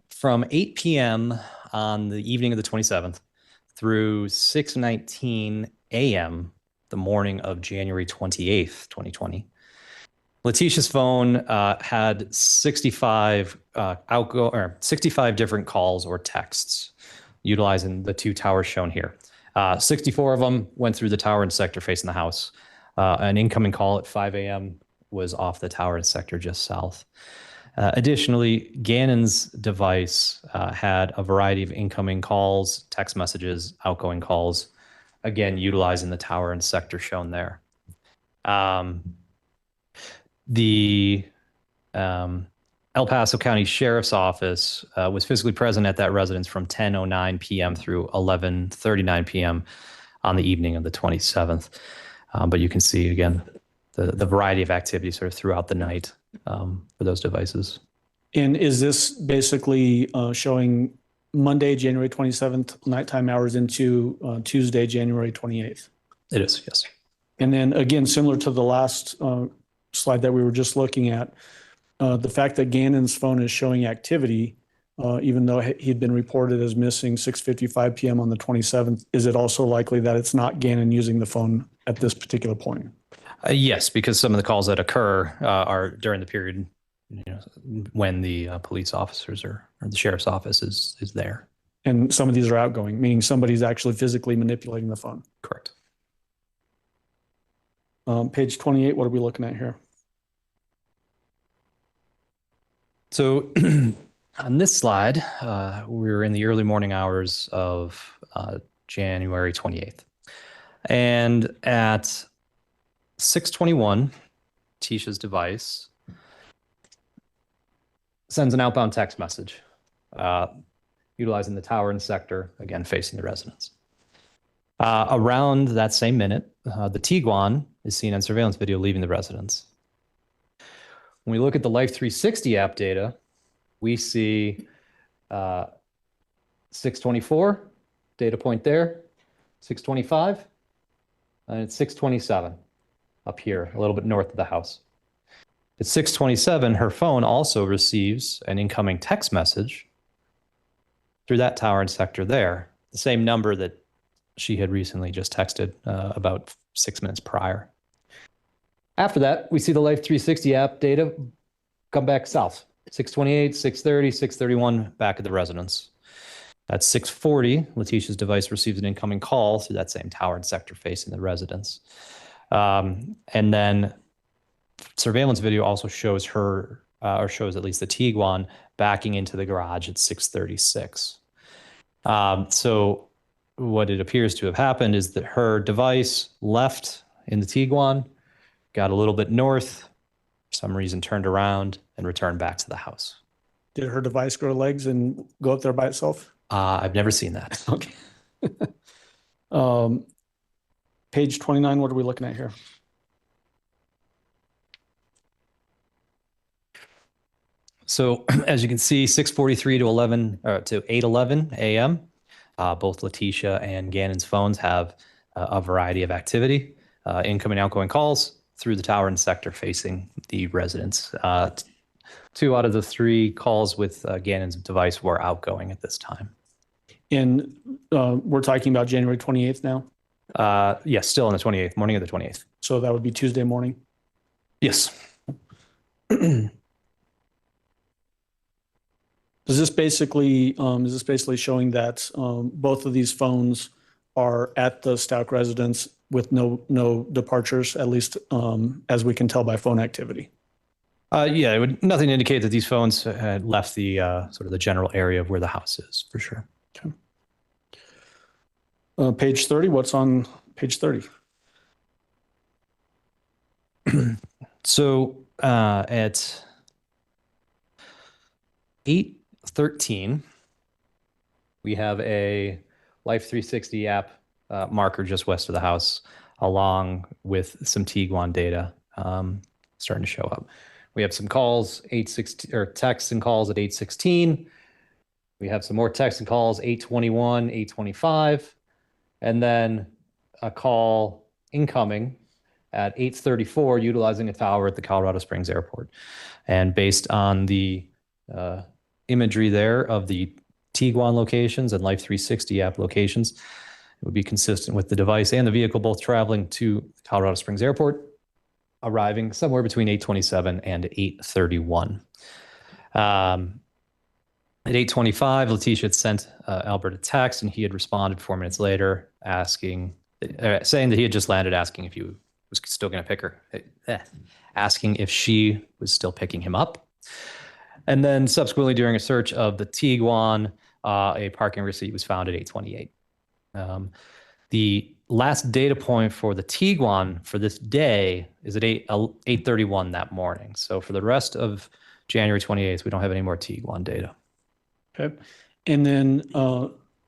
from 8 p.m. on the evening of the 27th through 6:19 a.m. the morning of January 28th, 2020, Letecia's phone had 65 different calls or texts utilizing the two towers shown here. 64 of them went through the tower and sector facing the house. An incoming call at 5 a.m. was off the tower and sector just south. Additionally, Gannon's device had a variety of incoming calls, text messages, outgoing calls, again, utilizing the tower and sector shown there. The El Paso County Sheriff's Office was physically present at that residence from 10:09 p.m. through 11:39 p.m. on the evening of the 27th. But you can see, again, the variety of activity sort of throughout the night for those devices. And is this basically showing Monday, January 27th, nighttime hours into Tuesday, January 28th? It is, yes. And then again, similar to the last slide that we were just looking at, the fact that Gannon's phone is showing activity, even though he'd been reported as missing 6:55 p.m. on the 27th, is it also likely that it's not Gannon using the phone at this particular point? Yes, because some of the calls that occur are during the period when the police officers or the sheriff's office is there. And some of these are outgoing, meaning somebody's actually physically manipulating the phone. Correct. Page 28, what are we looking at here? So on this slide, we're in the early morning hours of January 28th. And at 6:21, Letecia's device sends an outbound text message utilizing the tower and sector, again, facing the residence. Around that same minute, the Tiguan is seen on surveillance video leaving the residence. When we look at the Life 360 app data, we see 6:24, data point there, 6:25, and it's 6:27 up here, a little bit north of the house. At 6:27, her phone also receives an incoming text message through that tower and sector there, the same number that she had recently just texted about 6 minutes prior. After that, we see the Life 360 app data come back south. 628, 630, 631, back at the residence. At 640, Letecia's device received an incoming call through that same tower and sector facing the residence. And then surveillance video also shows her, or shows at least the Tiguan backing into the garage at 636. So what it appears to have happened is that her device left in the Tiguan, got a little bit north, for some reason turned around and returned back to the house. Did her device grow legs and go up there by itself? I've never seen that. Okay. Page 29, what are we looking at here? So as you can see, 6:43 to 8:11 a.m. Both Letecia and Gannon's phones have a variety of activity, incoming, outgoing calls through the tower and sector facing the residence. 2 out of the 3 calls with Gannon's device were outgoing at this time. And we're talking about January 28th now? Yes, still on the 28th, morning of the 28th. So that would be Tuesday morning? Yes. Is this basically showing that both of these phones are at the Stauch residence with no departures, at least as we can tell by phone activity? Yeah, it would nothing to indicate that these phones had left the sort of the general area of where the house is, for sure. Okay. Page 30, what's on page 30? So at 8:13, we have a Life 360 app marker just west of the house, along with some Tiguan data starting to show up. We have some calls, 8:16, or texts and calls at 8:16. We have some more texts and calls, 8:21, 8:25, and then a call incoming at 8:34, utilizing a tower at the Colorado Springs Airport. And based on the imagery there of the Tiguan locations and Life 360 app locations, it would be consistent with the device and the vehicle both traveling to Colorado Springs Airport, arriving somewhere between 8:27 and 8:31. At 8:25, Letecia had sent Albert a text, and he had responded 4 minutes later, saying that he had just landed, asking if he was still going to pick her, asking if she was still picking him up. And then subsequently, during a search of the Tiguan, a parking receipt was found at 8:28. The last data point for the Tiguan for this day is at 8:31 that morning. So for the rest of January 28th, we don't have any more Tiguan data. Okay. And then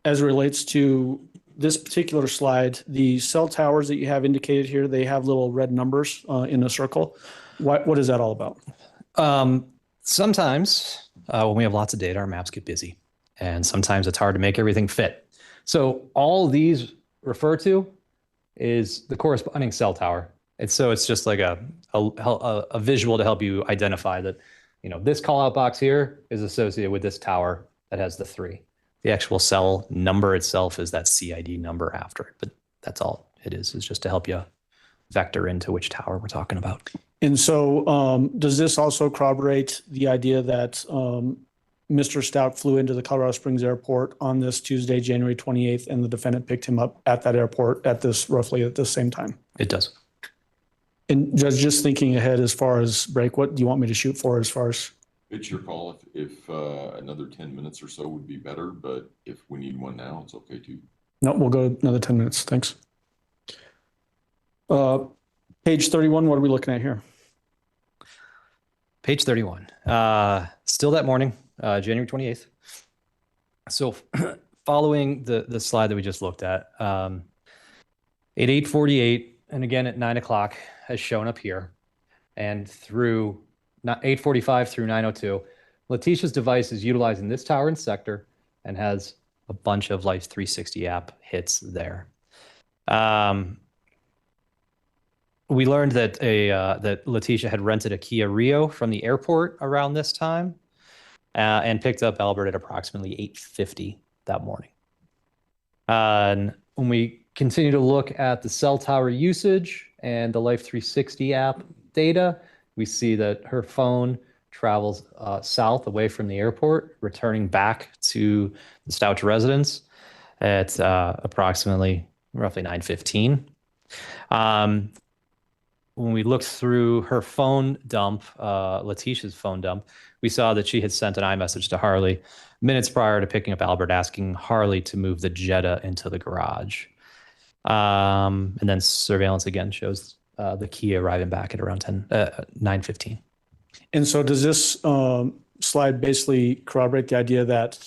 as it relates to this particular slide, the cell towers that you have indicated here, they have little red numbers in a circle. What is that all about? Sometimes when we have lots of data, our maps get busy, and sometimes it's hard to make everything fit. So all these refer to is the corresponding cell tower. It's just like a visual to help you identify that, this call out box here is associated with this tower that has the 3. The actual cell number itself is that CID number after it, but that's all it is just to help you vector into which tower we're talking about. And so does this also corroborate the idea that Mr. Stauch flew into the Colorado Springs Airport on this Tuesday, January 28th, and the defendant picked him up at that airport roughly at the same time? It does. And just thinking ahead as far as break, what do you want me to shoot for as far as? It's your call. If another 10 minutes or so would be better, but if we need one now, it's okay too. No, we'll go another 10 minutes. Thanks. Page 31, what are we looking at here? Page 31. Still that morning, January 28th. So following the slide that we just looked at, at 8:48, and again at 9 o'clock, has shown up here, and through 8:45 through 9:02, Letecia's device is utilizing this tower and sector and has a bunch of Life 360 app hits there. We learned that that Letecia had rented a Kia Rio from the airport around this time, and picked up Albert at approximately 8:50 that morning. And when we continue to look at the cell tower usage and the Life 360 app data, we see that her phone travels south away from the airport, returning back to the Stauch residence at approximately roughly 9:15. When we looked through her phone dump, Letecia's phone dump, we saw that she had sent an iMessage to Harley minutes prior to picking up Albert, asking Harley to move the Jetta into the garage. And then surveillance again shows the Kia arriving back at around 9:15. And so does this slide basically corroborate the idea that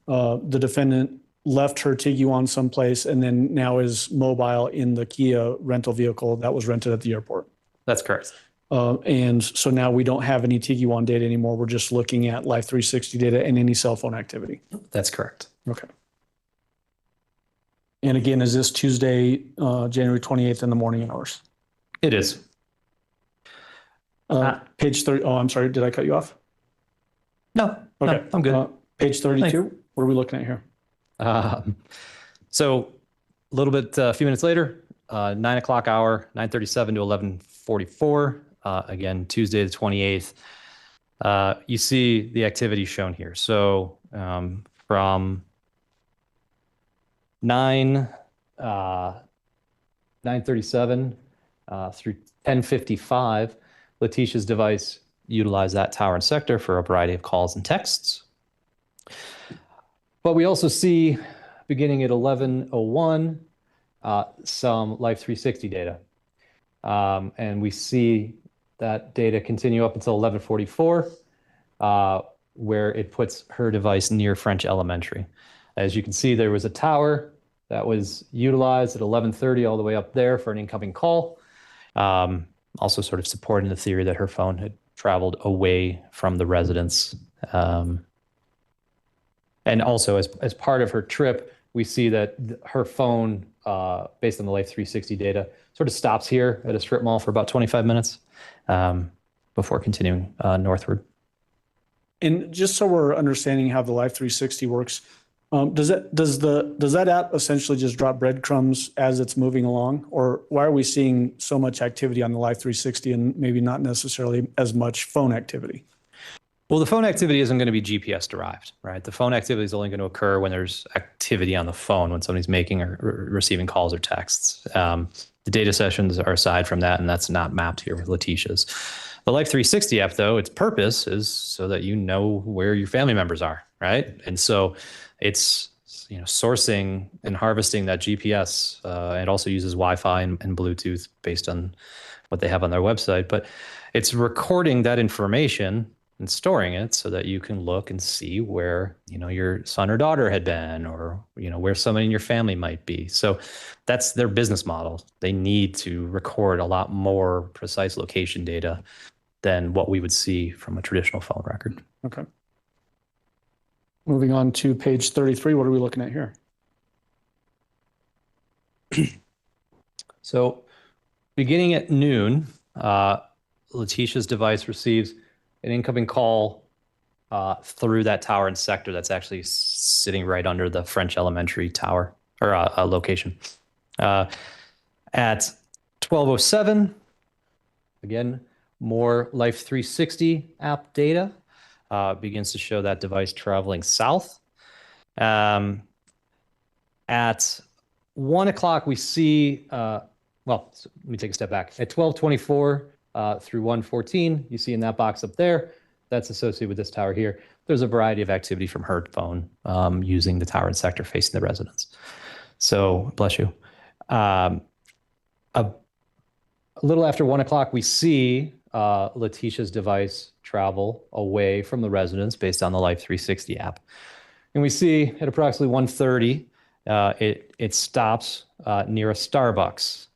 the defendant left her Tiguan someplace and then now is mobile in the Kia rental vehicle that was rented at the airport? That's correct. And so now we don't have any Tiguan data anymore. We're just looking at Life 360 data and any cell phone activity. That's correct. Okay. And again, is this Tuesday, January 28th in the morning hours? It is. Page 30. Oh, I'm sorry. Did I cut you off? No. Okay. No, I'm good. Page 32. Thanks. What are we looking at here? So a little bit, a few minutes later, 9 o'clock hour, 9:37 to 11:44. Again, Tuesday the 28th. You see the activity shown here. So from 9:37 through 10:55, Letecia's device utilized that tower and sector for a variety of calls and texts. But we also see, beginning at 11:01, some Life 360 data. And we see that data continue up until 11:44, where it puts her device near French Elementary. As you can see, there was a tower that was utilized at 11:30 all the way up there for an incoming call. Also sort of supporting the theory that her phone had traveled away from the residence. And also as part of her trip, we see that her phone, based on the Life 360 data, sort of stops here at a strip mall for about 25 minutes before continuing northward. And just so we're understanding how the Life 360 works, does that app essentially just drop breadcrumbs as it's moving along? Or why are we seeing so much activity on the Life 360 and maybe not necessarily as much phone activity? Well, the phone activity isn't going to be GPS derived, right? The phone activity is only going to occur when there's activity on the phone, when somebody's making or receiving calls or texts. The data sessions are aside from that, and that's not mapped here with Letecia's. The Life 360 app, though, its purpose is so that you know where your family members are, right? And so it's sourcing and harvesting that GPS. It also uses Wi-Fi and Bluetooth based on what they have on their website. But it's recording that information and storing it so that you can look and see where your son or daughter had been, or where somebody in your family might be. So that's their business model. They need to record a lot more precise location data than what we would see from a traditional phone record. Okay. Moving on to page 33, what are we looking at here? So beginning at noon, Letecia's device receives an incoming call through that tower and sector that's actually sitting right under the French Elementary tower or location. At 12:07, again, more Life 360 app data begins to show that device traveling south. At 1 o'clock, we see, well, let me take a step back. At 12:24 through 1:14, you see in that box up there, that's associated with this tower here. There's a variety of activity from her phone using the tower and sector facing the residence. So, bless you. A little after 1 o'clock, we see Letecia's device travel away from the residence based on the Life 360 app. And we see at approximately 1:30, it stops near a Starbucks.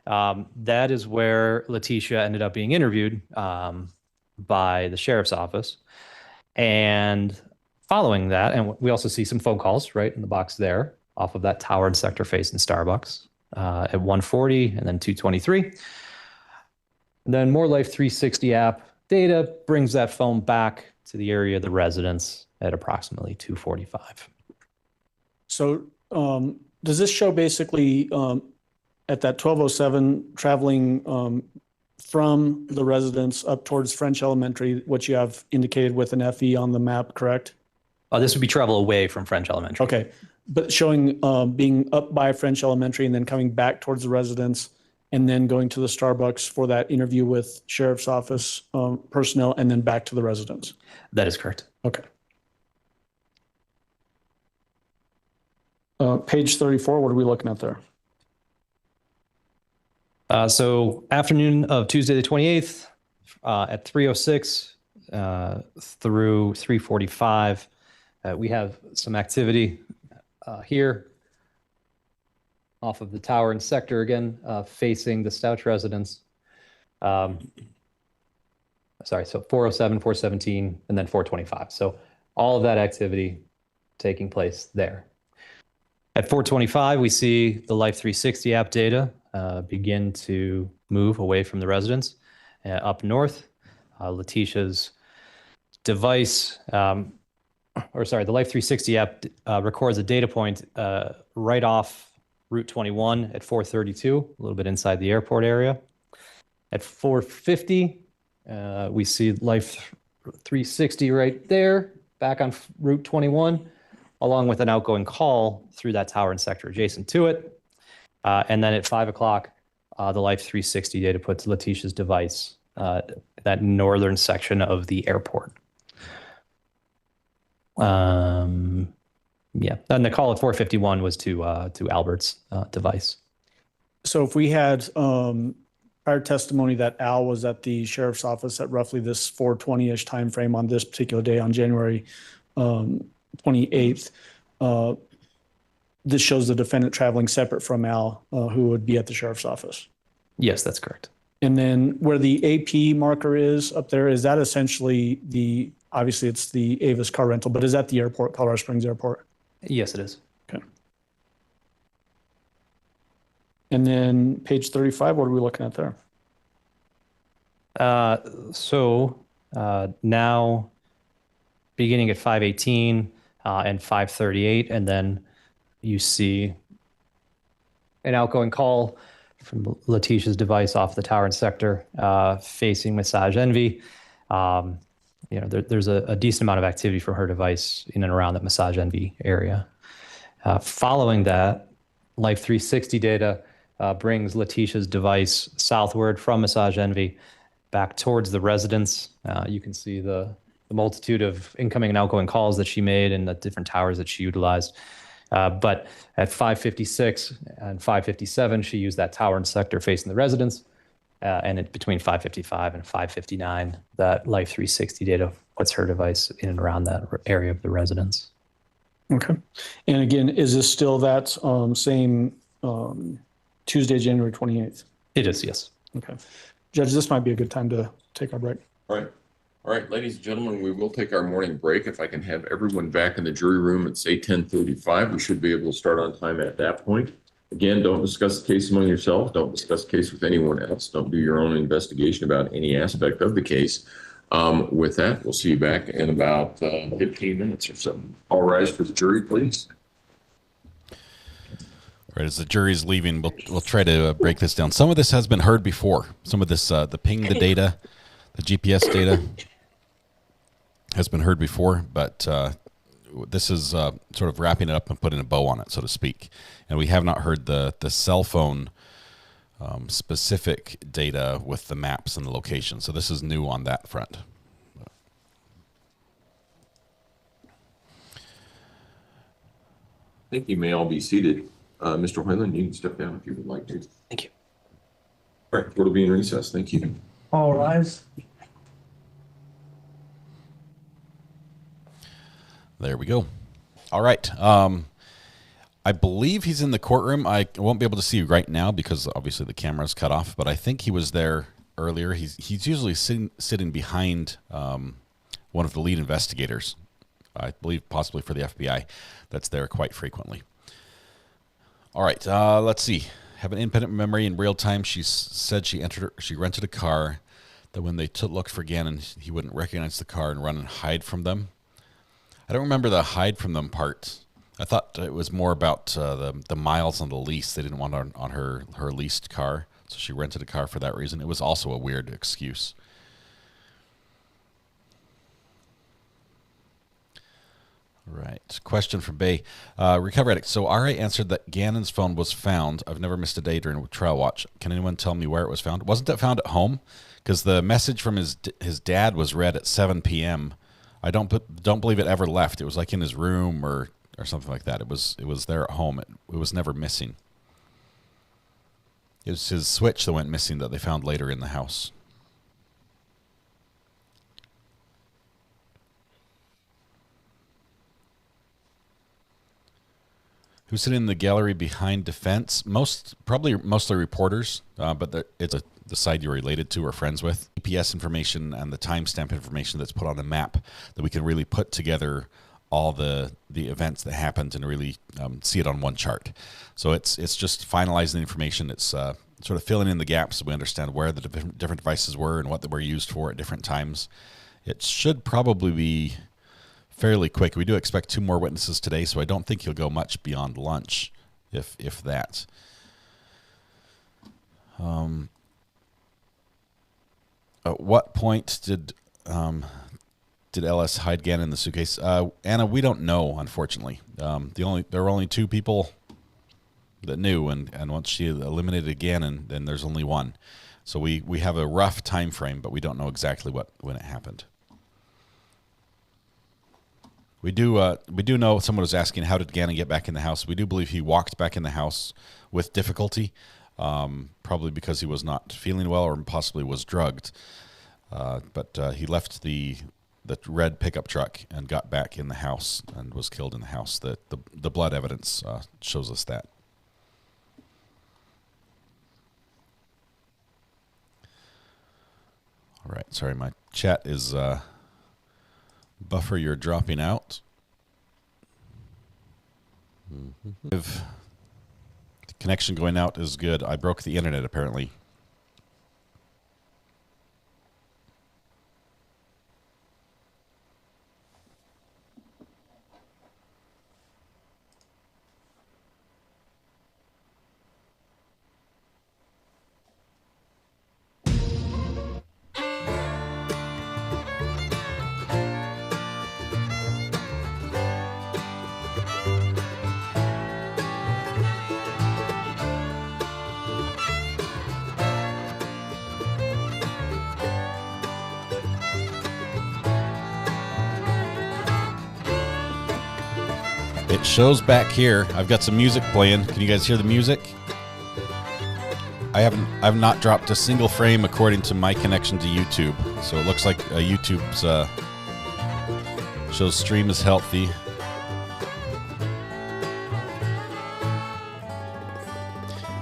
That is where Letecia ended up being interviewed by the sheriff's office. And following that, and we also see some phone calls right in the box there off of that tower and sector facing Starbucks at 1:40 and then 2:23. And then more Life 360 app data brings that phone back to the area of the residence at approximately 2:45. So does this show basically at that 12:07 traveling from the residence up towards French Elementary, what you have indicated with an FE on the map, correct? This would be travel away from French Elementary. Okay, but showing being up by French Elementary and then coming back towards the residence and then going to the Starbucks for that interview with Sheriff's Office personnel and then back to the residence. That is correct. Okay. Page 34, what are we looking at there? So afternoon of Tuesday the 28th at 3:06 through 3:45, we have some activity here off of the tower and sector again, facing the Stauch residence. Sorry, so 407, 417, and then 425. So all of that activity taking place there. At 425, we see the Life 360 app data begin to move away from the residence up north. Letecia's device, the Life 360 app records a data point right off Route 21 at 432, a little bit inside the airport area. At 450, we see Life 360 right there, back on Route 21, along with an outgoing call through that tower and sector adjacent to it. And then at 5 o'clock, the Life 360 data puts Letecia's device, that northern section of the airport. Yeah, and the call at 451 was to Albert's device. So if we had prior testimony that Al was at the sheriff's office at roughly this 4:20-ish time frame on this particular day on January 28th, this shows the defendant traveling separate from Al, who would be at the sheriff's office. Yes, that's correct. And then where the AP marker is up there, is that essentially obviously it's the Avis car rental, but is that the airport, Colorado Springs Airport? Yes, it is. Okay. And then page 35, what are we looking at there? Now beginning at 518 and 538, and then you see an outgoing call from Letecia's device off the tower and sector facing Massage Envy. There's a decent amount of activity from her device in and around that Massage Envy area. Following that, Life 360 data brings Letecia's device southward from Massage Envy back towards the residence. You can see the multitude of incoming and outgoing calls that she made and the different towers that she utilized. But at 556 and 557, she used that tower and sector facing the residence. And between 555 and 559, that Life 360 data puts her device in and around that area of the residence. Okay. And again, is this still that same Tuesday, January 28th? It is, yes. Okay. Judge, this might be a good time to take our break. All right, ladies and gentlemen, we will take our morning break. If I can have everyone back in the jury room at, say, 10:35, we should be able to start on time at that point. Again, don't discuss the case among yourselves. Don't discuss the case with anyone else. Don't do your own investigation about any aspect of the case. With that, we'll see you back in about 15 minutes or so. All rise for the jury, please. All right, as the jury's leaving, we'll try to break this down. Some of this has been heard before. Some of this, the ping, the data, the GPS data has been heard before, but this is sort of wrapping it up and putting a bow on it, so to speak. And we have not heard the cell phone specific data with the maps and the location. So this is new on that front. I think you may all be seated. Mr. Hoyland, you can step down if you would like to. Thank you. All right, court will be in recess. Thank you. All rise. There we go. All right. I believe he's in the courtroom. I won't be able to see you right now because obviously the camera's cut off, but I think he was there earlier. He's usually sitting behind one of the lead investigators, I believe possibly for the FBI, that's there quite frequently. All right, let's see. Have an independent memory in real time. She said she rented a car, that when they looked for Gannon, he wouldn't recognize the car and run and hide from them. I don't remember the hide from them part. I thought it was more about the miles on the lease. They didn't want on her leased car, So she rented a car for that reason. It was also a weird excuse. Right. Question from Bay. Recover Addict. So RA answered that Gannon's phone was found. I've never missed a day during Trial Watch. Can anyone tell me where it was found? Wasn't it found at home? Because the message from his dad was read at 7 p.m. I don't believe it ever left. It was like in his room or something like that. It was there at home. It was never missing. It was his switch that went missing that they found later in the house. Who's sitting in the gallery behind defense? Mostly reporters, but it's the side you're related to or friends with. GPS information and the timestamp information that's put on the map that we can really put together all the events that happened and really see it on one chart. So it's just finalizing the information. It's sort of filling in the gaps so we understand where the different devices were and what they were used for at different times. It should probably be fairly quick. We do expect 2 more witnesses today, so I don't think he'll go much beyond lunch, if that. At what point did LS hide Gannon in the suitcase? Anna, we don't know, unfortunately. There were only 2 people that knew, and once she eliminated Gannon, then there's only one. So we have a rough time frame, but we don't know exactly when it happened. We do know someone was asking how did Gannon get back in the house. We do believe he walked back in the house with difficulty, probably because he was not feeling well or possibly was drugged. But he left the red pickup truck and got back in the house and was killed in the house. The blood evidence shows us that. All right, sorry, my chat is buffer, you're dropping out. If the connection going out is good, I broke the internet apparently. It shows back here. I've got some music playing. Can you guys hear the music? I've not dropped a single frame according to my connection to YouTube. So it looks like YouTube's shows stream is healthy.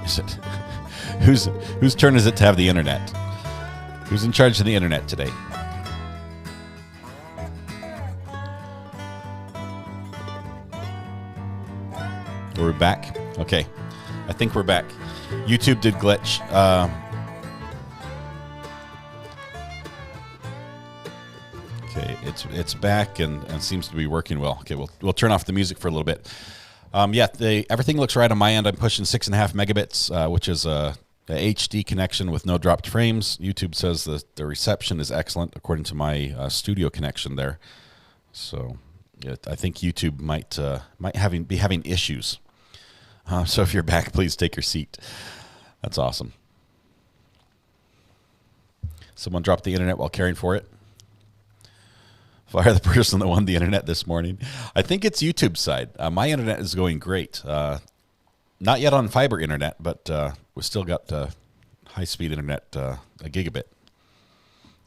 Is it whose turn is it to have the internet? Who's in charge of the internet today? Are we back? Okay. I think we're back. YouTube did glitch. Okay, it's back and seems to be working well. Okay, we'll turn off the music for a little bit. Yeah, everything looks right on my end. I'm pushing 6.5 megabits, which is a HD connection with no dropped frames. YouTube says the reception is excellent according to my studio connection there. So yeah, I think YouTube might be having issues. So if you're back, please take your seat. That's awesome. Someone dropped the internet while caring for it. Fire the person that won the internet this morning. I think it's YouTube's side. My internet is going great. Not yet on fiber internet, but we've still got high-speed internet, a gigabit.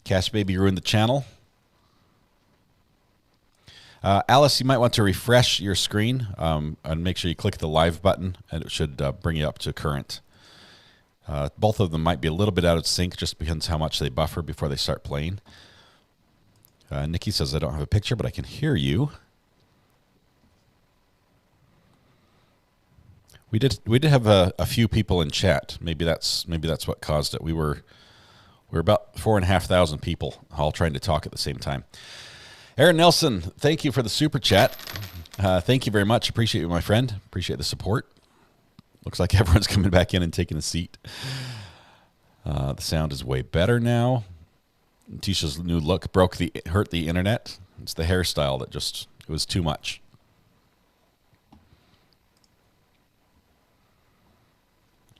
Cash Baby ruined the channel. Alice, you might want to refresh your screen and make sure you click the live button, and it should bring you up to current. Both of them might be a little bit out of sync, just depends how much they buffer before they start playing. Nikki says, I don't have a picture, but I can hear you. We did have a few people in chat. Maybe that's what caused it. We're about 4,500 people all trying to talk at the same time. Aaron Nelson, thank you for the super chat. Thank you very much. Appreciate you, my friend. Appreciate the support. Looks like everyone's coming back in and taking a seat. The sound is way better now. Letecia's new look hurt the internet. It's the hairstyle that it was too much.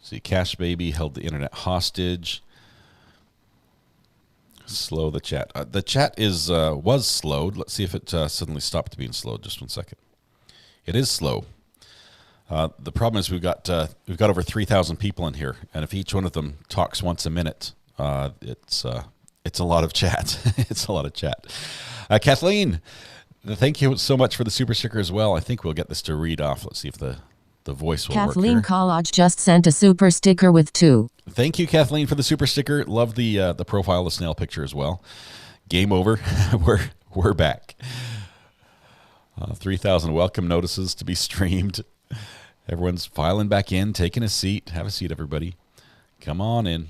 See, Cash Baby held the internet hostage. Slow the chat. The chat was slowed. Let's see if it suddenly stopped being slowed. Just 1 second. It is slow. The problem is we've got over 3,000 people in here, and if each one of them talks once a minute, it's a lot of chat. It's a lot of chat. Kathleen, thank you so much for the super sticker as well. I think we'll get this to read off. Let's see if the voice will Kathleen work here. Collage just sent a super sticker with 2. Thank you, Kathleen, for the super sticker. Love the profile, the snail picture as well. Game over. We're back. 3,000 welcome notices to be streamed. Everyone's filing back in, taking a seat. Have a seat, everybody. Come on in.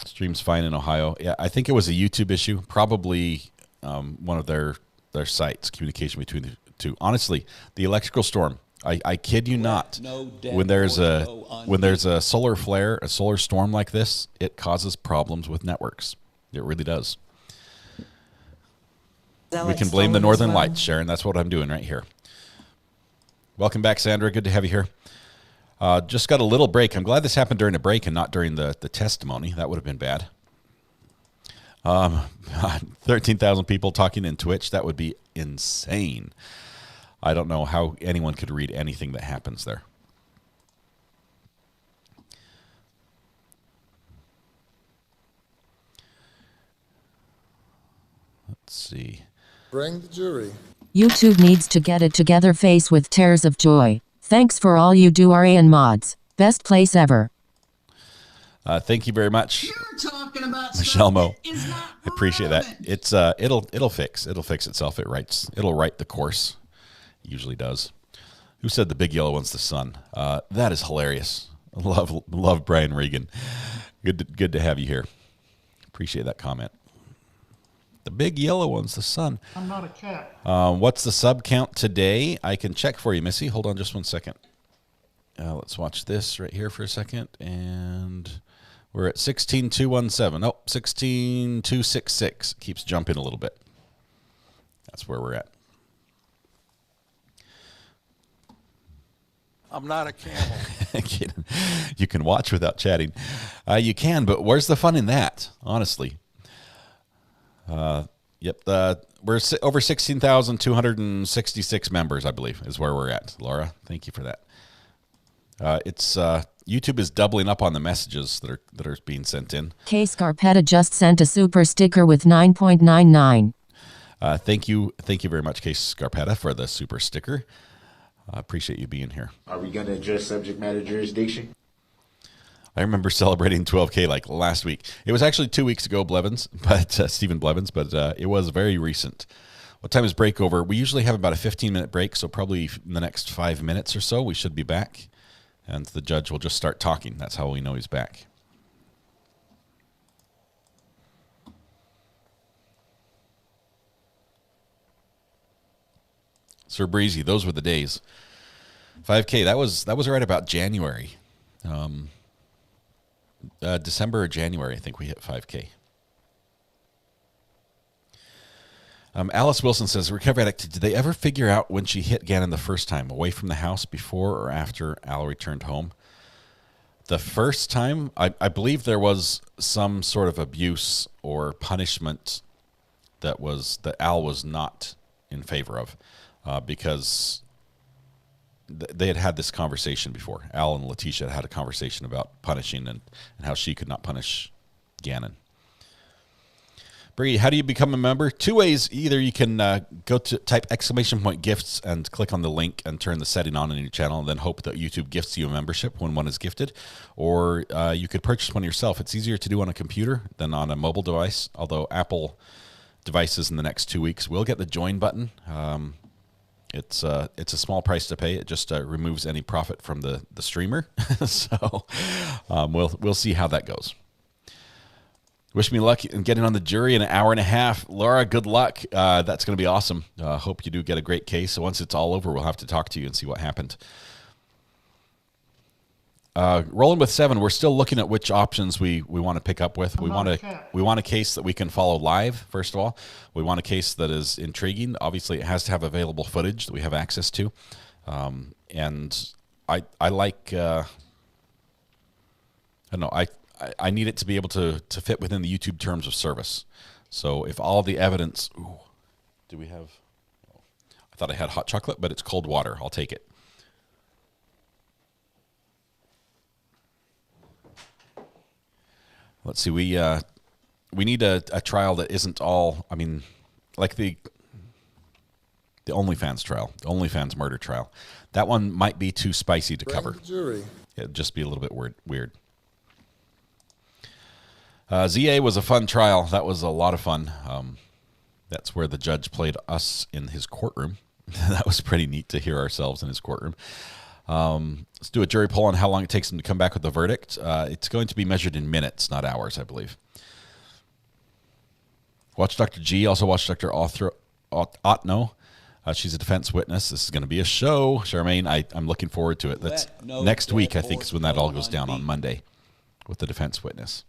Stream's fine in Ohio. Yeah, I think it was a YouTube issue. Probably one of their sites, communication between the two. Honestly, the electrical storm. I kid you not. When there's a solar flare, a solar storm like this, it causes problems with networks. It really does. We can blame the Northern Lights, Sharon. That's what I'm doing right here. Welcome back, Sandra. Good to have you here. Just got a little break. I'm glad this happened during a break and not during the testimony. That would have been bad. 13,000 people talking in Twitch. That would be insane. I don't know how anyone could read anything that happens there. Let's see. Bring the jury. YouTube needs to get it together. Face with tears of joy. Thanks for all you do, RA and mods. Best place ever. Thank you very much, Michelle Mo. I appreciate that. It's it'll fix itself. It'll write the course. It usually does. Who said the big yellow one's the sun? That is hilarious. Love Brian Regan. Good to have you here. Appreciate that comment. The big yellow one's the sun. I'm not a cat. What's the sub count today? I can check for you, Missy. Hold on just 1 second. Let's watch this right here for a second. And we're at 16,217. Oh, 16,266. Keeps jumping a little bit. That's where we're at. I'm not a camel. You can watch without chatting. You can, but where's the fun in that, honestly? Yep. We're over 16,266 members, I believe, is where we're at. Laura, thank you for that. It's YouTube is doubling up on the messages that are being sent in. K Scarpetta just sent a super sticker with 9.99. Thank you very much, K Scarpetta, for the super sticker. I appreciate you being here. Are we going to address subject matter jurisdiction? I remember celebrating 12K like last week. It was actually 2 weeks ago, Stephen Blevins, but it was very recent. What time is break over? We usually have about a 15-minute break, so probably in the next 5 minutes or so, we should be back. And the judge will just start talking. That's how we know he's back. Sir Breezy, those were the days. 5K, that was right about January. December or January, I think we hit 5K. Alice Wilson says, Recovery Addict, did they ever figure out when she hit Gannon the first time, away from the house, before or after Al returned home? The first time, I believe there was some sort of abuse or punishment that Al was not in favor of, because they had this conversation before. Al and Letecia had a conversation about punishing and how she could not punish Gannon. Bree, how do you become a member? 2 ways. Either you can go to type !gifts and click on the link and turn the setting on in your channel and then hope that YouTube gifts you a membership when one is gifted. Or you could purchase one yourself. It's easier to do on a computer than on a mobile device, although Apple devices in the next 2 weeks will get the join button. It's a small price to pay. It just removes any profit from the streamer. So we'll see how that goes. Wish me luck in getting on the jury in an hour and a half. Laura, good luck. That's going to be awesome. Hope you do get a great case. So once it's all over, we'll have to talk to you and see what happened. rolling with 7. We're still looking at which options we want to pick up with. We want a case that we can follow live. First of all, we want a case that is intriguing. Obviously, it has to have available footage that we have access to, and I like. I don't know. I need it to be able to fit within the YouTube terms of service. So if all the evidence, do we have? I thought I had hot chocolate, but it's cold water. I'll take it. Let's see. We need a trial that isn't all. I mean, like the OnlyFans trial, the OnlyFans murder trial. That one might be too spicy to cover. Jury. It'd just be a little bit weird. ZA was a fun trial. That was a lot of fun. That's where the judge played us in his courtroom. That was pretty neat to hear ourselves in his courtroom. Let's do a jury poll on how long it takes them to come back with the verdict. It's going to be measured in minutes, not hours, I believe. Watch Dr. G. Also watch Dr. Otno. She's a defense witness. This is going to be a show, Charmaine. I'm looking forward to it. That's next week, I think, is when that all goes down on Monday with the defense witness.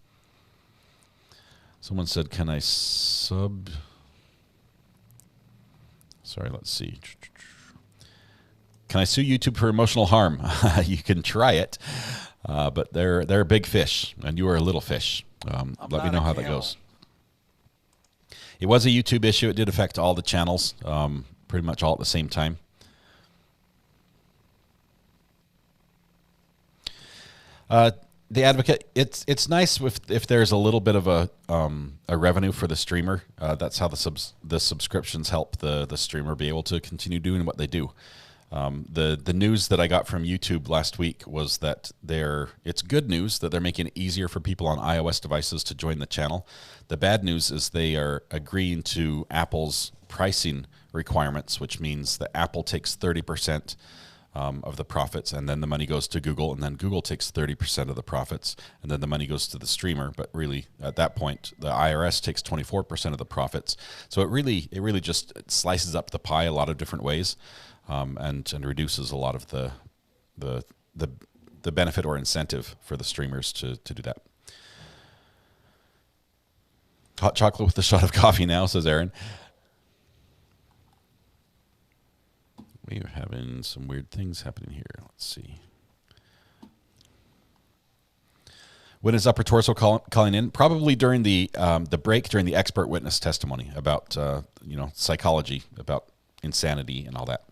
Someone said, can I sub? Sorry, let's see. Can I sue YouTube for emotional harm? You can try it, but they're a big fish, and you are a little fish. Let me know how that goes. It was a YouTube issue. It did affect all the channels, pretty much all at the same time. The Advocate, it's nice if there's a little bit of a revenue for the streamer. That's how the subscriptions help the streamer be able to continue doing what they do. The news that I got from YouTube last week was that it's good news that they're making it easier for people on iOS devices to join the channel. The bad news is they are agreeing to Apple's pricing requirements, which means that Apple takes 30% of the profits, and then the money goes to Google, and then Google takes 30% of the profits, and then the money goes to the streamer. But really, at that point, the IRS takes 24% of the profits. So it really just slices up the pie a lot of different ways, and reduces a lot of the benefit or incentive for the streamers to do that. Hot chocolate with a shot of coffee now, says Aaron. We are having some weird things happening here. Let's see. When is Upper Torso calling in? Probably during the break during the expert witness testimony about psychology, about insanity and all that.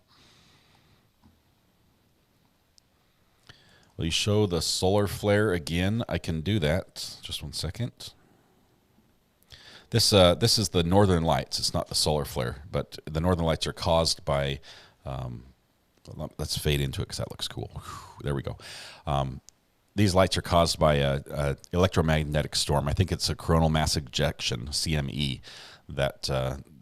Will you show the solar flare again? I can do that. Just one second. This is the northern lights. It's not the solar flare, but the northern lights are caused by. Let's fade into it because that looks cool. There we go. These lights are caused by a electromagnetic storm. I think it's a coronal mass ejection, CME, that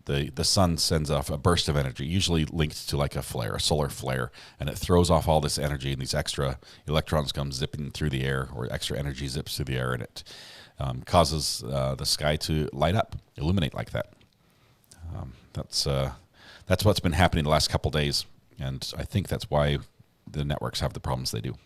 the sun sends off a burst of energy, usually linked to like a flare, a solar flare, and it throws off all this energy, and these extra electrons come zipping through the air, or extra energy zips through the air, and it causes the sky to light up, illuminate like that. That's what's been happening the last couple days, and I think that's why the networks have the problems they do.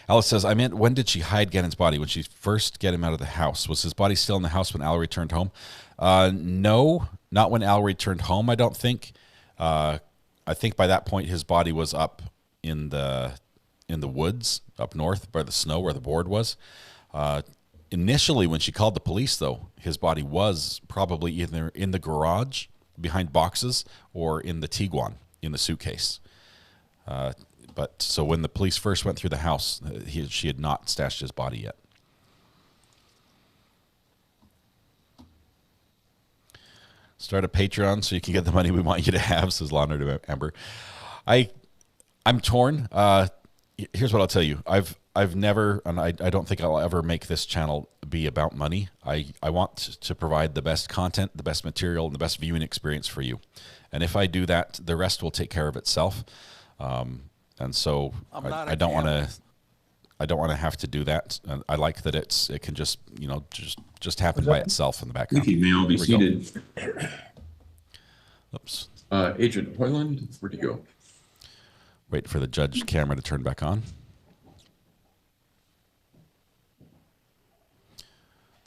Alice says, I meant, when did she hide Gannon's body? When she first get him out of the house? Was his body still in the house when Al returned home? No, not when Al returned home, I don't think. I think by that point his body was up in the woods up north by the snow where the board was. Initially, when she called the police, though, his body was probably either in the garage behind boxes or in the Tiguan, in the suitcase. But so when the police first went through the house, she had not stashed his body yet. Start a Patreon so you can get the money we want you to have, says Lana to Amber. I'm torn. Here's what I'll tell you. I've never, and I don't think I'll ever make this channel be about money. I want to provide the best content, the best material, and the best viewing experience for you. And if I do that, the rest will take care of itself. And so I don't want to have to do that. And I like that it can just happen by itself in the background. Thank you. May all be seated. Oops. Agent Hoyland, where'd you go? Wait for the judge camera to turn back on.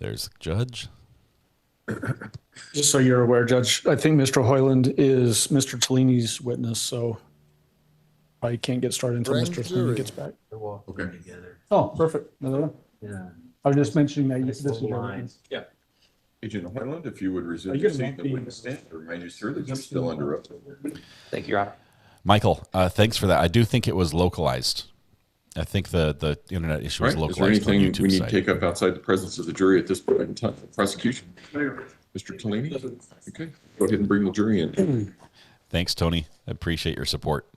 There's the judge. Just so you're aware, Judge, I think Mr. Hoyland is Mr. Tellini's witness, so I can't get started until Grand Mr. jury. Tellini gets back. Okay. Oh, perfect. Yeah. I was just mentioning that this is Yeah. Agent Hoyland, if you would resume you your gonna seat, the witness stand, to remind you, sir, that you're still under oath. Thank you, Your Honor. Michael, thanks for that. I do think it was localized. I think the internet issue was Right. Is localized there on anything YouTube we need side. to take up outside the presence of the jury at this point in time? Prosecution? Mr. Tellini? Okay. Go ahead and bring the jury in. Thanks, Tony. I appreciate your support.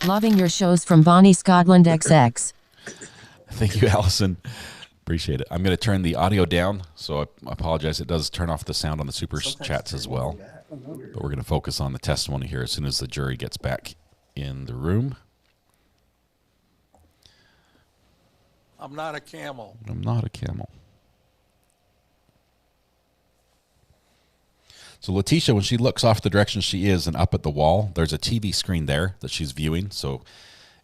Loving your shows from Bonnie Scotland XX. Thank you, Allison. Appreciate it. I'm going to turn the audio down, so I apologize. It does turn off the sound on the super chats as well. But we're going to focus on the testimony here as soon as the jury gets back in the room. I'm not a camel. I'm not a camel. So Letecia, when she looks off the direction she is and up at the wall, there's a TV screen there that she's viewing. So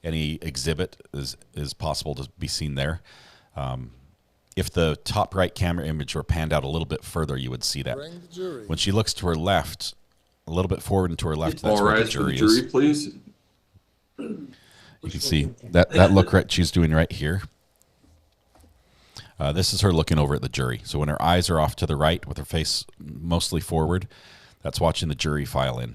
any exhibit is possible to be seen there. If the top right camera image were panned out a little bit further, you would see that. When she looks to her left, a little bit forward and to her left, that's where the jury is. Please. You can see that look right she's doing right here. This is her looking over at the jury. So when her eyes are off to the right with her face mostly forward, that's watching the jury file in.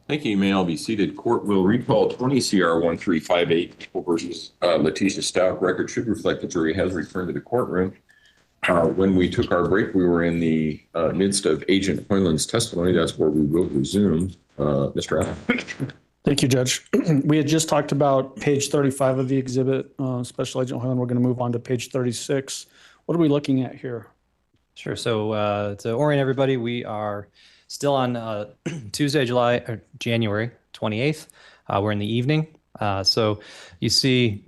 Thank you. You may all be seated. Court will recall 20 CR 1358 versus Letecia Stauch. Record should reflect the jury has returned to the courtroom. When we took our break, we were in the midst of Agent Hoyland's testimony. That's where we will resume. Mr. Allen. Thank you, Judge. We had just talked about page 35 of the exhibit, Special Agent Hoyland. We're going to move on to page 36. What are we looking at here? Sure. So to orient everybody, we are still on Tuesday, January 28th. We're in the evening. So you see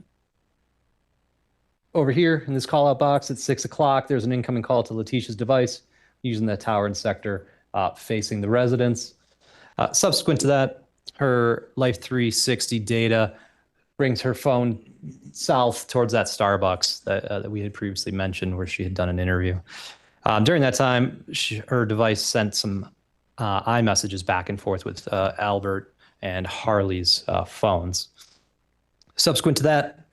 over here in this call out box at 6 o'clock, there's an incoming call to Letecia's device using the tower and sector facing the residence. Subsequent to that, her Life 360 data brings her phone south towards that Starbucks that we had previously mentioned where she had done an interview. During that time, her device sent some iMessages back and forth with Albert and Harley's phones. Subsequent to that,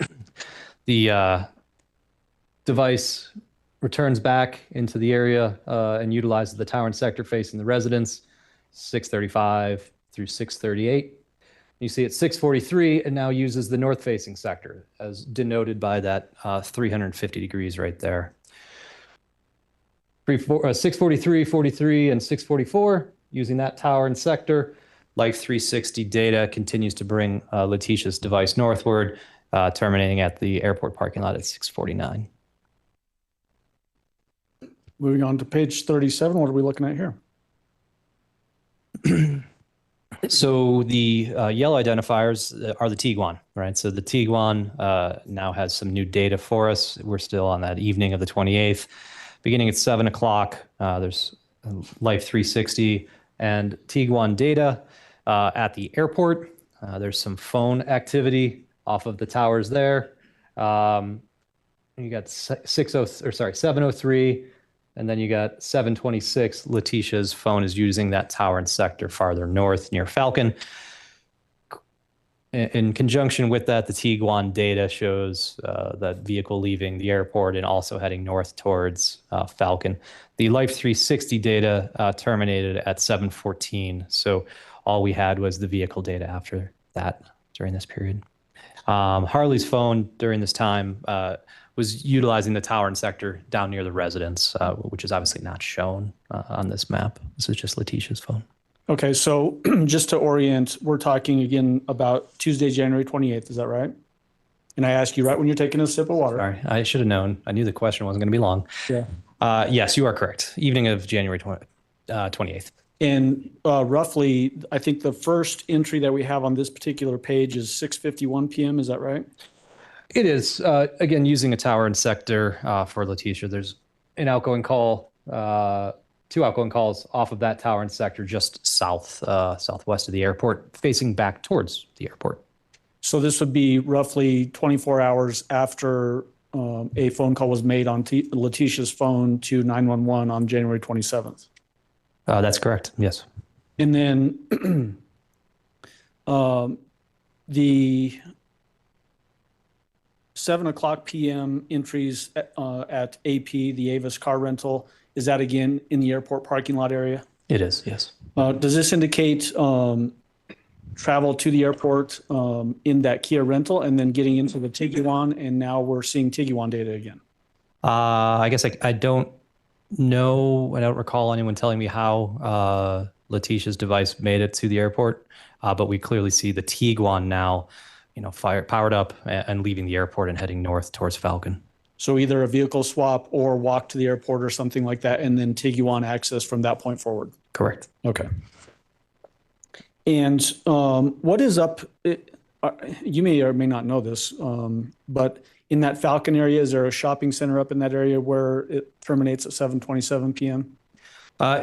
the device returns back into the area and utilizes the tower and sector facing the residence, 635 through 638. You see at 643, it now uses the north-facing sector, as denoted by that 350 degrees right there. 643, 43, and 644, using that tower and sector. Life 360 data continues to bring Letecia's device northward, terminating at the airport parking lot at 649. Moving on to page 37, what are we looking at here? So the yellow identifiers are the Tiguan, right? So the Tiguan now has some new data for us. We're still on that evening of the 28th. Beginning at 7 o'clock, there's Life 360 and Tiguan data at the airport. There's some phone activity off of the towers there. You got 703, and then you got 726. Letecia's phone is using that tower and sector farther north near Falcon. In conjunction with that, the Tiguan data shows that vehicle leaving the airport and also heading north towards Falcon. The Life 360 data terminated at 7:14, so all we had was the vehicle data after that during this period. Harley's phone during this time was utilizing the tower and sector down near the residence, which is obviously not shown on this map. This is just Letecia's phone. Okay, so just to orient, we're talking again about Tuesday, January 28th, is that right? And I ask you right when you're taking a sip of water. Sorry, I should have known. I knew the question wasn't going to be long. Yeah. Yes, you are correct. Evening of January 20th. 28th. And roughly, I think the first entry that we have on this particular page is 6:51 p.m. Is that right? It is. Again, using a tower and sector for Letecia, there's an outgoing call, two outgoing calls off of that tower and sector just southwest of the airport, facing back towards the airport. So this would be roughly 24 hours after a phone call was made on Letecia's phone to 911 on January 27th. That's correct. Yes. And then the 7:00 p.m. entries at AP, the Avis car rental, is that again in the airport parking lot area? It is, yes. Does this indicate travel to the airport in that Kia rental and then getting into the Tiguan, and now we're seeing Tiguan data again? I guess I don't know. I don't recall anyone telling me how Letecia's device made it to the airport, but we clearly see the Tiguan now, powered up and leaving the airport and heading north towards Falcon. So either a vehicle swap or walk to the airport or something like that, and then Tiguan access from that point forward. Correct. Okay. And what is up? You may or may not know this, but in that Falcon area, is there a shopping center up in that area where it terminates at 7:27 p.m.?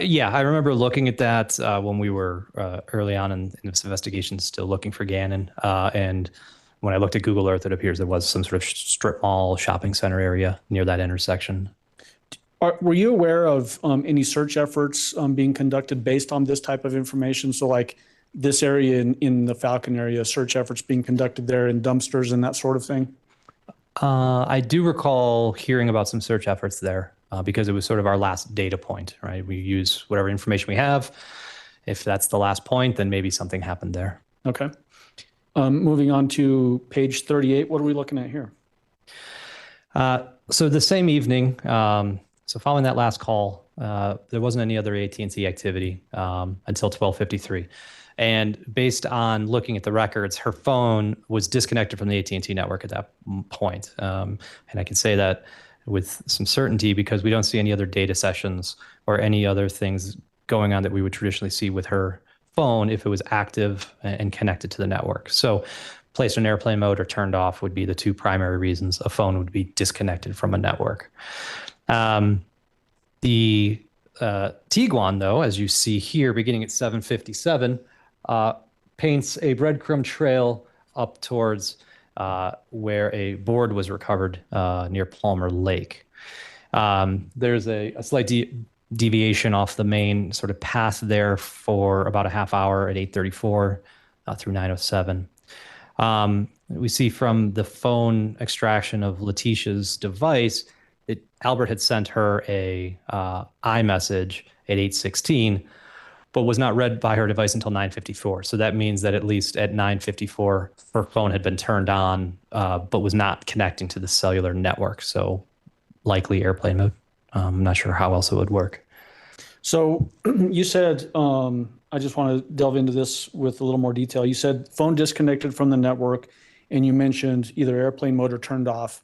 Yeah, I remember looking at that when we were early on in this investigation, still looking for Gannon. And when I looked at Google Earth, it appears there was some sort of strip mall shopping center area near that intersection. Were you aware of any search efforts being conducted based on this type of information? So like this area in the Falcon area, search efforts being conducted there in dumpsters and that sort of thing? I do recall hearing about some search efforts there because it was sort of our last data point, right? We use whatever information we have. If that's the last point, then maybe something happened there. Okay. Moving on to page 38, what are we looking at here? So the same evening, so following that last call, there wasn't any other AT&T activity until 12:53. And based on looking at the records, her phone was disconnected from the AT&T network at that point. And I can say that with some certainty because we don't see any other data sessions or any other things going on that we would traditionally see with her phone if it was active and connected to the network. So placed in airplane mode or turned off would be the two primary reasons a phone would be disconnected from a network. The Tiguan, though, as you see here, beginning at 7:57, paints a breadcrumb trail up towards where a board was recovered near Palmer Lake. There's a slight deviation off the main sort of path there for about a half hour at 8:34 through 9:07. We see from the phone extraction of Letecia's device that Albert had sent her a iMessage at 8:16, but was not read by her device until 9:54. So that means that at least at 9:54, her phone had been turned on, but was not connecting to the cellular network. So likely airplane mode. I'm not sure how else it would work. So you said, I just want to delve into this with a little more detail. You said phone disconnected from the network, and you mentioned either airplane mode or turned off.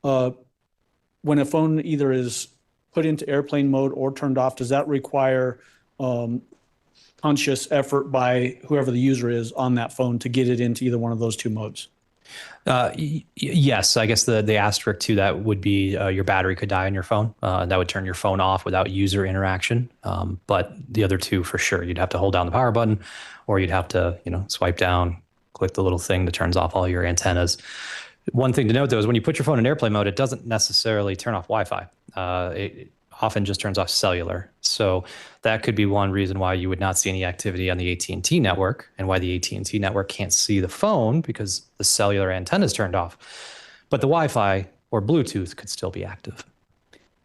When a phone either is put into airplane mode or turned off, does that require conscious effort by whoever the user is on that phone to get it into either one of those two modes? Yes, I guess the asterisk to that would be your battery could die on your phone. That would turn your phone off without user interaction. But the other two, for sure, you'd have to hold down the power button, or you'd have to, swipe down, click the little thing that turns off all your antennas. One thing to note, though, is when you put your phone in airplane mode, it doesn't necessarily turn off Wi-Fi. It often just turns off cellular. So that could be one reason why you would not see any activity on the AT&T network, and why the AT&T network can't see the phone because the cellular antenna is turned off. But the Wi-Fi or Bluetooth could still be active.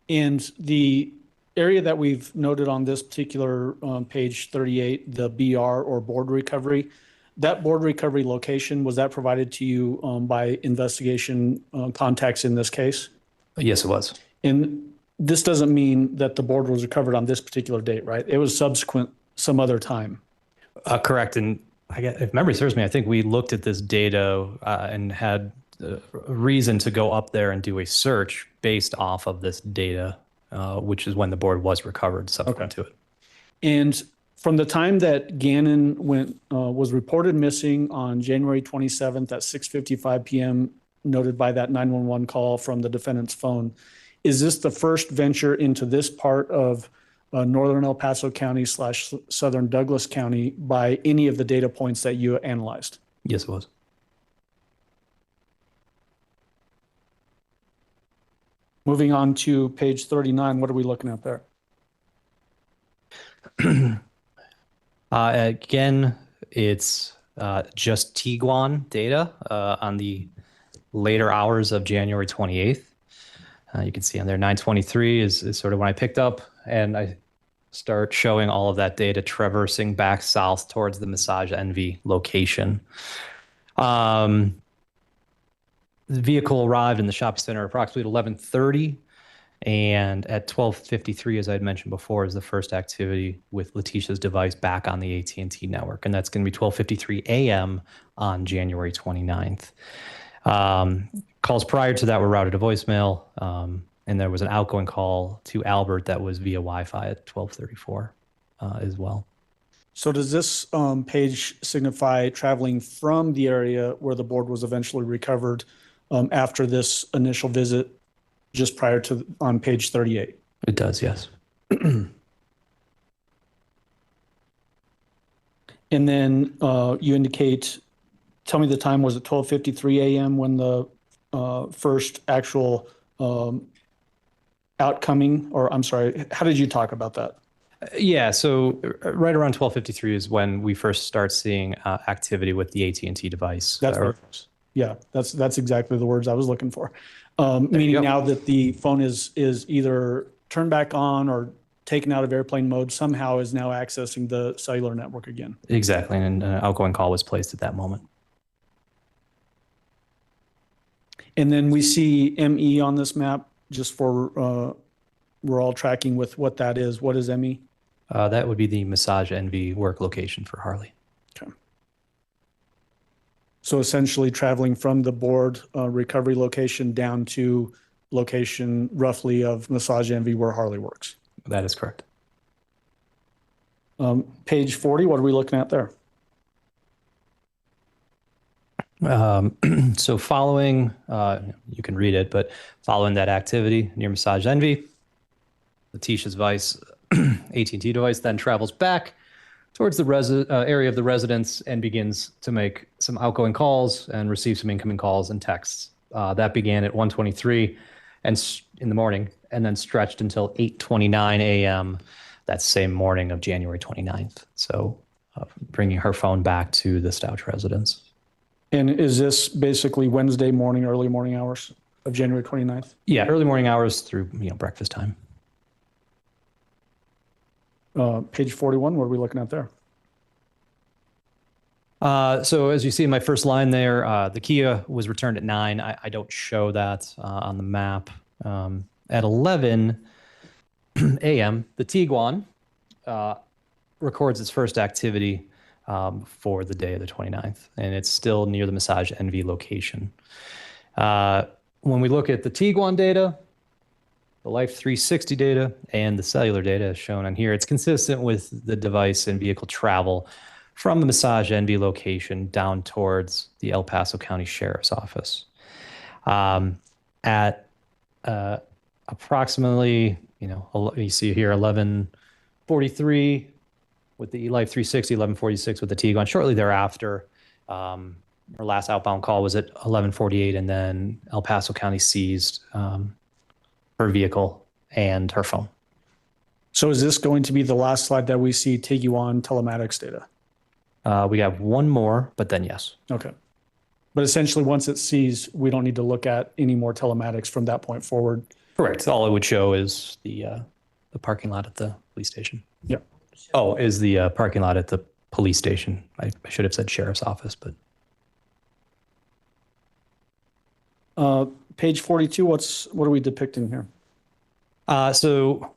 And the area that we've noted on this particular page 38, the BR or board recovery, that board recovery location, was that provided to you by investigation contacts in this case? Yes, it was. And this doesn't mean that the board was recovered on this particular date, right? It was subsequent some other time. Correct. And if memory serves me, I think we looked at this data and had a reason to go up there and do a search based off of this data, which is when the board was recovered subsequent to it. And from the time that Gannon was reported missing on January 27th at 6:55 p.m., noted by that 911 call from the defendant's phone, is this the first venture into this part of northern El Paso County / southern Douglas County by any of the data points that you analyzed? Yes, it was. Moving on to page 39, what are we looking at there? Again, it's just Tiguan data on the later hours of January 28th. You can see on there 9:23 is sort of when I picked up, and I start showing all of that data traversing back south towards the Massage Envy location. The vehicle arrived in the shopping center approximately at 11:30, and at 12:53, as I had mentioned before, is the first activity with Letecia's device back on the AT&T network, and that's going to be 12:53 a.m. on January 29th. Calls prior to that were routed to voicemail, and there was an outgoing call to Albert that was via Wi-Fi at 12:34 as well. So does this page signify traveling from the area where the board was eventually recovered after this initial visit, just prior to on page 38? It does, yes. And then you indicate, tell me the time, was it 12:53 a.m. when the first actual outcoming, or I'm sorry, how did you talk about that? Yeah, so right around 12:53 is when we first start seeing activity with the AT&T device. That's exactly the words I was looking for. Meaning now that the phone is either turned back on or taken out of airplane mode, somehow is now accessing the cellular network again. Exactly, and an outgoing call was placed at that moment. And then we see ME on this map, just for we're all tracking with what that is. What is ME? That would be the Massage Envy work location for Harley. Okay. So essentially traveling from the board recovery location down to location roughly of Massage Envy where Harley works. That is correct. Page 40, what are we looking at there? So following, you can read it, but following that activity near Massage Envy, Letecia's device, AT&T device, then travels back towards the area of the residence and begins to make some outgoing calls and receive some incoming calls and texts. That began at 1:23 and in the morning, and then stretched until 8:29 a.m. that same morning of January 29th. So bringing her phone back to the Stauch residence. And is this basically Wednesday morning, early morning hours of January 29th? Yeah, early morning hours through breakfast time. Page 41, what are we looking at there? So as you see in my first line there, the Kia was returned at 9. I don't show that on the map. At 11 a.m., the Tiguan records its first activity for the day of the 29th, and it's still near the Massage Envy location. When we look at the Tiguan data, the Life 360 data, and the cellular data as shown on here, it's consistent with the device and vehicle travel from the Massage Envy location down towards the El Paso County Sheriff's Office. At approximately, you see here 11:43 with the Life 360, 11:46 with the Tiguan. Shortly thereafter, her last outbound call was at 11:48, and then El Paso County seized her vehicle and her phone. So is this going to be the last slide that we see Tiguan telematics data? We have one more, but then yes. Okay. But essentially, once it's seized, we don't need to look at any more telematics from that point forward. Correct. All it would show is the parking lot at the police station. Yeah. Oh, is the parking lot at the police station. I should have said sheriff's office, but. Page 42, what are we depicting here? So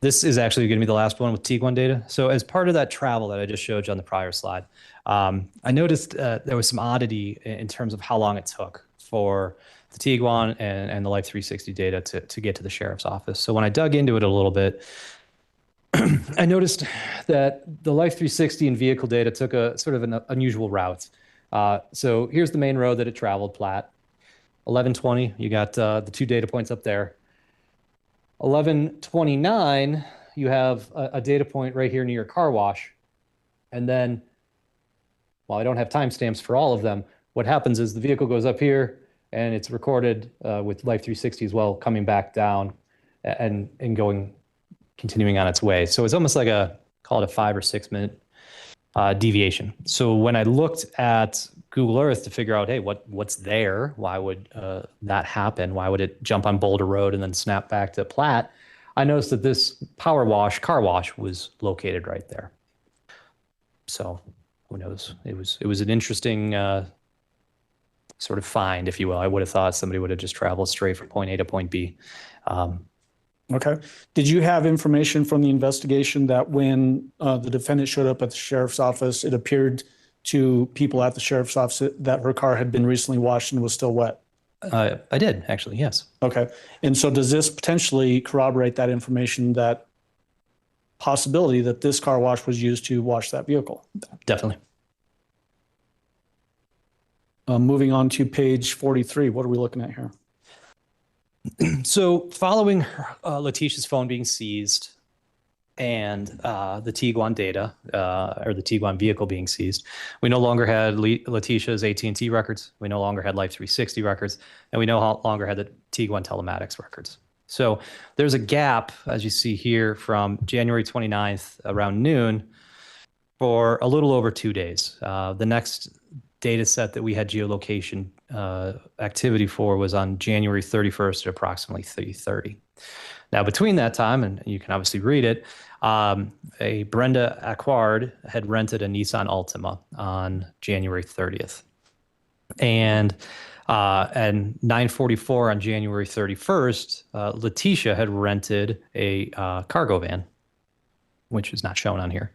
this is actually going to be the last one with Tiguan data. So as part of that travel that I just showed you on the prior slide, I noticed there was some oddity in terms of how long it took for the Tiguan and the Life 360 data to get to the sheriff's office. So when I dug into it a little bit, I noticed that the Life 360 and vehicle data took a sort of an unusual route. So here's the main road that it traveled, Platt. 1120, you got the 2 data points up there. 1129, you have a data point right here near your car wash. And then, while I don't have timestamps for all of them, what happens is the vehicle goes up here and it's recorded with Life 360 as well, coming back down and continuing on its way. So it's almost like call it a 5 or 6 minute deviation. So when I looked at Google Earth to figure out, hey, what's there? Why would that happen? Why would it jump on Boulder Road and then snap back to Platt? I noticed that this car wash was located right there. So who knows? It was an interesting sort of find, if you will. I would have thought somebody would have just traveled straight from point A to point B. Okay. Did you have information from the investigation that when the defendant showed up at the sheriff's office, it appeared to people at the sheriff's office that her car had been recently washed and was still wet? I did, actually, yes. Okay. And so does this potentially corroborate that information, that possibility that this car wash was used to wash that vehicle? Definitely. Moving on to page 43, what are we looking at here? So following Letecia's phone being seized and the Tiguan data, or the Tiguan vehicle being seized, we no longer had Letecia's AT&T records, we no longer had Life 360 records, and we no longer had the Tiguan telematics records. So there's a gap, as you see here, from January 29th around noon for a little over 2 days. The next data set that we had geolocation activity for was on January 31st at approximately 3:30. Now, between that time, and you can obviously read it, a Brenda Acquard had rented a Nissan Altima on January 30th. And 9:44 on January 31st, Letecia had rented a cargo van, which is not shown on here.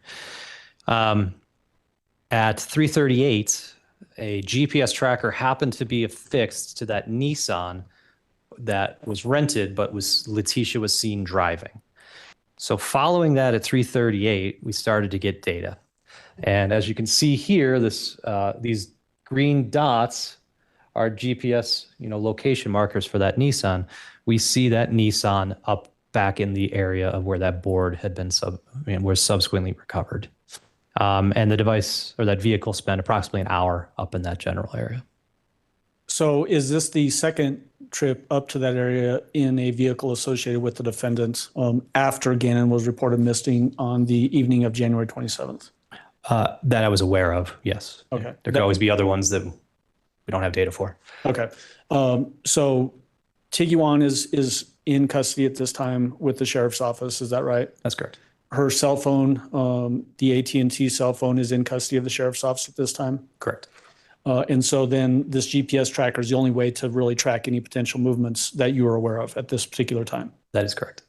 At 3:38, a GPS tracker happened to be affixed to that Nissan that was rented, but Letecia was seen driving. So following that at 3:38, we started to get data. And as you can see here, these green dots are GPS, location markers for that Nissan. We see that Nissan up back in the area of where that board had been was subsequently recovered. And the device, or that vehicle, spent approximately an hour up in that general area. So is this the second trip up to that area in a vehicle associated with the defendant after Gannon was reported missing on the evening of January 27th? That I was aware of, yes. Okay. There could always be other ones that we don't have data for. Okay. So Tiguan is in custody at this time with the sheriff's office. Is that right? That's correct. Her cell phone, the AT&T cell phone, is in custody of the sheriff's office at this time? Correct. And so then this GPS tracker is the only way to really track any potential movements that you are aware of at this particular time? That is correct.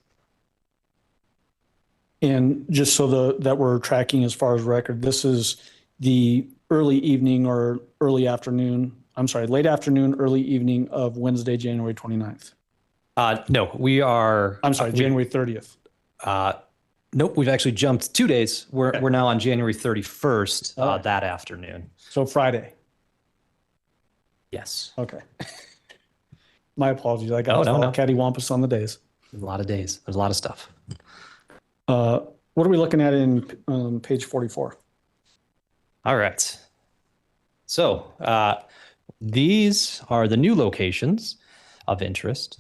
And just so that we're tracking as far as record, this is the early evening or early afternoon, late afternoon, early evening of Wednesday, January 29th. No, we are... January 30th. Nope, we've actually jumped 2 days. We're now on January 31st that afternoon. So Friday. Yes. Okay. My apologies. I got cattywampus on the days. There's a lot of days. There's a lot of stuff. What are we looking at in page 44? All right. So these are the new locations of interest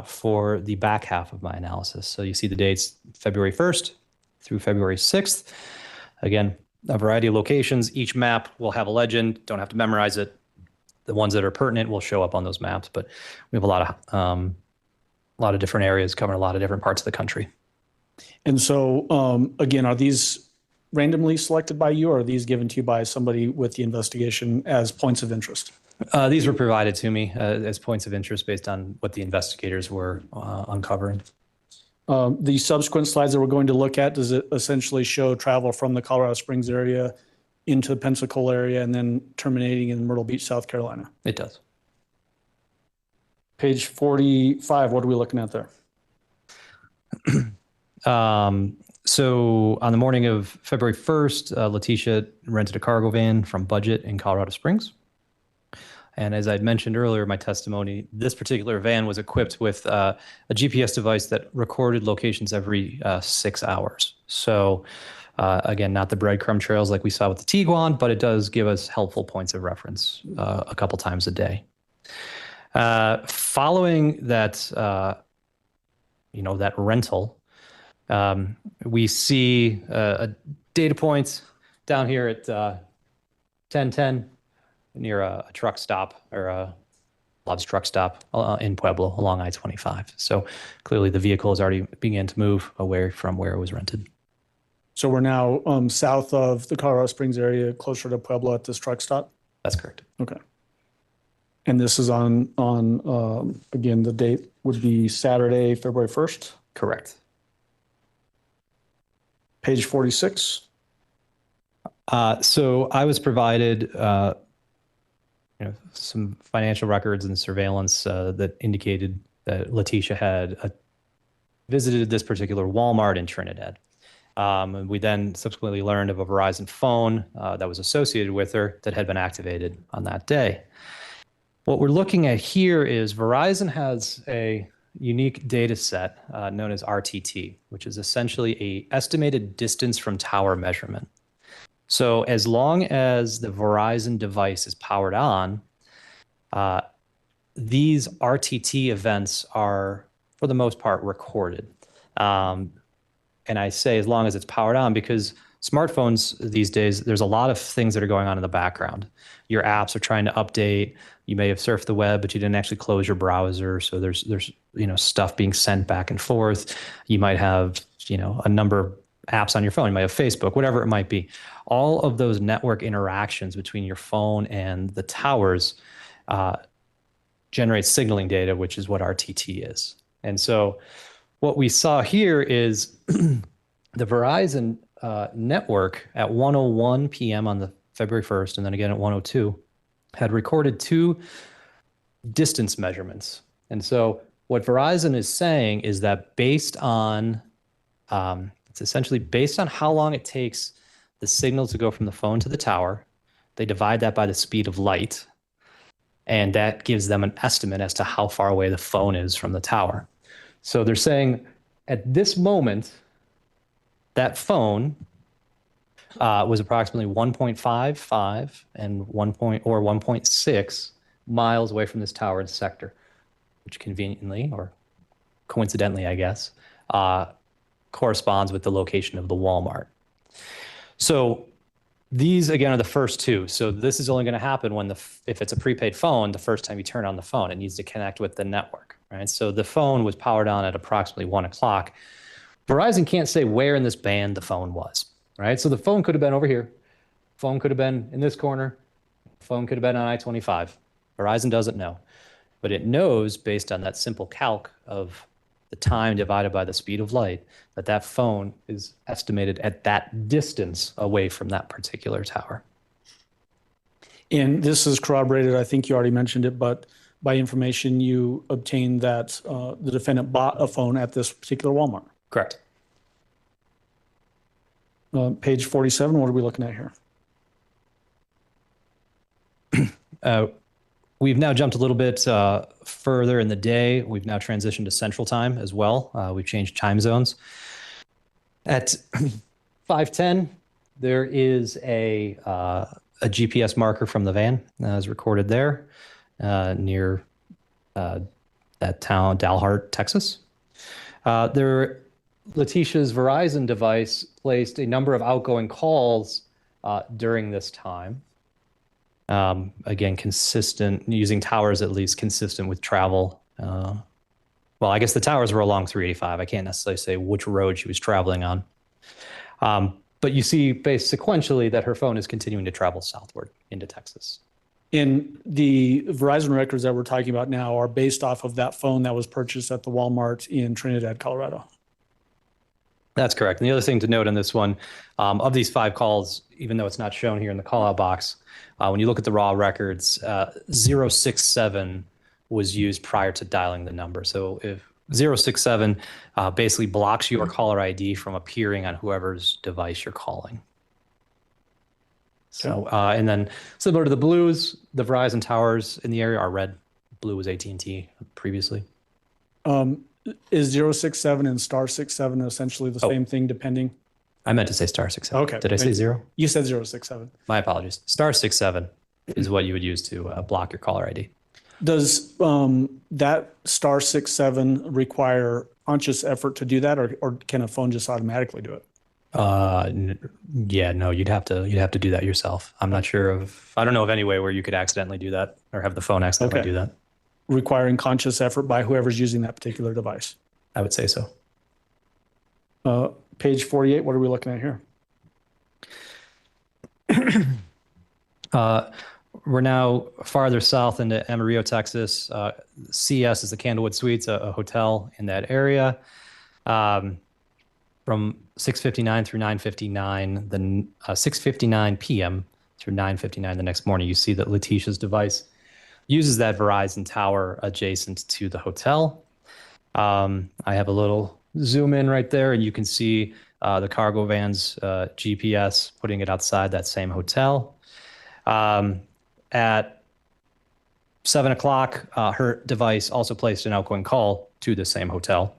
for the back half of my analysis. So you see the dates February 1st through February 6th. Again, a variety of locations. Each map will have a legend. Don't have to memorize it. The ones that are pertinent will show up on those maps, but we have a lot of different areas covering a lot of different parts of the country. And so, again, are these randomly selected by you, or are these given to you by somebody with the investigation as points of interest? These were provided to me as points of interest based on what the investigators were uncovering. The subsequent slides that we're going to look at, does it essentially show travel from the Colorado Springs area into the Pensacola area and then terminating in Myrtle Beach, South Carolina? It does. Page 45, what are we looking at there? So on the morning of February 1st, Letecia rented a cargo van from Budget in Colorado Springs. And as I'd mentioned earlier in my testimony, this particular van was equipped with a GPS device that recorded locations every 6 hours. So again, not the breadcrumb trails like we saw with the Tiguan, but it does give us helpful points of reference a couple times a day. Following that, that rental, we see a data point down here at 1010 near a truck stop or a Bob's truck stop in Pueblo along I-25. So clearly the vehicle has already began to move away from where it was rented. So we're now south of the Colorado Springs area, closer to Pueblo at this truck stop? That's correct. Okay. And this is on again, the date would be Saturday, February 1st? Correct. Page 46. So I was provided some financial records and surveillance that indicated that Letecia had visited this particular Walmart in Trinidad. We then subsequently learned of a Verizon phone that was associated with her that had been activated on that day. What we're looking at here is Verizon has a unique data set known as RTT, which is essentially an estimated distance from tower measurement. So as long as the Verizon device is powered on, these RTT events are, for the most part, recorded. And I say as long as it's powered on because smartphones these days, there's a lot of things that are going on in the background. Your apps are trying to update. You may have surfed the web, but you didn't actually close your browser. So there's stuff being sent back and forth. You might have a number of apps on your phone. You might have Facebook, whatever it might be. All of those network interactions between your phone and the towers generate signaling data, which is what RTT is. And so what we saw here is the Verizon network at 1:01 p.m. on the February 1st, and then again at 1:02, had recorded 2 distance measurements. And so what Verizon is saying is that based on, it's essentially based on how long it takes the signal to go from the phone to the tower, they divide that by the speed of light, and that gives them an estimate as to how far away the phone is from the tower. So they're saying at this moment, that phone was approximately 1.55 and 1.6 miles away from this tower sector, which conveniently or coincidentally, I guess, corresponds with the location of the Walmart. So these, again, are the first 2. So this is only going to happen when if it's a prepaid phone, the first time you turn on the phone, it needs to connect with the network, right? So the phone was powered on at approximately 1 o'clock. Verizon can't say where in this band the phone was, right? So the phone could have been over here. Phone could have been in this corner. Phone could have been on I-25. Verizon doesn't know. But it knows, based on that simple calc of the time divided by the speed of light, that phone is estimated at that distance away from that particular tower. And this is corroborated, I think you already mentioned it, but by information you obtained that the defendant bought a phone at this particular Walmart. Correct. Page 47, what are we looking at here? We've now jumped a little bit further in the day. We've now transitioned to Central Time as well. We've changed time zones. At 5:10, there is a GPS marker from the van as recorded there near that town, Dalhart, Texas. Letecia's Verizon device placed a number of outgoing calls during this time. Again, consistent, using towers at least, consistent with travel. Well, I guess the towers were along 385. I can't necessarily say which road she was traveling on. But you see, based sequentially, that her phone is continuing to travel southward into Texas. And the Verizon records that we're talking about now are based off of that phone that was purchased at the Walmart in Trinidad, Colorado. That's correct. And the other thing to note on this one, of these 5 calls, even though it's not shown here in the call-out box, when you look at the raw records, 067 was used prior to dialing the number. So if 067 basically blocks your caller ID from appearing on whoever's device you're calling. So, and then similar to the blues, the Verizon towers in the area are red. Blue was AT&T previously. Is 067 and *67 essentially the same thing, depending? I meant to say *67. Okay. Did I say 0? You said 067. My apologies. *67 is what you would use to block your caller ID. Does that *67 require conscious effort to do that, or can a phone just automatically do it? Yeah, no, you'd have to do that yourself. I'm not sure I don't know of any way where you could accidentally do that or have the phone accidentally do that. Requiring conscious effort by whoever's using that particular device. I would say so. Page 48, what are we looking at here? We're now farther south into Amarillo, Texas. CS is the Candlewood Suites, a hotel in that area. From 6:59 through 9:59, then 6:59 p.m. through 9:59 the next morning, you see that Letecia's device uses that Verizon tower adjacent to the hotel. I have a little zoom in right there, and you can see the cargo van's GPS putting it outside that same hotel. At 7 o'clock, her device also placed an outgoing call to the same hotel.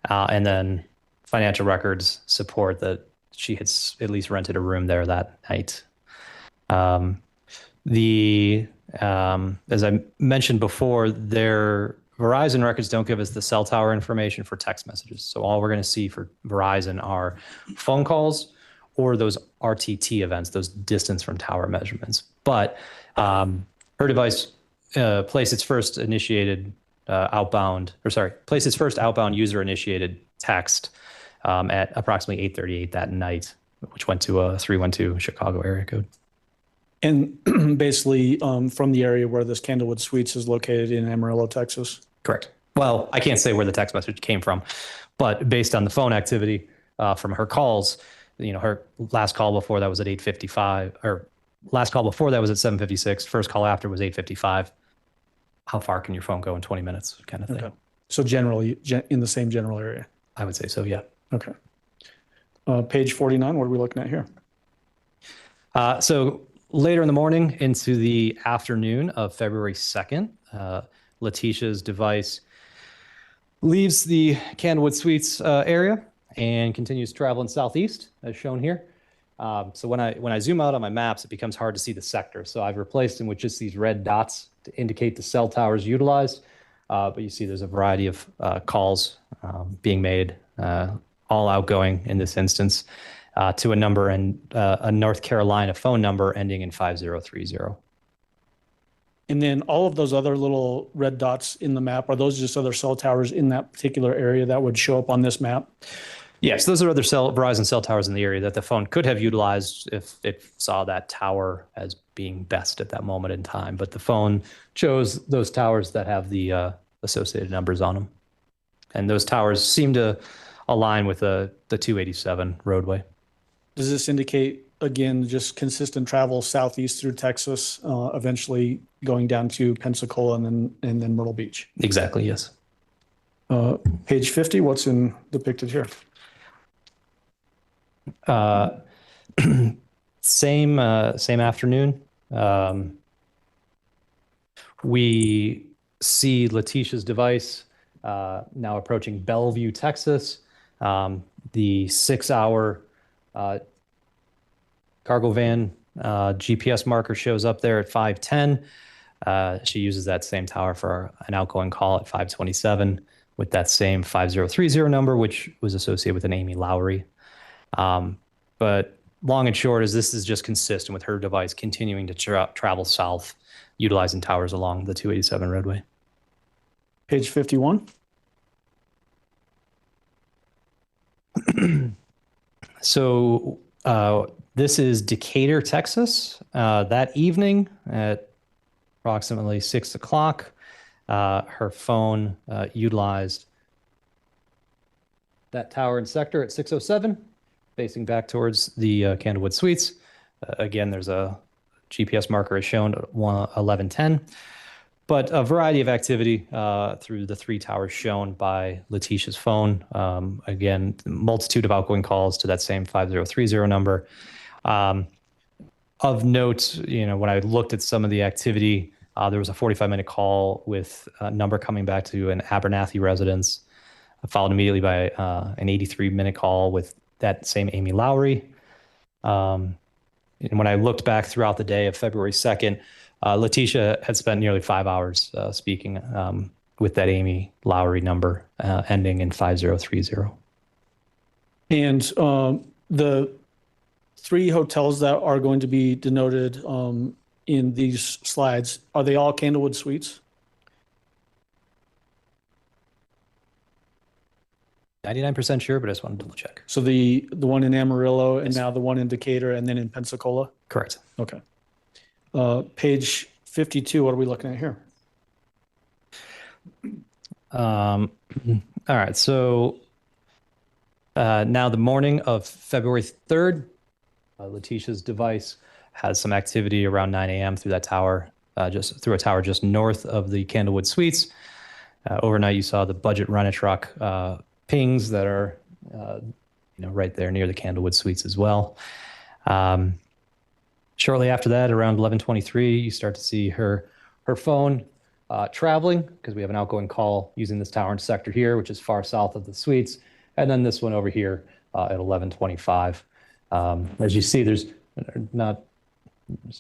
And then financial records support that she had at least rented a room there that night. As I mentioned before, their Verizon records don't give us the cell tower information for text messages. So all we're going to see for Verizon are phone calls or those RTT events, those distance from tower measurements. But her device placed its first outbound user initiated text at approximately 8:38 that night, which went to a 312 Chicago area code. And basically from the area where this Candlewood Suites is located in Amarillo, Texas? Correct. Well, I can't say where the text message came from, but based on the phone activity from her calls, her last call before that was at 8:55, or last call before that was at 7:56. First call after was 8:55. How far can your phone go in 20 minutes kind of thing? Okay. So generally in the same general area? I would say so, yeah. Okay. Page 49, what are we looking at here? So later in the morning into the afternoon of February 2nd, Letecia's device leaves the Candlewood Suites area and continues traveling southeast, as shown here. So when I zoom out on my maps, it becomes hard to see the sector. So I've replaced them with just these red dots to indicate the cell towers utilized. But you see there's a variety of calls being made, all outgoing in this instance, to a number and a North Carolina phone number ending in 5030. And then all of those other little red dots in the map, are those just other cell towers in that particular area that would show up on this map? Yes, those are other Verizon cell towers in the area that the phone could have utilized if it saw that tower as being best at that moment in time. But the phone chose those towers that have the associated numbers on them. And those towers seem to align with the 287 roadway. Does this indicate, again, just consistent travel southeast through Texas, eventually going down to Pensacola and then Myrtle Beach? Exactly, yes. Page 50, what's depicted here? Same afternoon. We see Letecia's device now approaching Bellevue, Texas. The 6-hour cargo van GPS marker shows up there at 5:10. She uses that same tower for an outgoing call at 5:27 with that same 5030 number, which was associated with an Amy Lowry. But long and short is this is just consistent with her device continuing to travel south, utilizing towers along the 287 roadway. Page 51. So this is Decatur, Texas. That evening at approximately 6 o'clock, her phone utilized that tower and sector at 607, facing back towards the Candlewood Suites. Again, there's a GPS marker as shown at 1110. But a variety of activity through the 3 towers shown by Letecia's phone. Again, multitude of outgoing calls to that same 5030 number. Of note, when I looked at some of the activity, there was a 45-minute call with a number coming back to an Abernathy residence, followed immediately by an 83-minute call with that same Amy Lowry. And when I looked back throughout the day of February 2nd, Letecia had spent nearly 5 hours speaking with that Amy Lowry number ending in 5030. And the 3 hotels that are going to be denoted in these slides, are they all Candlewood Suites? 99% sure, but I just want to double check. So the one in Amarillo and now the one in Decatur and then in Pensacola? Correct. Okay. Page 52, what are we looking at here? All right. So now the morning of February 3rd, Letecia's device has some activity around 9 a.m. through that tower, just through a tower just north of the Candlewood Suites. Overnight, you saw the budget rent-a-truck pings that are, right there near the Candlewood Suites as well. Shortly after that, around 11:23, you start to see her phone traveling because we have an outgoing call using this tower and sector here, which is far south of the suites, and then this one over here at 11:25. As you see, there's not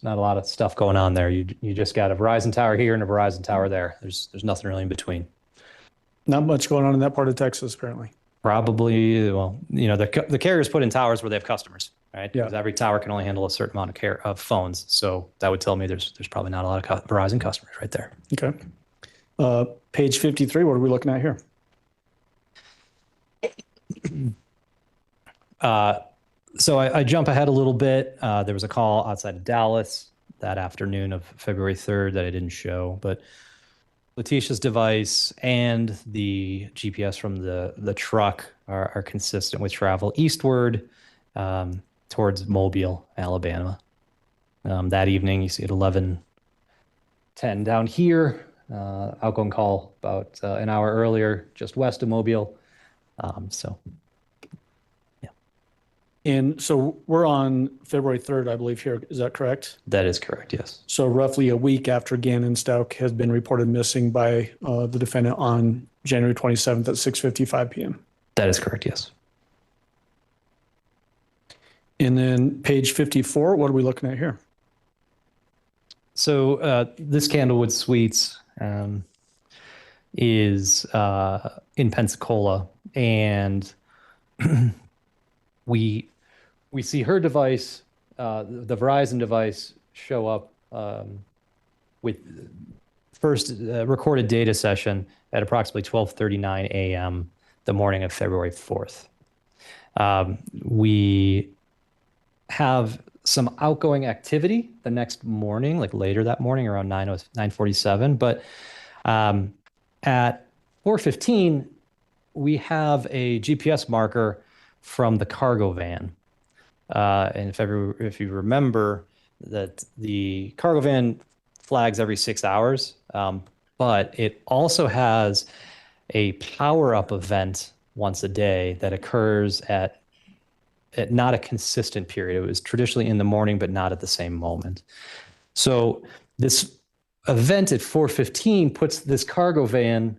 a lot of stuff going on there. You just got a Verizon tower here and a Verizon tower there. There's nothing really in between. Not much going on in that part of Texas, apparently. Probably, well, the carriers put in towers where they have customers, right? Yeah. Because every tower can only handle a certain amount of phones. So that would tell me there's probably not a lot of Verizon customers right there. Okay. Page 53, what are we looking at here? So I jump ahead a little bit. There was a call outside of Dallas that afternoon of February 3rd that I didn't show, but Letecia's device and the GPS from the truck are consistent with travel eastward towards Mobile, Alabama. That evening, you see at 11:10 down here, outgoing call about an hour earlier, just west of Mobile. And so we're on February 3rd, I believe here. Is that correct? That is correct, yes. So roughly a week after Gannon Stauch has been reported missing by the defendant on January 27th at 6:55 p.m. That is correct, yes. And then page 54, what are we looking at here? So this Candlewood Suites is in Pensacola, and we see her device, the Verizon device, show up with first recorded data session at approximately 12:39 a.m. the morning of February 4th. We have some outgoing activity the next morning, like later that morning around 9:47. But at 4:15, we have a GPS marker from the cargo van. And if you remember that the cargo van flags every 6 hours, but it also has a power-up event once a day that occurs at not a consistent period. It was traditionally in the morning, but not at the same moment. So this event at 4:15 puts this cargo van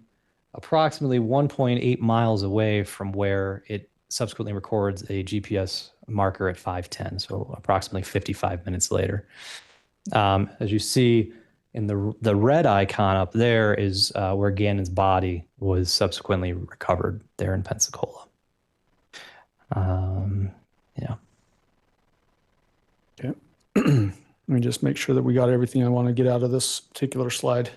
approximately 1.8 miles away from where it subsequently records a GPS marker at 5:10, so approximately 55 minutes later. As you see in the red icon up there is where Gannon's body was subsequently recovered there in Pensacola. Yeah. Okay. Let me just make sure that we got everything I want to get out of this particular slide.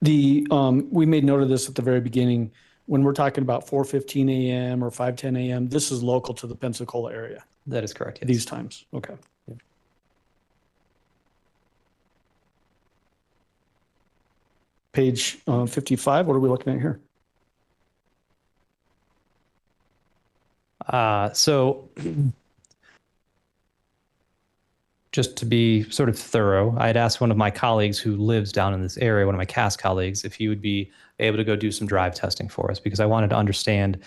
We made note of this at the very beginning. When we're talking about 4:15 a.m. or 5:10 a.m., this is local to the Pensacola area. That is correct. Yes. These times. Okay. Yeah. Page 55, what are we looking at here? So just to be sort of thorough, I had asked one of my colleagues who lives down in this area, one of my CAS colleagues, if he would be able to go do some drive testing for us, because I wanted to understand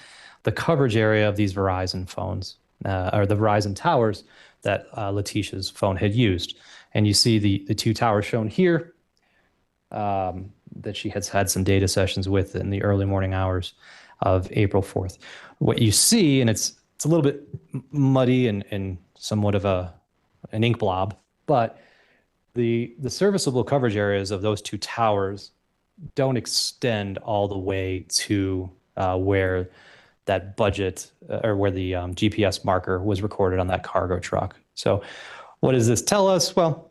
the coverage area of these Verizon phones, or the Verizon towers that Letecia's phone had used. And you see the two towers shown here that she has had some data sessions with in the early morning hours of April 4th. What you see, and it's a little bit muddy and somewhat of an ink blob, but the serviceable coverage areas of those two towers don't extend all the way to where that budget or where the GPS marker was recorded on that cargo truck. So what does this tell us? Well,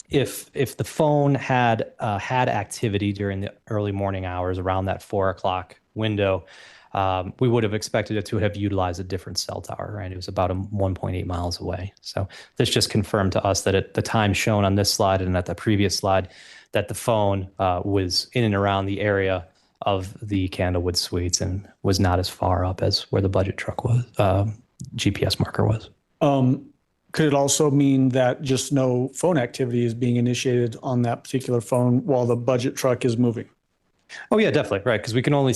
if the phone had activity during the early morning hours around that 4 o'clock window, we would have expected it to have utilized a different cell tower, right? It was about 1.8 miles away. So this just confirmed to us that at the time shown on this slide and at the previous slide, that the phone was in and around the area of the Candlewood Suites and was not as far up as where the budget truck was, GPS marker was. Could it also mean that just no phone activity is being initiated on that particular phone while the budget truck is moving? Oh yeah, definitely, right? Because we can only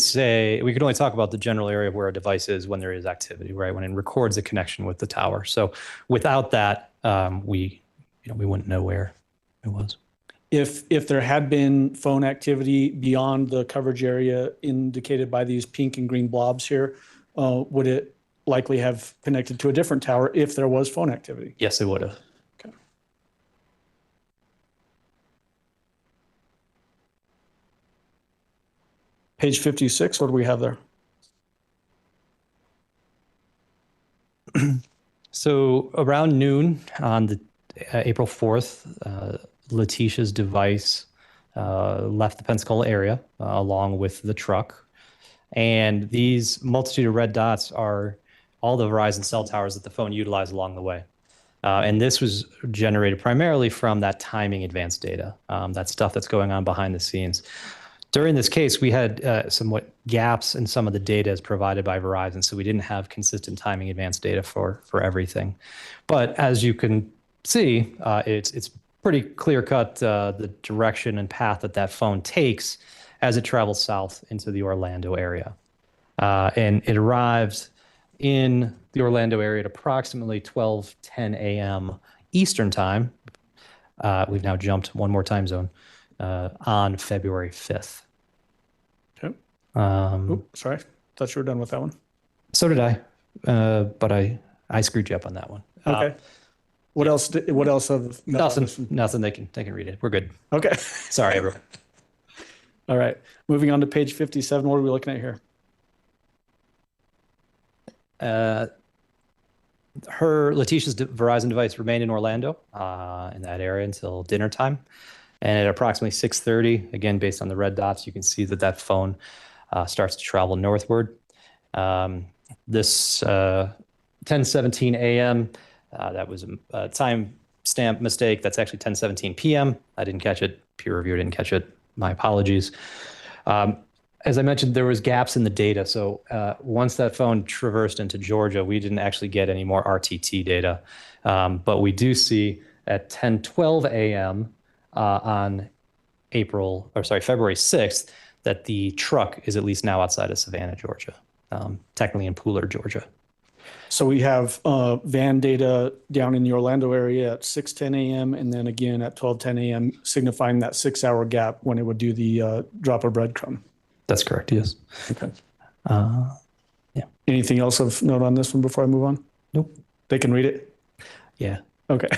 talk about the general area of where a device is when there is activity, right? When it records a connection with the tower. So without that, we wouldn't know where it was. If there had been phone activity beyond the coverage area indicated by these pink and green blobs here, would it likely have connected to a different tower if there was phone activity? Yes, it would have. Okay. Page 56, what do we have there? So around noon on the April 4th, Letecia's device left the Pensacola area along with the truck. And these multitude of red dots are all the Verizon cell towers that the phone utilized along the way. And this was generated primarily from that timing advanced data, that stuff that's going on behind the scenes. During this case, we had somewhat gaps in some of the data as provided by Verizon, so we didn't have consistent timing advanced data for everything. But as you can see, it's pretty clear cut the direction and path that phone takes as it travels south into the Orlando area. And it arrived in the Orlando area at approximately 12:10 a.m. Eastern time. We've now jumped one more time zone on February 5th. Okay. Oops, sorry. Thought you were done with that one. So did I, but I screwed you up on that one. Okay. What else? What else of nothing? They can read it. We're good. Okay. Sorry, everyone. All right. Moving on to page 57. What are we looking at here? Letecia's Verizon device remained in Orlando in that area until dinner time. And at approximately 6:30, again, based on the red dots, you can see that phone starts to travel northward. This 10:17 a.m., that was a time stamp mistake. That's actually 10:17 p.m. I didn't catch it. Peer reviewer didn't catch it. My apologies. As I mentioned, there was gaps in the data. So once that phone traversed into Georgia, we didn't actually get any more RTT data. But we do see at 10:12 a.m. On February 6th, that the truck is at least now outside of Savannah, Georgia, technically in Pooler, Georgia. So we have van data down in the Orlando area at 6:10 a.m. and then again at 12:10 a.m., signifying that 6-hour gap when it would do the drop of breadcrumb. That's correct, yes. Okay. Yeah. Anything else of note on this one before I move on? Nope. They can read it? Yeah. Okay.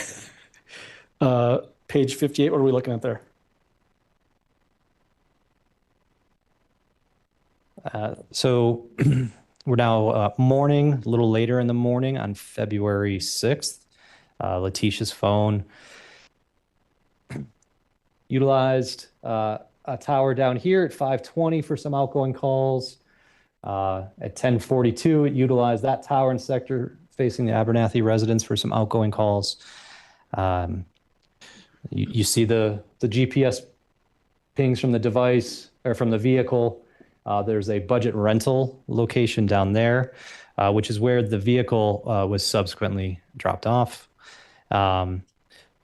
Page 58, what are we looking at there? So we're now morning, a little later in the morning on February 6th. Letecia's phone utilized a tower down here at 5:20 for some outgoing calls. At 10:42, it utilized that tower and sector facing the Abernathy residence for some outgoing calls. You see the GPS pings from the device or from the vehicle. There's a budget rental location down there, which is where the vehicle was subsequently dropped off.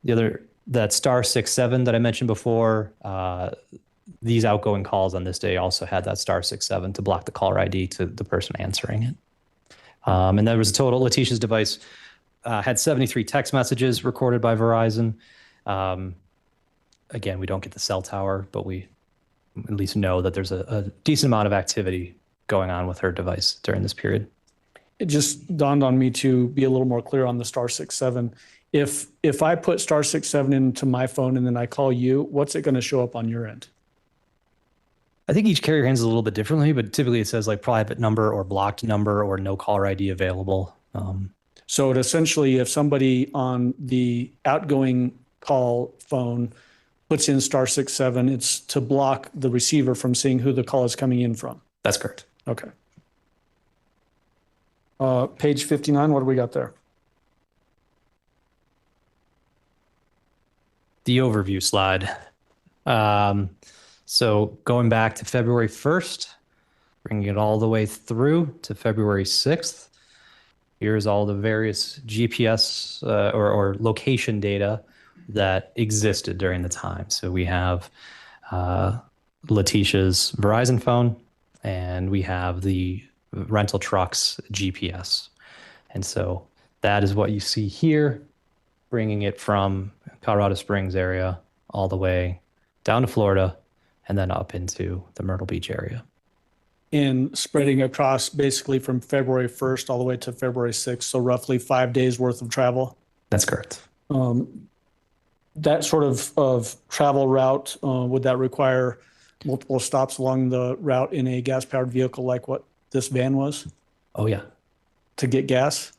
that star 67 that I mentioned before, these outgoing calls on this day also had that star 67 to block the caller ID to the person answering it. And there was a total, Letecia's device had 73 text messages recorded by Verizon. Again, we don't get the cell tower, but we at least know that there's a decent amount of activity going on with her device during this period. It just dawned on me to be a little more clear on the star 67. If I put star 67 into my phone and then I call you, what's it going to show up on your end? I think each carrier handles it a little bit differently, but typically it says like private number or blocked number or no caller ID available. So it essentially, if somebody on the outgoing call phone puts in star 67, it's to block the receiver from seeing who the call is coming in from. That's correct. Okay. Page 59, what do we got there? The overview slide. So going back to February 1st, bringing it all the way through to February 6th, here's all the various GPS or location data that existed during the time. So we have Letecia's Verizon phone, and we have the rental truck's GPS. And so that is what you see here, bringing it from Colorado Springs area all the way down to Florida and then up into the Myrtle Beach area. And spreading across basically from February 1st all the way to February 6th, so roughly 5 days worth of travel. That's correct. That sort of travel route, would that require multiple stops along the route in a gas-powered vehicle like what this van was? Oh, yeah. To get gas?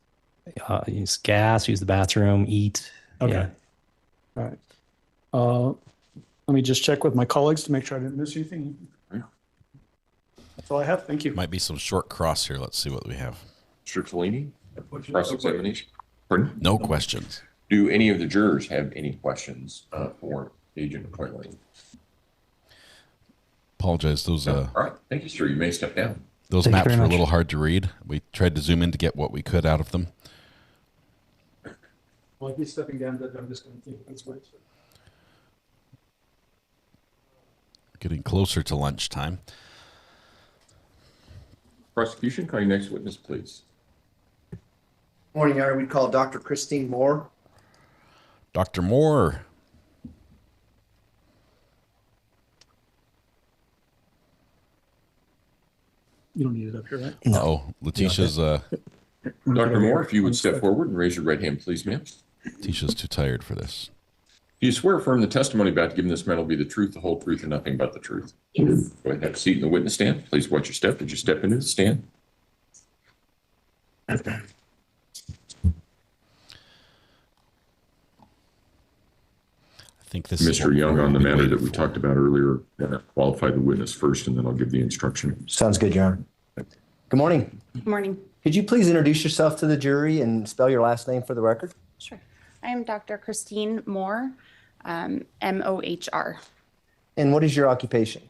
Use gas, use the bathroom, eat. Okay. Yeah. All right. Let me just check with my colleagues to make sure I didn't miss anything. That's all I have. Thank you. Might be some short cross here. Let's see what we have. Mr. Tellini, cross-examination. Pardon? No questions. Do any of the jurors have any questions for Agent Coylan? Apologize. Those all right. Thank you, sir. You may step down. Those maps were a little hard to read. We tried to zoom in to get what we could out of them. Well, he's stepping down, but I'm just going to take this way. Getting closer to lunchtime. Prosecution, call your next witness, please. Morning, Your Honor. We'd call Dr. Christine Moore. Dr. Moore. You don't need it up here, right? No. Letecia's... Dr. Moore, if you would step forward and raise your right hand, please, ma'am. Letecia's too tired for this. Do you swear affirm the testimony about to give in this matter will be the truth, the whole truth, and nothing but the truth? Yes. Go ahead and have a seat in the witness stand. Please watch your step as you step into the stand. I think this Mr. Young, on the matter that we talked about earlier, qualify the witness first, and then I'll give the instruction. Sounds good, Your Honor. Good morning. Good morning. Could you please introduce yourself to the jury and spell your last name for the record? Sure. I am Dr. Christine Moore, M-O-H-R. And what is your occupation?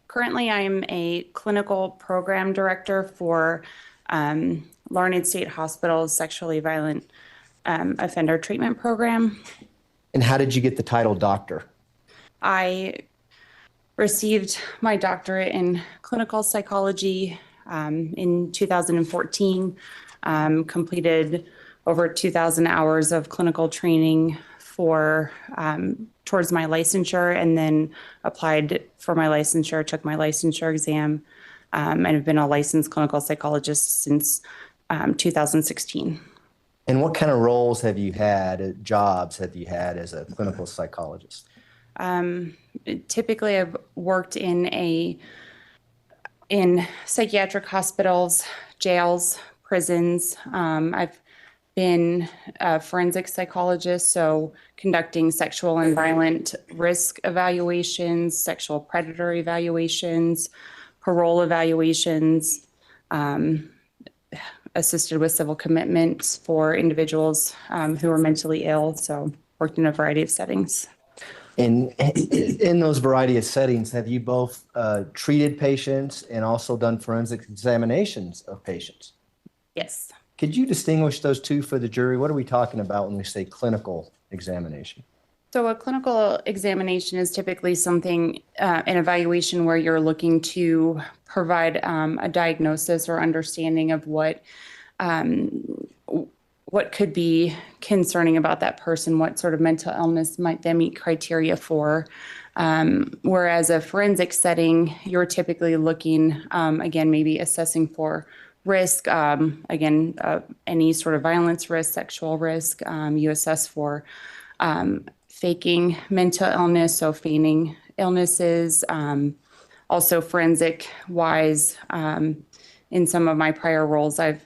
Currently, I am a clinical program director for Larned State Hospital's Sexually Violent Offender Treatment Program. And how did you get the title doctor? I received my doctorate in clinical psychology in 2014, completed over 2,000 hours of clinical training for towards my licensure, and then applied for my licensure, took my licensure exam, and have been a licensed clinical psychologist since 2016. And what kind of roles have you had, jobs have you had as a clinical psychologist? Typically, I've worked in psychiatric hospitals, jails, prisons. I've been a forensic psychologist, so conducting sexual and violent risk evaluations, sexual predator evaluations, parole evaluations, assisted with civil commitment for individuals who are mentally ill, so worked in a variety of settings. And in those variety of settings, have you both treated patients and also done forensic examinations of patients? Yes. Could you distinguish those two for the jury? What are we talking about when we say clinical examination? So a clinical examination is typically something, an evaluation where you're looking to provide a diagnosis or understanding of what could be concerning about that person, what sort of mental illness might they meet criteria for. Whereas a forensic setting, you're typically looking, again, maybe assessing for risk, any sort of violence risk, sexual risk. You assess for faking mental illness, so feigning illnesses. Also forensic-wise, in some of my prior roles, I've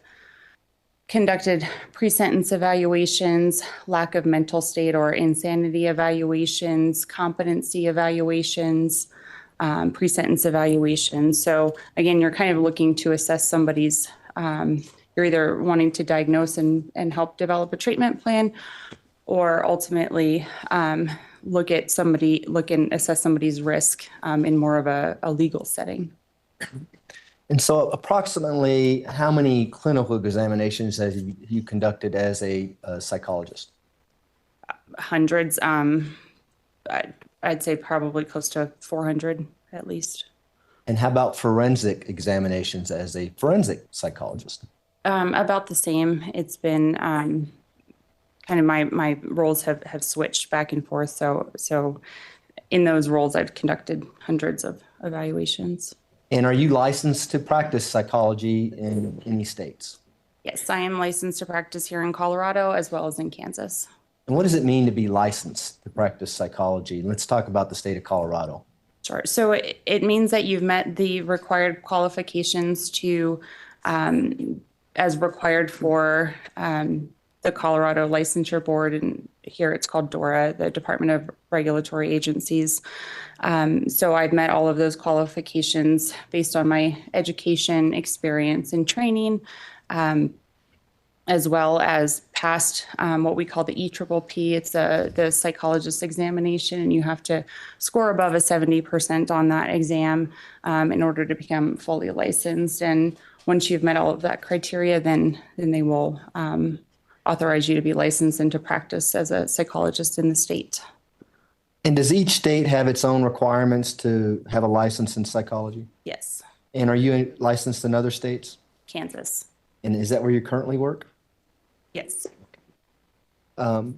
conducted pre-sentence evaluations, lack of mental state or insanity evaluations, competency evaluations, pre-sentence evaluations. So again, you're kind of looking to assess somebody's, you're either wanting to diagnose and help develop a treatment plan, or ultimately look and assess somebody's risk in more of a legal setting. And so approximately how many clinical examinations have you conducted as a psychologist? Hundreds. I'd say probably close to 400 at least. And how about forensic examinations as a forensic psychologist? About the same. It's been kind of my roles have switched back and forth. So in those roles, I've conducted hundreds of evaluations. And are you licensed to practice psychology in any states? Yes, I am licensed to practice here in Colorado as well as in Kansas. And what does it mean to be licensed to practice psychology? Let's talk about the state of Colorado. Sure. So it means that you've met the required qualifications to, as required for the Colorado Licensure Board, and here it's called DORA, the Department of Regulatory Agencies. So I've met all of those qualifications based on my education, experience, and training, as well as passed what we call the EPPP. It's the psychologist examination, and you have to score above a 70% on that exam in order to become fully licensed. And once you've met all of that criteria, then they will authorize you to be licensed and to practice as a psychologist in the state. And does each state have its own requirements to have a license in psychology? Yes. And are you licensed in other states? Kansas. And is that where you currently work? Yes. Do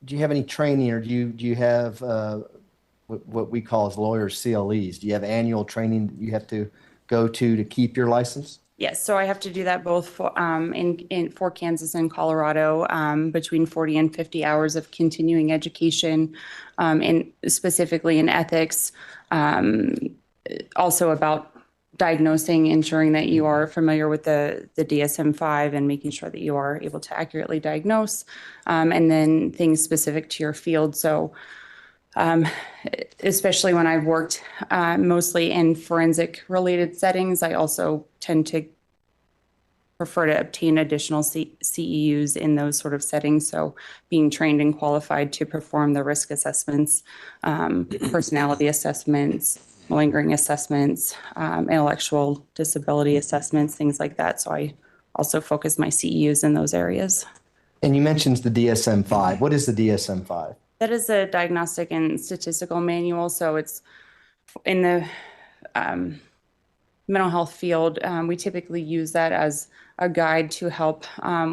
you have any training, or do you have what we call as lawyers CLEs? Do you have annual training that you have to go to keep your license? Yes, so I have to do that both for for Kansas and Colorado, between 40 and 50 hours of continuing education, and specifically in ethics, also about diagnosing, ensuring that you are familiar with the DSM-5 and making sure that you are able to accurately diagnose, and then things specific to your field. So especially when I've worked mostly in forensic related settings, I also tend to prefer to obtain additional CEUs in those sort of settings. So being trained and qualified to perform the risk assessments, personality assessments, malingering assessments, intellectual disability assessments, things like that. So I also focus my CEUs in those areas. And you mentioned the DSM-5. What is the DSM-5? That is a diagnostic and statistical manual. So it's in the mental health field. We typically use that as a guide to help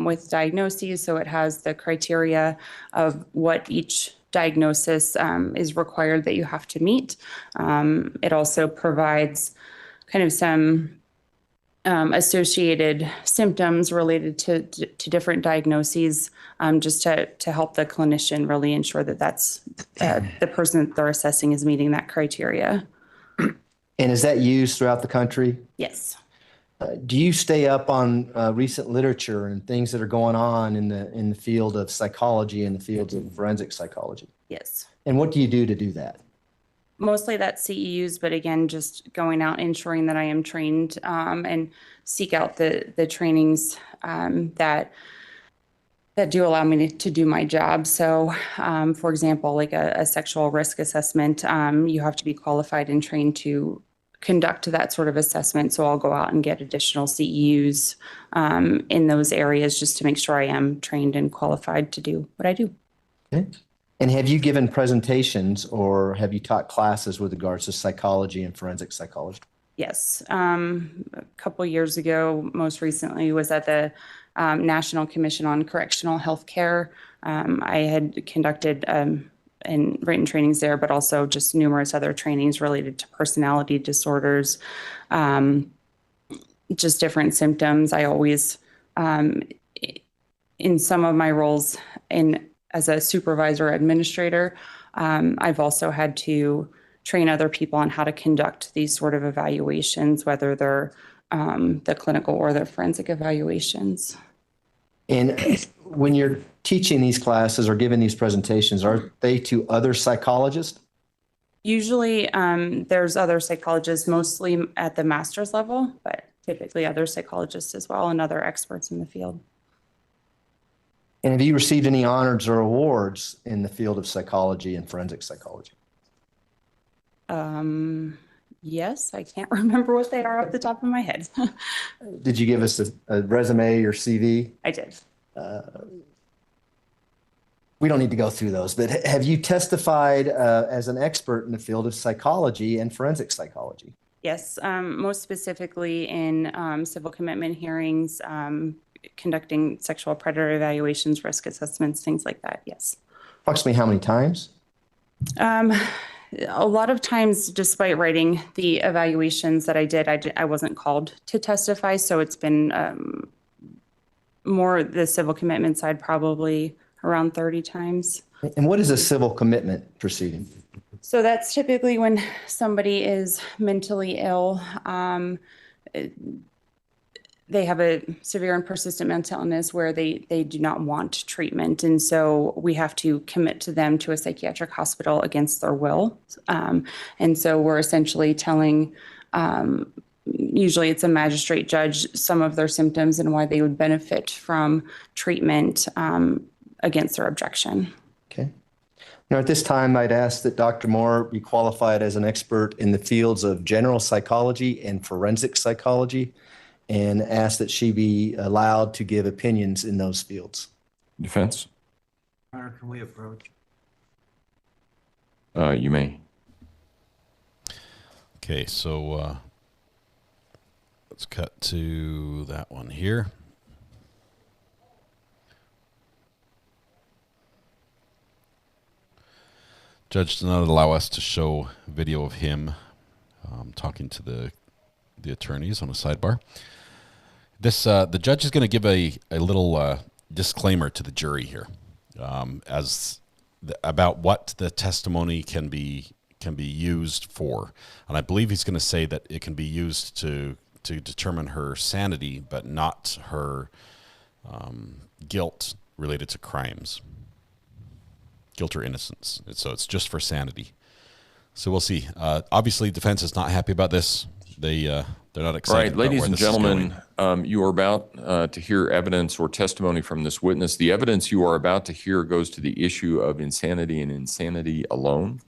with diagnoses. So it has the criteria of what each diagnosis is required that you have to meet. It also provides kind of some associated symptoms related to different diagnoses, just to help the clinician really ensure that that's the person that they're assessing is meeting that criteria. And is that used throughout the country? Yes. Do you stay up on recent literature and things that are going on in the field of psychology and the fields of forensic psychology? Yes. And what do you do to do that? Mostly that's CEUs, but again, just going out, ensuring that I am trained, and seek out the trainings that do allow me to do my job. So, for example, like a sexual risk assessment, you have to be qualified and trained to conduct that sort of assessment. So I'll go out and get additional CEUs in those areas just to make sure I am trained and qualified to do what I do. Okay. And have you given presentations or have you taught classes with regards to psychology and forensic psychology? Yes. A couple years ago, most recently, was at the National Commission on Correctional Healthcare. I had conducted and written trainings there, but also just numerous other trainings related to personality disorders, just different symptoms. I always, in some of my roles as a supervisor administrator, I've also had to train other people on how to conduct these sort of evaluations, whether they're the clinical or the forensic evaluations. And when you're teaching these classes or giving these presentations, are they to other psychologists? Usually there's other psychologists, mostly at the master's level, but typically other psychologists as well and other experts in the field. And have you received any honors or awards in the field of psychology and forensic psychology? Yes, I can't remember what they are off the top of my head. Did you give us a resume or CV? I did. We don't need to go through those, but have you testified as an expert in the field of psychology and forensic psychology? Yes, most specifically in civil commitment hearings, conducting sexual predator evaluations, risk assessments, things like that, yes. Approximately how many times? A lot of times, despite writing the evaluations that I did, I wasn't called to testify, so it's been more the civil commitment side, probably around 30 times. And what is a civil commitment proceeding? So that's typically when somebody is mentally ill. They have a severe and persistent mental illness where they do not want treatment. And so we have to commit to them to a psychiatric hospital against their will. And so we're essentially telling, usually it's a magistrate judge, some of their symptoms and why they would benefit from treatment against their objection. Okay. Now, at this time, I'd ask that Dr. Moore be qualified as an expert in the fields of general psychology and forensic psychology, and ask that she be allowed to give opinions in those fields. Defense? Honor, can we approach? You may. Okay, so let's cut to that one here. Judge did not allow us to show video of him talking to the attorneys on a sidebar. This the judge is going to give a little disclaimer to the jury here about what the testimony can be used for, and I believe he's going to say that it can be used to determine her sanity, but not her guilt related to crimes. Guilt or innocence. So it's just for sanity. So we'll see. Obviously, defense is not happy about this. They're not excited. Right, ladies and gentlemen, you are about to hear evidence or testimony from this witness. The evidence you are about to hear goes to the issue of insanity and insanity alone.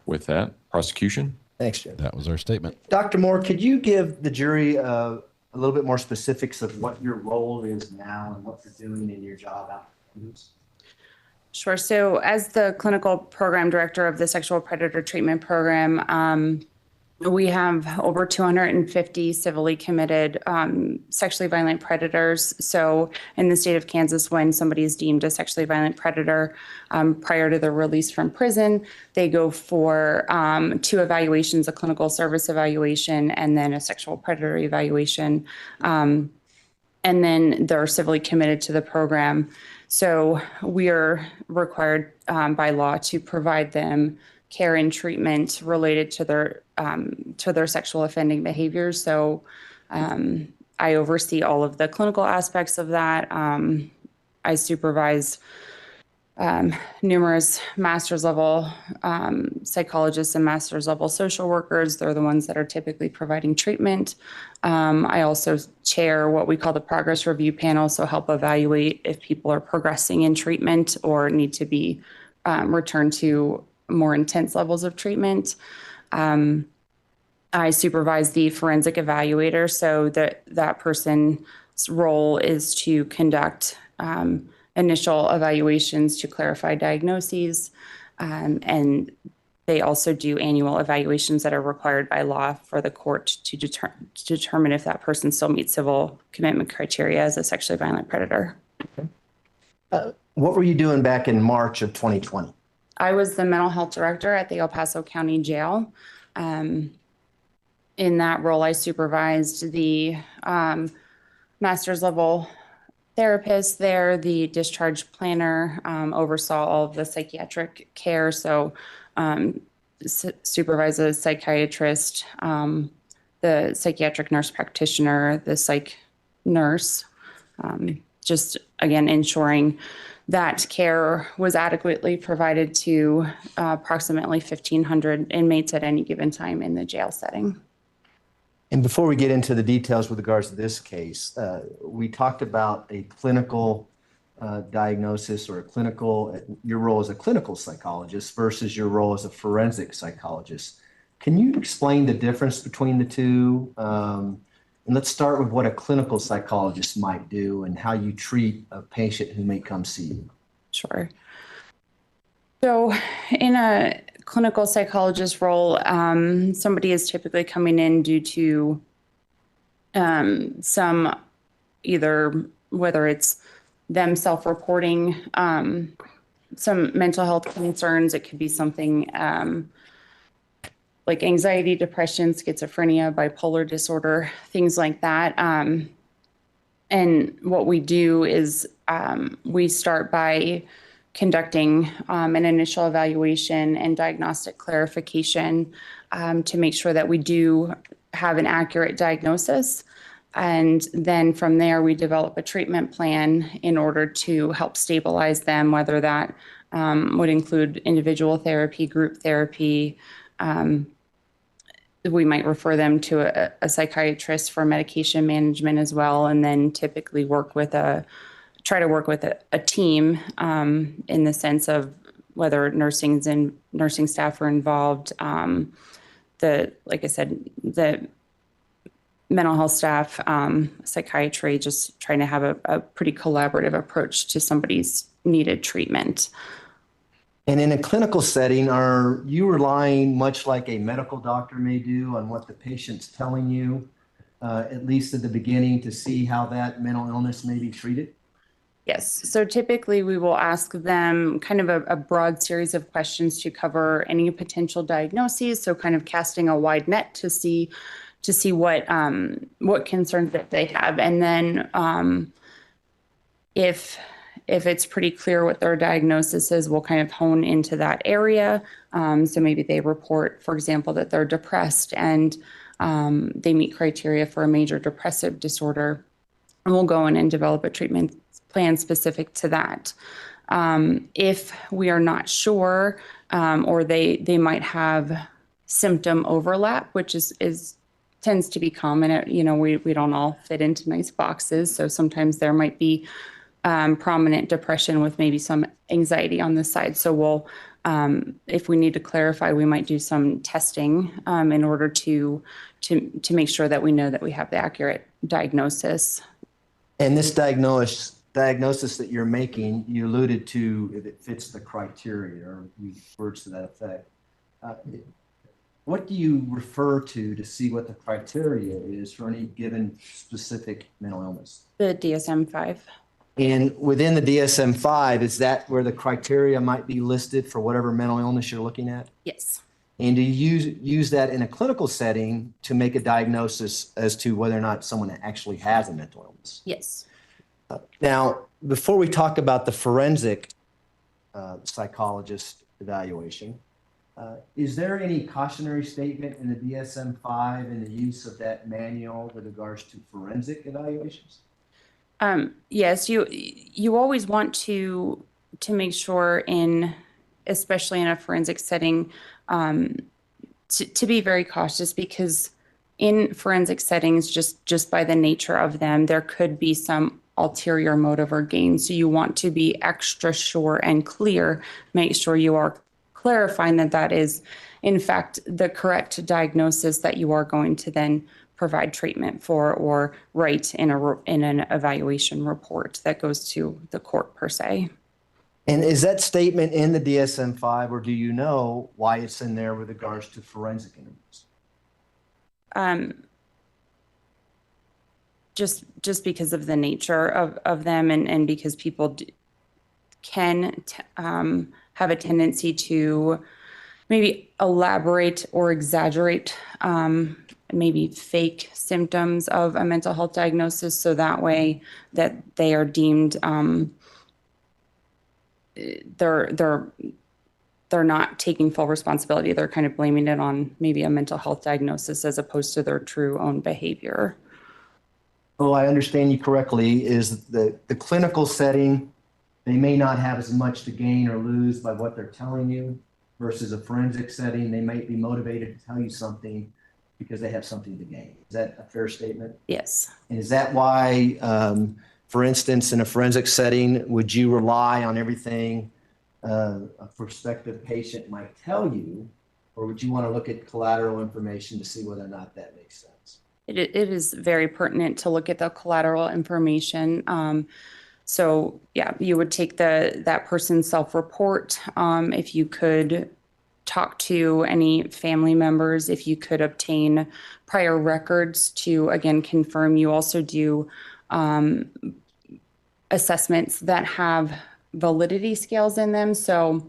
With that, prosecution. Thanks, Judge. That was our statement. Dr. Moore, could you give the jury a little bit more specifics of what your role is now and what you're doing in your job afterwards? Sure. So as the clinical program director of the sexual predator treatment program, we have over 250 civilly committed sexually violent predators. So in the state of Kansas, when somebody is deemed a sexually violent predator prior to their release from prison, they go for 2 evaluations, a clinical service evaluation and then a sexual predator evaluation. And then they're civilly committed to the program. So we are required by law to provide them care and treatment related to their sexual offending behaviors. So I oversee all of the clinical aspects of that. I supervise numerous master's level psychologists and master's level social workers. They're the ones that are typically providing treatment. I also chair what we call the progress review panel, so help evaluate if people are progressing in treatment or need to be returned to more intense levels of treatment. I supervise the forensic evaluator, so that person's role is to conduct initial evaluations to clarify diagnoses, and they also do annual evaluations that are required by law for the court to determine if that person still meets civil commitment criteria as a sexually violent predator. What were you doing back in March of 2020? I was the mental health director at the El Paso County Jail. In that role, I supervised the master's level therapist there, the discharge planner, oversaw all of the psychiatric care. So supervised the psychiatrist, the psychiatric nurse practitioner, the psych nurse, just again, ensuring that care was adequately provided to approximately 1,500 inmates at any given time in the jail setting. And before we get into the details with regards to this case, we talked about a clinical diagnosis or your role as a clinical psychologist versus your role as a forensic psychologist. Can you explain the difference between the two? And let's start with what a clinical psychologist might do and how you treat a patient who may come see you. Sure. So in a clinical psychologist role, somebody is typically coming in due to some either whether it's them self-reporting some mental health concerns. It could be something like anxiety, depression, schizophrenia, bipolar disorder, things like that. And what we do is we start by conducting an initial evaluation and diagnostic clarification to make sure that we do have an accurate diagnosis. And then from there, we develop a treatment plan in order to help stabilize them, whether that would include individual therapy, group therapy. We might refer them to a psychiatrist for medication management as well, and then typically try to work with a team in the sense of whether nursing staff are involved. Like I said, the mental health staff, psychiatry, just trying to have a pretty collaborative approach to somebody's needed treatment. And in a clinical setting, are you relying much like a medical doctor may do on what the patient's telling you, at least at the beginning, to see how that mental illness may be treated? Yes. So typically we will ask them kind of a broad series of questions to cover any potential diagnoses. So kind of casting a wide net to see what concerns that they have. And then if it's pretty clear what their diagnosis is, we'll kind of hone into that area. So maybe they report, for example, that they're depressed and they meet criteria for a major depressive disorder. And we'll go in and develop a treatment plan specific to that. If we are not sure, or they might have symptom overlap, which tends to be common. We don't all fit into nice boxes. So sometimes there might be prominent depression with maybe some anxiety on the side. So we'll, if we need to clarify, we might do some testing in order to make sure that we know that we have the accurate diagnosis. And this diagnosis that you're making, you alluded to if it fits the criteria or words to that effect. What do you refer to see what the criteria is for any given specific mental illness? The DSM-5. And within the DSM-5, is that where the criteria might be listed for whatever mental illness you're looking at? Yes. And do you use that in a clinical setting to make a diagnosis as to whether or not someone actually has a mental illness? Yes. Now, before we talk about the forensic psychologist evaluation, is there any cautionary statement in the DSM-5 and the use of that manual with regards to forensic evaluations? Yes, you always want to make sure especially in a forensic setting, to be very cautious, because in forensic settings, just by the nature of them, there could be some ulterior motive or gain. So you want to be extra sure and clear, make sure you are clarifying that is in fact, the correct diagnosis that you are going to then provide treatment for or write in an evaluation report that goes to the court per se. And is that statement in the DSM-5, or do you know why it's in there with regards to forensic interviews? Just because of the nature of them and because people can have a tendency to maybe elaborate or exaggerate maybe fake symptoms of a mental health diagnosis, so that way that they are deemed they're not taking full responsibility. They're kind of blaming it on maybe a mental health diagnosis as opposed to their true own behavior. Well, I understand you correctly, is the clinical setting, they may not have as much to gain or lose by what they're telling you versus a forensic setting. They might be motivated to tell you something because they have something to gain. Is that a fair statement? Yes. And is that why, for instance, in a forensic setting, would you rely on everything a prospective patient might tell you, or would you want to look at collateral information to see whether or not that makes sense? It is very pertinent to look at the collateral information. So yeah, you would take that person's self-report. If you could talk to any family members, if you could obtain prior records to, again, confirm. You also do assessments that have validity scales in them. So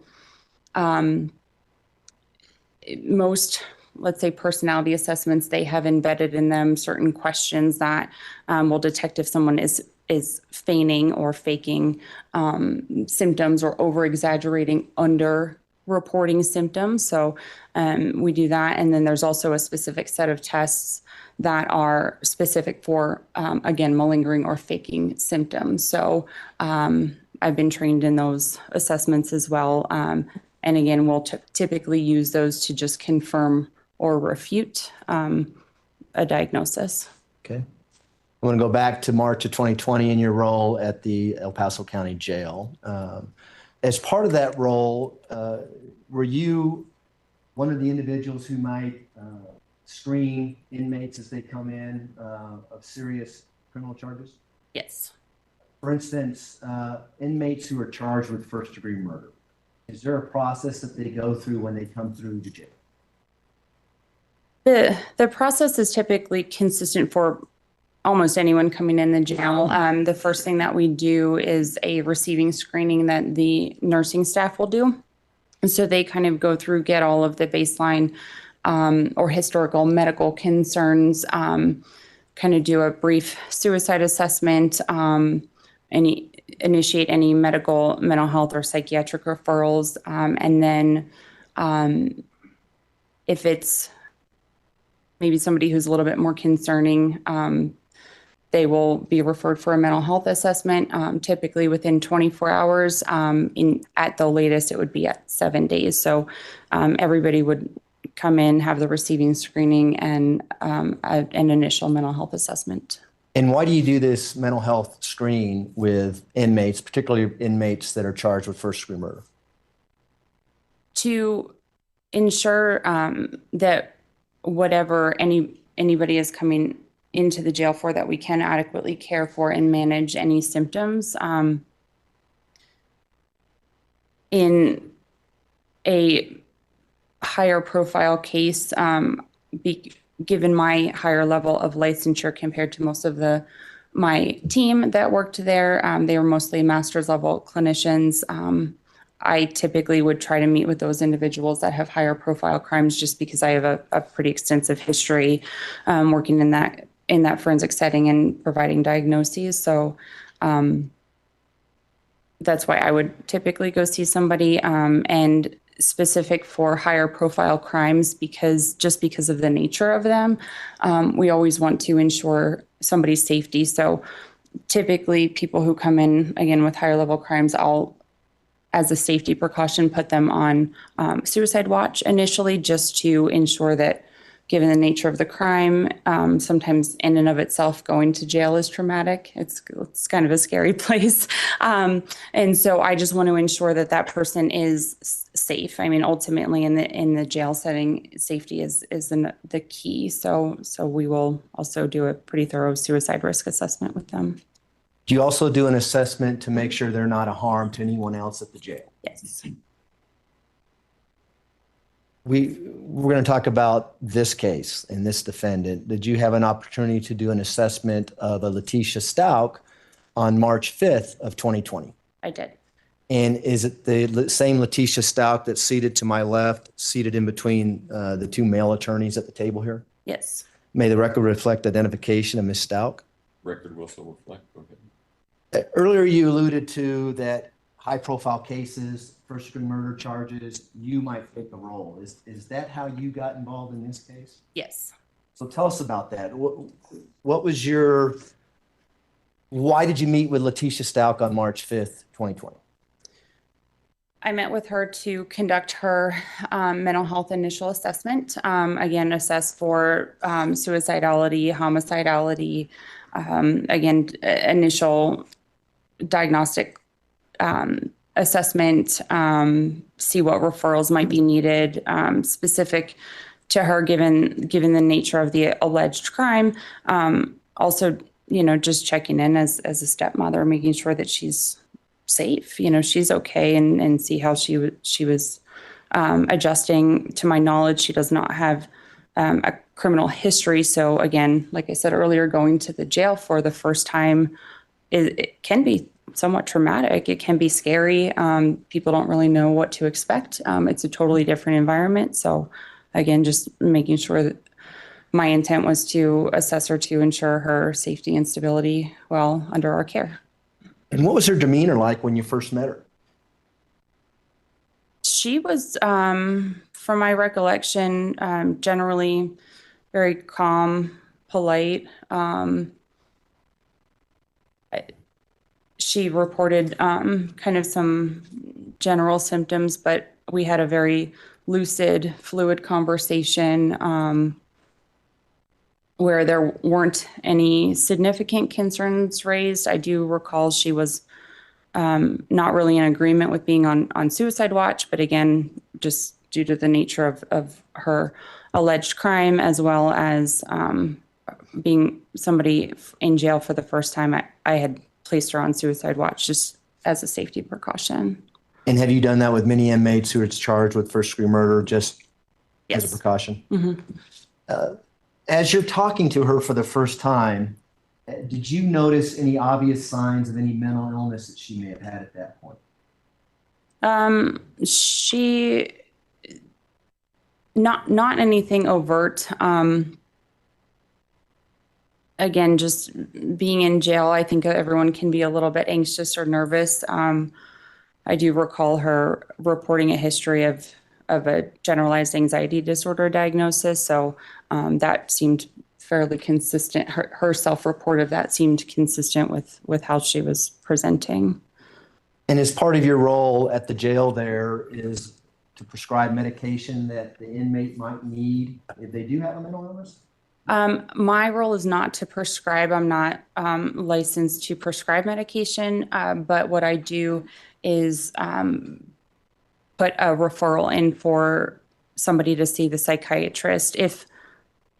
most, let's say, personality assessments, they have embedded in them certain questions that will detect if someone is feigning or faking symptoms or over-exaggerating under reporting symptoms. So we do that. And then there's also a specific set of tests that are specific for, again, malingering or faking symptoms. So I've been trained in those assessments as well. And again, we'll typically use those to just confirm or refute a diagnosis. Okay. I want to go back to March of 2020 in your role at the El Paso County Jail. As part of that role, were you one of the individuals who might screen inmates as they come in of serious criminal charges? Yes. For instance, inmates who are charged with first-degree murder, is there a process that they go through when they come through the jail? The process is typically consistent for almost anyone coming in the jail. The first thing that we do is a receiving screening that the nursing staff will do. And so they kind of go through, get all of the baseline or historical medical concerns, kind of do a brief suicide assessment, initiate any medical, mental health, or psychiatric referrals. And then if it's maybe somebody who's a little bit more concerning, they will be referred for a mental health assessment, typically within 24 hours. At the latest, it would be at 7 days. So everybody would come in, have the receiving screening, and an initial mental health assessment. And why do you do this mental health screen with inmates, particularly inmates that are charged with first-degree murder? To ensure that whatever anybody is coming into the jail for, that we can adequately care for and manage any symptoms. In a higher profile case, given my higher level of licensure compared to most of my team that worked there, they were mostly master's level clinicians. I typically would try to meet with those individuals that have higher profile crimes, just because I have a pretty extensive history working in that forensic setting and providing diagnoses. So that's why I would typically go see somebody, and specific for higher profile crimes, because of the nature of them, we always want to ensure somebody's safety. So typically people who come in, again, with higher level crimes, I'll, as a safety precaution, put them on suicide watch initially, just to ensure that, given the nature of the crime, sometimes in and of itself going to jail is traumatic. It's kind of a scary place. And so I just want to ensure that that person is safe. I mean, ultimately in the jail setting, safety is the key. So we will also do a pretty thorough suicide risk assessment with them. Do you also do an assessment to make sure they're not a harm to anyone else at the jail? Yes. We're going to talk about this case and this defendant. Did you have an opportunity to do an assessment of a Letecia Stauch on March 5th of 2020? I did. And is it the same Letecia Stauch that's seated to my left, seated in between the two male attorneys at the table here? Yes. May the record reflect identification of Ms. Stauch? Record will so reflect. Go ahead. Earlier, you alluded to that high-profile cases, first-degree murder charges, you might take a role. Is that how you got involved in this case? Yes. So tell us about that. What was why did you meet with Letecia Stauch on March 5th, 2020? I met with her to conduct her mental health initial assessment. Again, assess for suicidality, homicidality, again, initial diagnostic assessment, see what referrals might be needed, specific to her given the nature of the alleged crime. Also, just checking in as a stepmother, making sure that she's safe, she's okay, and see how she was adjusting. To my knowledge, she does not have a criminal history. So again, like I said earlier, going to the jail for the first time, it can be somewhat traumatic. It can be scary. People don't really know what to expect. It's a totally different environment. So again, just making sure that my intent was to assess her to ensure her safety and stability while under our care. And what was her demeanor like when you first met her? She was, from my recollection, generally very calm, polite. She reported kind of some general symptoms, but we had a very lucid, fluid conversation where there weren't any significant concerns raised. I do recall she was not really in agreement with being on suicide watch, but again, just due to the nature of her alleged crime, as well as being somebody in jail for the first time, I had placed her on suicide watch just as a safety precaution. And have you done that with many inmates who are charged with first-degree murder just as a precaution? Mm-hmm. As you're talking to her for the first time, did you notice any obvious signs of any mental illness that she may have had at that point? She not anything overt. Again, just being in jail, I think everyone can be a little bit anxious or nervous. I do recall her reporting a history of a generalized anxiety disorder diagnosis. So that seemed fairly consistent. Her self-report of that seemed consistent with how she was presenting. And as part of your role at the jail there is to prescribe medication that the inmate might need if they do have a mental illness? My role is not to prescribe. I'm not licensed to prescribe medication, but what I do is put a referral in for somebody to see the psychiatrist. If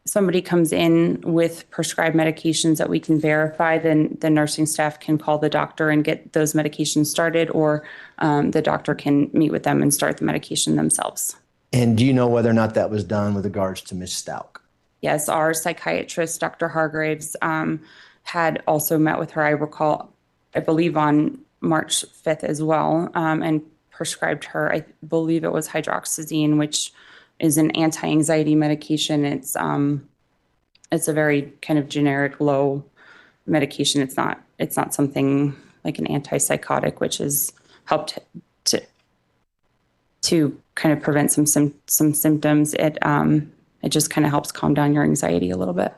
somebody comes in with prescribed medications that we can verify, then the nursing staff can call the doctor and get those medications started, or the doctor can meet with them and start the medication themselves. And do you know whether or not that was done with regards to Ms. Stauch? Yes, our psychiatrist, Dr. Hargraves, had also met with her, I believe on March 5th as well, and prescribed her, I believe it was hydroxyzine, which is an anti-anxiety medication. It's a very kind of generic low medication. It's not something like an antipsychotic, which has helped to kind of prevent some symptoms. It just kind of helps calm down your anxiety a little bit.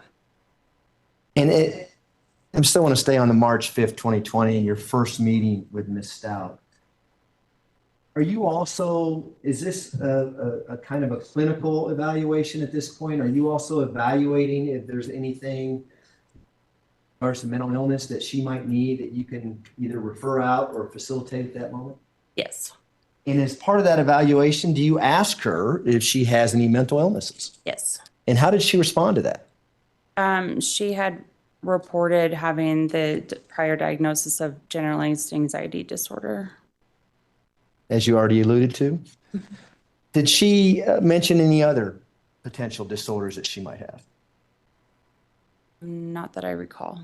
And I still want to stay on the March 5th, 2020, your first meeting with Ms. Stauch. Are you also, is this a kind of a clinical evaluation at this point? Are you also evaluating if there's anything or some mental illness that she might need that you can either refer out or facilitate at that moment? Yes. And as part of that evaluation, do you ask her if she has any mental illnesses? Yes. And how did she respond to that? She had reported having the prior diagnosis of generalized anxiety disorder. As you already alluded to? Did she mention any other potential disorders that she might have? Not that I recall.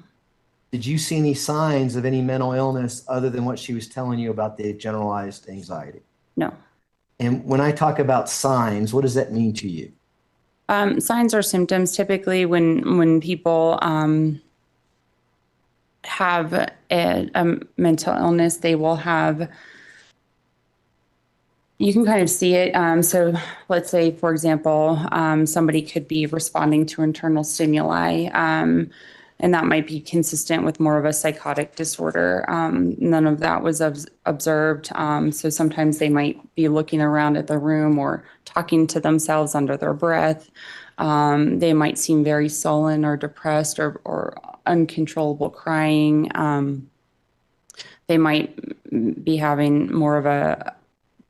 Did you see any signs of any mental illness other than what she was telling you about the generalized anxiety? No. And when I talk about signs, what does that mean to you? Signs or symptoms, typically when people have a mental illness, they will have, you can kind of see it. So let's say, for example, somebody could be responding to internal stimuli, and that might be consistent with more of a psychotic disorder. None of that was observed. So sometimes they might be looking around at the room or talking to themselves under their breath. They might seem very sullen or depressed or uncontrollable crying. They might be having more of a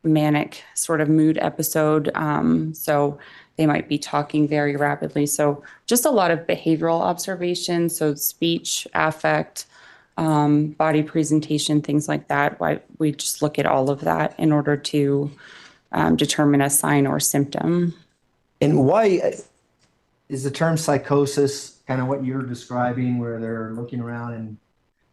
manic sort of mood episode. So they might be talking very rapidly. So just a lot of behavioral observations. So speech, affect, body presentation, things like that. We just look at all of that in order to determine a sign or symptom. And why is the term psychosis kind of what you're describing, where they're looking around and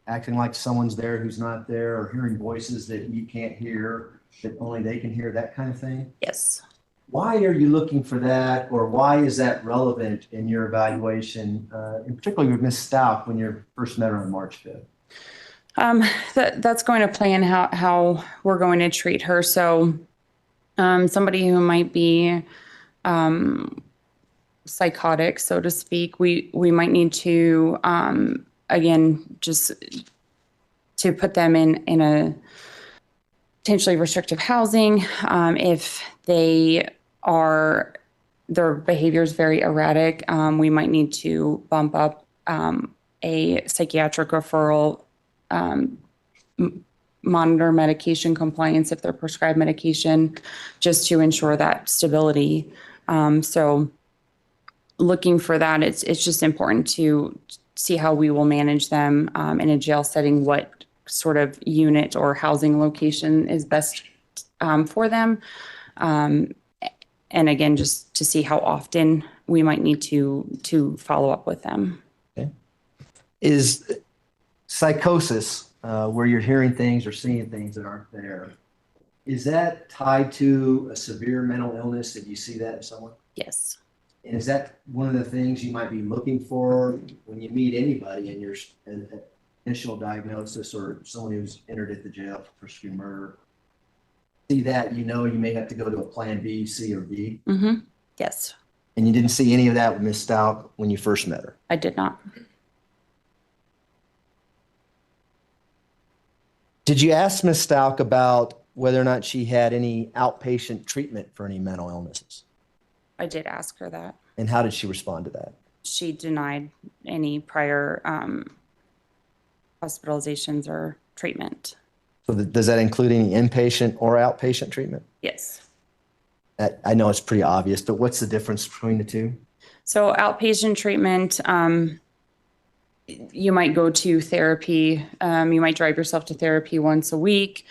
acting like someone's there who's not there, or hearing voices that you can't hear, that only they can hear, that kind of thing? Yes. Why are you looking for that, or why is that relevant in your evaluation, and particularly with Ms. Stauch when you first met her on March 5th? That's going to play in how we're going to treat her. So somebody who might be psychotic, so to speak, we might need to, again, just to put them in a potentially restrictive housing. If their behavior is very erratic, we might need to bump up a psychiatric referral, monitor medication compliance if they're prescribed medication, just to ensure that stability. So looking for that, it's just important to see how we will manage them in a jail setting, what sort of unit or housing location is best for them. And again, just to see how often we might need to follow up with them. Okay. Is psychosis, where you're hearing things or seeing things that aren't there, is that tied to a severe mental illness? Did you see that in someone? Yes. And is that one of the things you might be looking for when you meet anybody in your initial diagnosis, or someone who's entered at the jail for first-degree murder? See that, you may have to go to a plan B, C, or D. Mm-hmm. Yes. And you didn't see any of that with Ms. Stauch when you first met her? I did not. Did you ask Ms. Stauch about whether or not she had any outpatient treatment for any mental illnesses? I did ask her that. And how did she respond to that? She denied any prior hospitalizations or treatment. So does that include any inpatient or outpatient treatment? Yes. I know it's pretty obvious, but what's the difference between the two? So outpatient treatment, you might go to therapy. You might drive yourself to therapy once a week.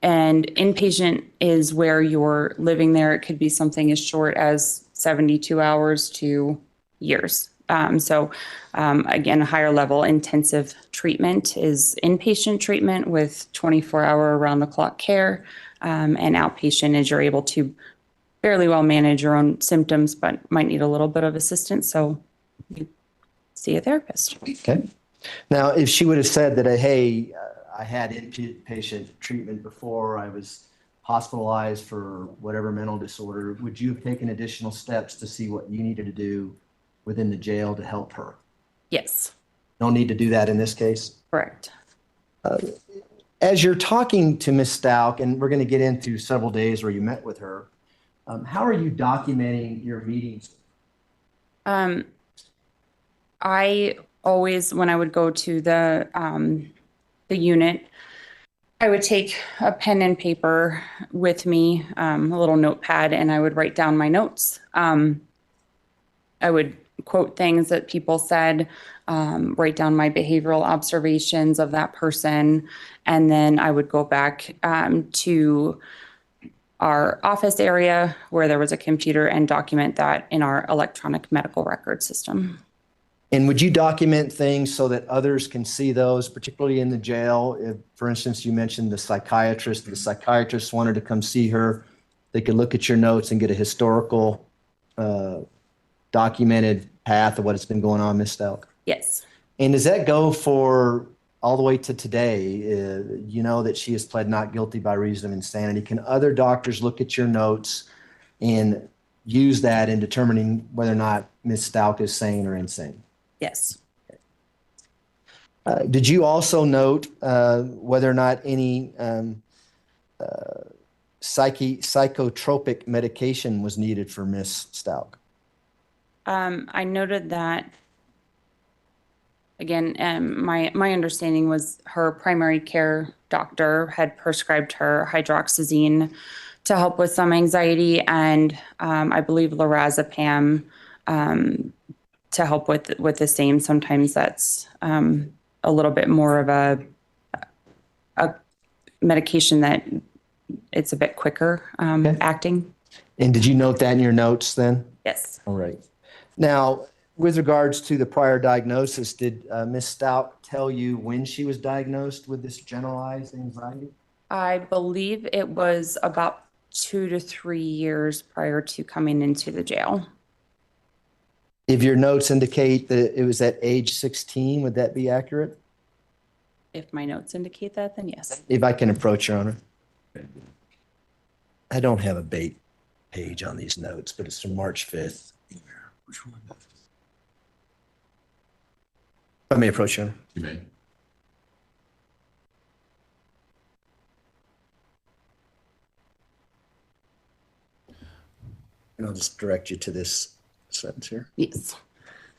And inpatient is where you're living there. It could be something as short as 72 hours to years. So again, a higher level intensive treatment is inpatient treatment with 24-hour around-the-clock care. And outpatient is you're able to fairly well manage your own symptoms, but might need a little bit of assistance. So you see a therapist. Okay. Now, if she would have said that, hey, I had inpatient treatment before I was hospitalized for whatever mental disorder, would you have taken additional steps to see what you needed to do within the jail to help her? Yes. No need to do that in this case? Correct. As you're talking to Ms. Stauch, and we're going to get into several days where you met with her, how are you documenting your meetings? I always, when I would go to the unit, I would take a pen and paper with me, a little notepad, and I would write down my notes. I would quote things that people said, write down my behavioral observations of that person, and then I would go back to our office area where there was a computer and document that in our electronic medical record system. And would you document things so that others can see those, particularly in the jail? If, for instance, you mentioned the psychiatrist wanted to come see her, they could look at your notes and get a historical documented path of what has been going on, Ms. Stauch? Yes. And does that go for all the way to today? You know that she has pled not guilty by reason of insanity. Can other doctors look at your notes and use that in determining whether or not Ms. Stauch is sane or insane? Yes. Did you also note whether or not any psychotropic medication was needed for Ms. Stauch? I noted that, again, my understanding was her primary care doctor had prescribed her hydroxyzine to help with some anxiety, and I believe lorazepam to help with the same. Sometimes that's a little bit more of a medication that it's a bit quicker acting. And did you note that in your notes then? Yes. All right. Now, with regards to the prior diagnosis, did Ms. Stauch tell you when she was diagnosed with this generalized anxiety? I believe it was about 2 to 3 years prior to coming into the jail. If your notes indicate that it was at age 16, would that be accurate? If my notes indicate that, then yes. If I can approach, Your Honor. I don't have a bait page on these notes, but it's from March 5th. Which one? Let me approach, Your Honor. You may. And I'll just direct you to this sentence here. Yes.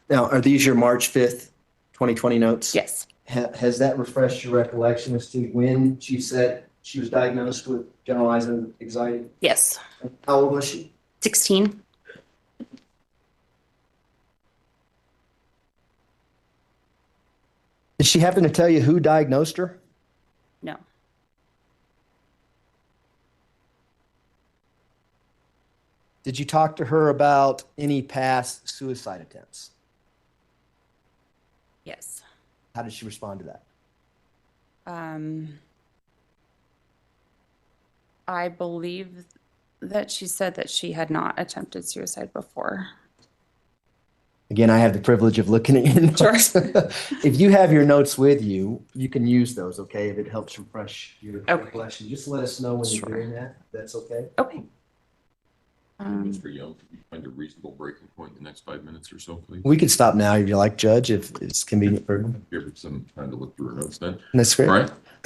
Now, are these your March 5th, 2020 notes? Yes. Has that refreshed your recollection as to when she said she was diagnosed with generalized anxiety? Yes. How old was she? 16. Did she happen to tell you who diagnosed her? No. Did you talk to her about any past suicide attempts? Yes. How did she respond to that? I believe that she said that she had not attempted suicide before. Again, I have the privilege of looking at your notes. Sure. If you have your notes with you, you can use those, okay? If it helps refresh your recollection. Just let us know when you're doing that. That's okay? Okay. Mr. Young, can you find a reasonable breaking point in the next 5 minutes or so, please? We could stop now if you like, Judge, if it's convenient for you. Give her some time to look through her notes then. That's great.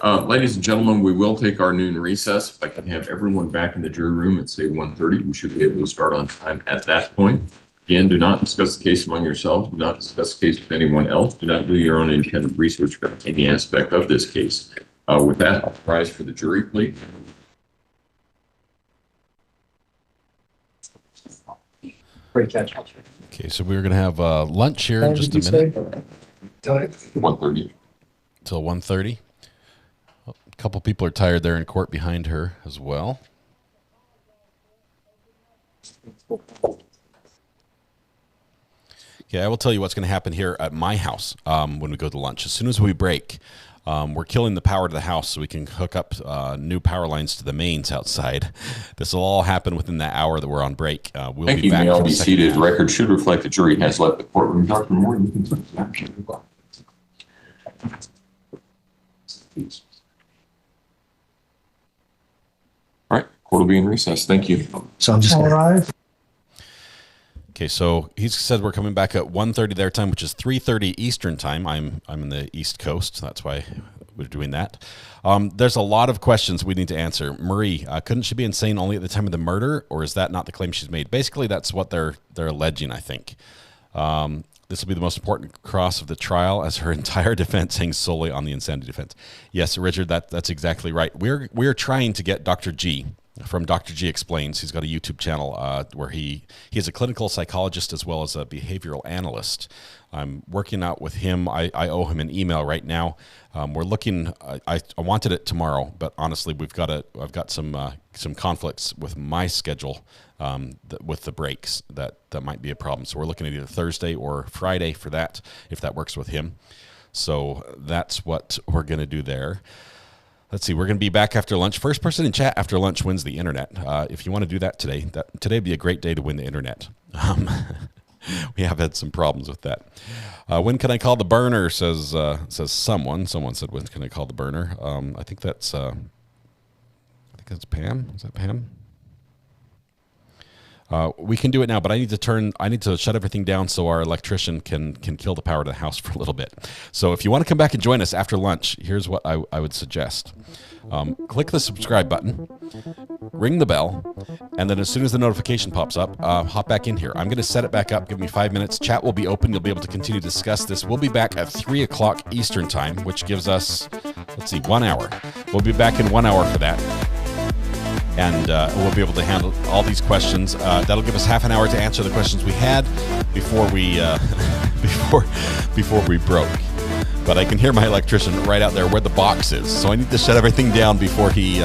All right. Ladies and gentlemen, we will take our noon recess. If I can have everyone back in the jury room at, say, 1:30, we should be able to start on time at that point. Again, do not discuss the case among yourselves. Do not discuss the case with anyone else. Do not do your own independent research about any aspect of this case. With that, I'll rise for the jury, please. Great catch. Okay, so we're going to have lunch here in just a minute. 1:30. Till 1:30. A couple people are tired there in court behind her as well. Okay, I will tell you what's going to happen here at my house when we go to lunch. As soon as we break, we're killing the power to the house so we can hook up new power lines to the mains outside. This will all happen within the hour that we're on break. We'll Thank be you. back May all for the be second seated. half. Record should reflect the jury has left the courtroom. Dr. Moore, you can put back. All right, court will be in recess. Thank you. So I'm just All right. Okay, so he said we're coming back at 1:30 their time, which is 3:30 Eastern time. I'm in the East Coast, so that's why we're doing that. There's a lot of questions we need to answer. Marie, couldn't she be insane only at the time of the murder, or is that not the claim she's made? Basically, that's what they're alleging, I think. This will be the most important cross of the trial, as her entire defense hangs solely on the insanity defense. Yes, Richard, that's exactly right. We're trying to get Dr. G from Dr. G Explains. He's got a YouTube channel where he is a clinical psychologist as well as a behavioral analyst. I'm working out with him. I owe him an email right now. We're looking. I wanted it tomorrow, but honestly, I've got some conflicts with my schedule with the breaks that might be a problem. So we're looking at either Thursday or Friday for that, if that works with him. So that's what we're going to do there. Let's see. We're going to be back after lunch. First person in chat after lunch wins the internet. If you want to do that today, today would be a great day to win the internet. We have had some problems with that. When can I call the burner? Says someone. Someone said, when can I call the burner? I think that's Pam. Is that Pam? We can do it now, but I need to shut everything down so our electrician can kill the power to the house for a little bit. So if you want to come back and join us after lunch, here's what I would suggest. Click the subscribe button, ring the bell, and then as soon as the notification pops up, hop back in here. I'm going to set it back up. Give me 5 minutes. Chat will be open. You'll be able to continue to discuss this. We'll be back at 3 o'clock Eastern time, which gives us, 1 hour. We'll be back in 1 hour for that. And we'll be able to handle all these questions. That'll give us half an hour to answer the questions we had before we before we broke. But I can hear my electrician right out there where the box is, so I need to shut everything down before he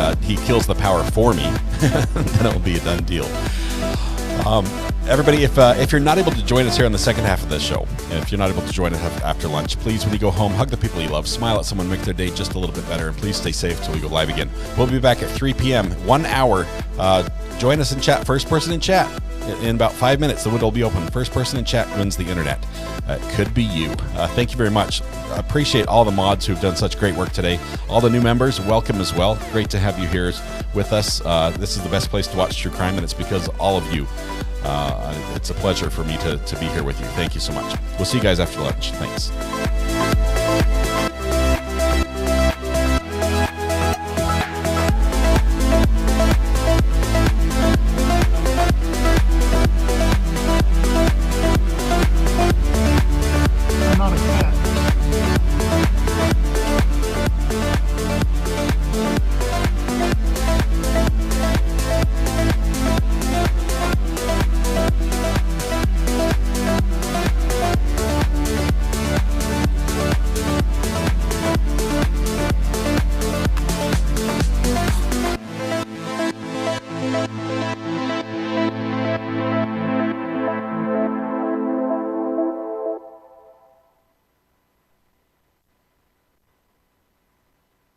kills the power for me. Then it will be a done deal. Everybody, if you're not able to join us here on the second half of the show, and if you're not able to join us after lunch, please, when you go home, hug the people you love, smile at someone, make their day just a little bit better, and please stay safe till we go live again. We'll be back at 3 p.m., 1 hour. Join us in chat, first person in chat. In about 5 minutes, the window will be open. First person in chat wins the internet. It could be you. Thank you very much. I appreciate all the mods who've done such great work today. All the new members, welcome as well. Great to have you here with us. This is the best place to watch true crime, and it's because of all of you. It's a pleasure for me to be here with you. Thank you so much. We'll see you guys after lunch. Thanks.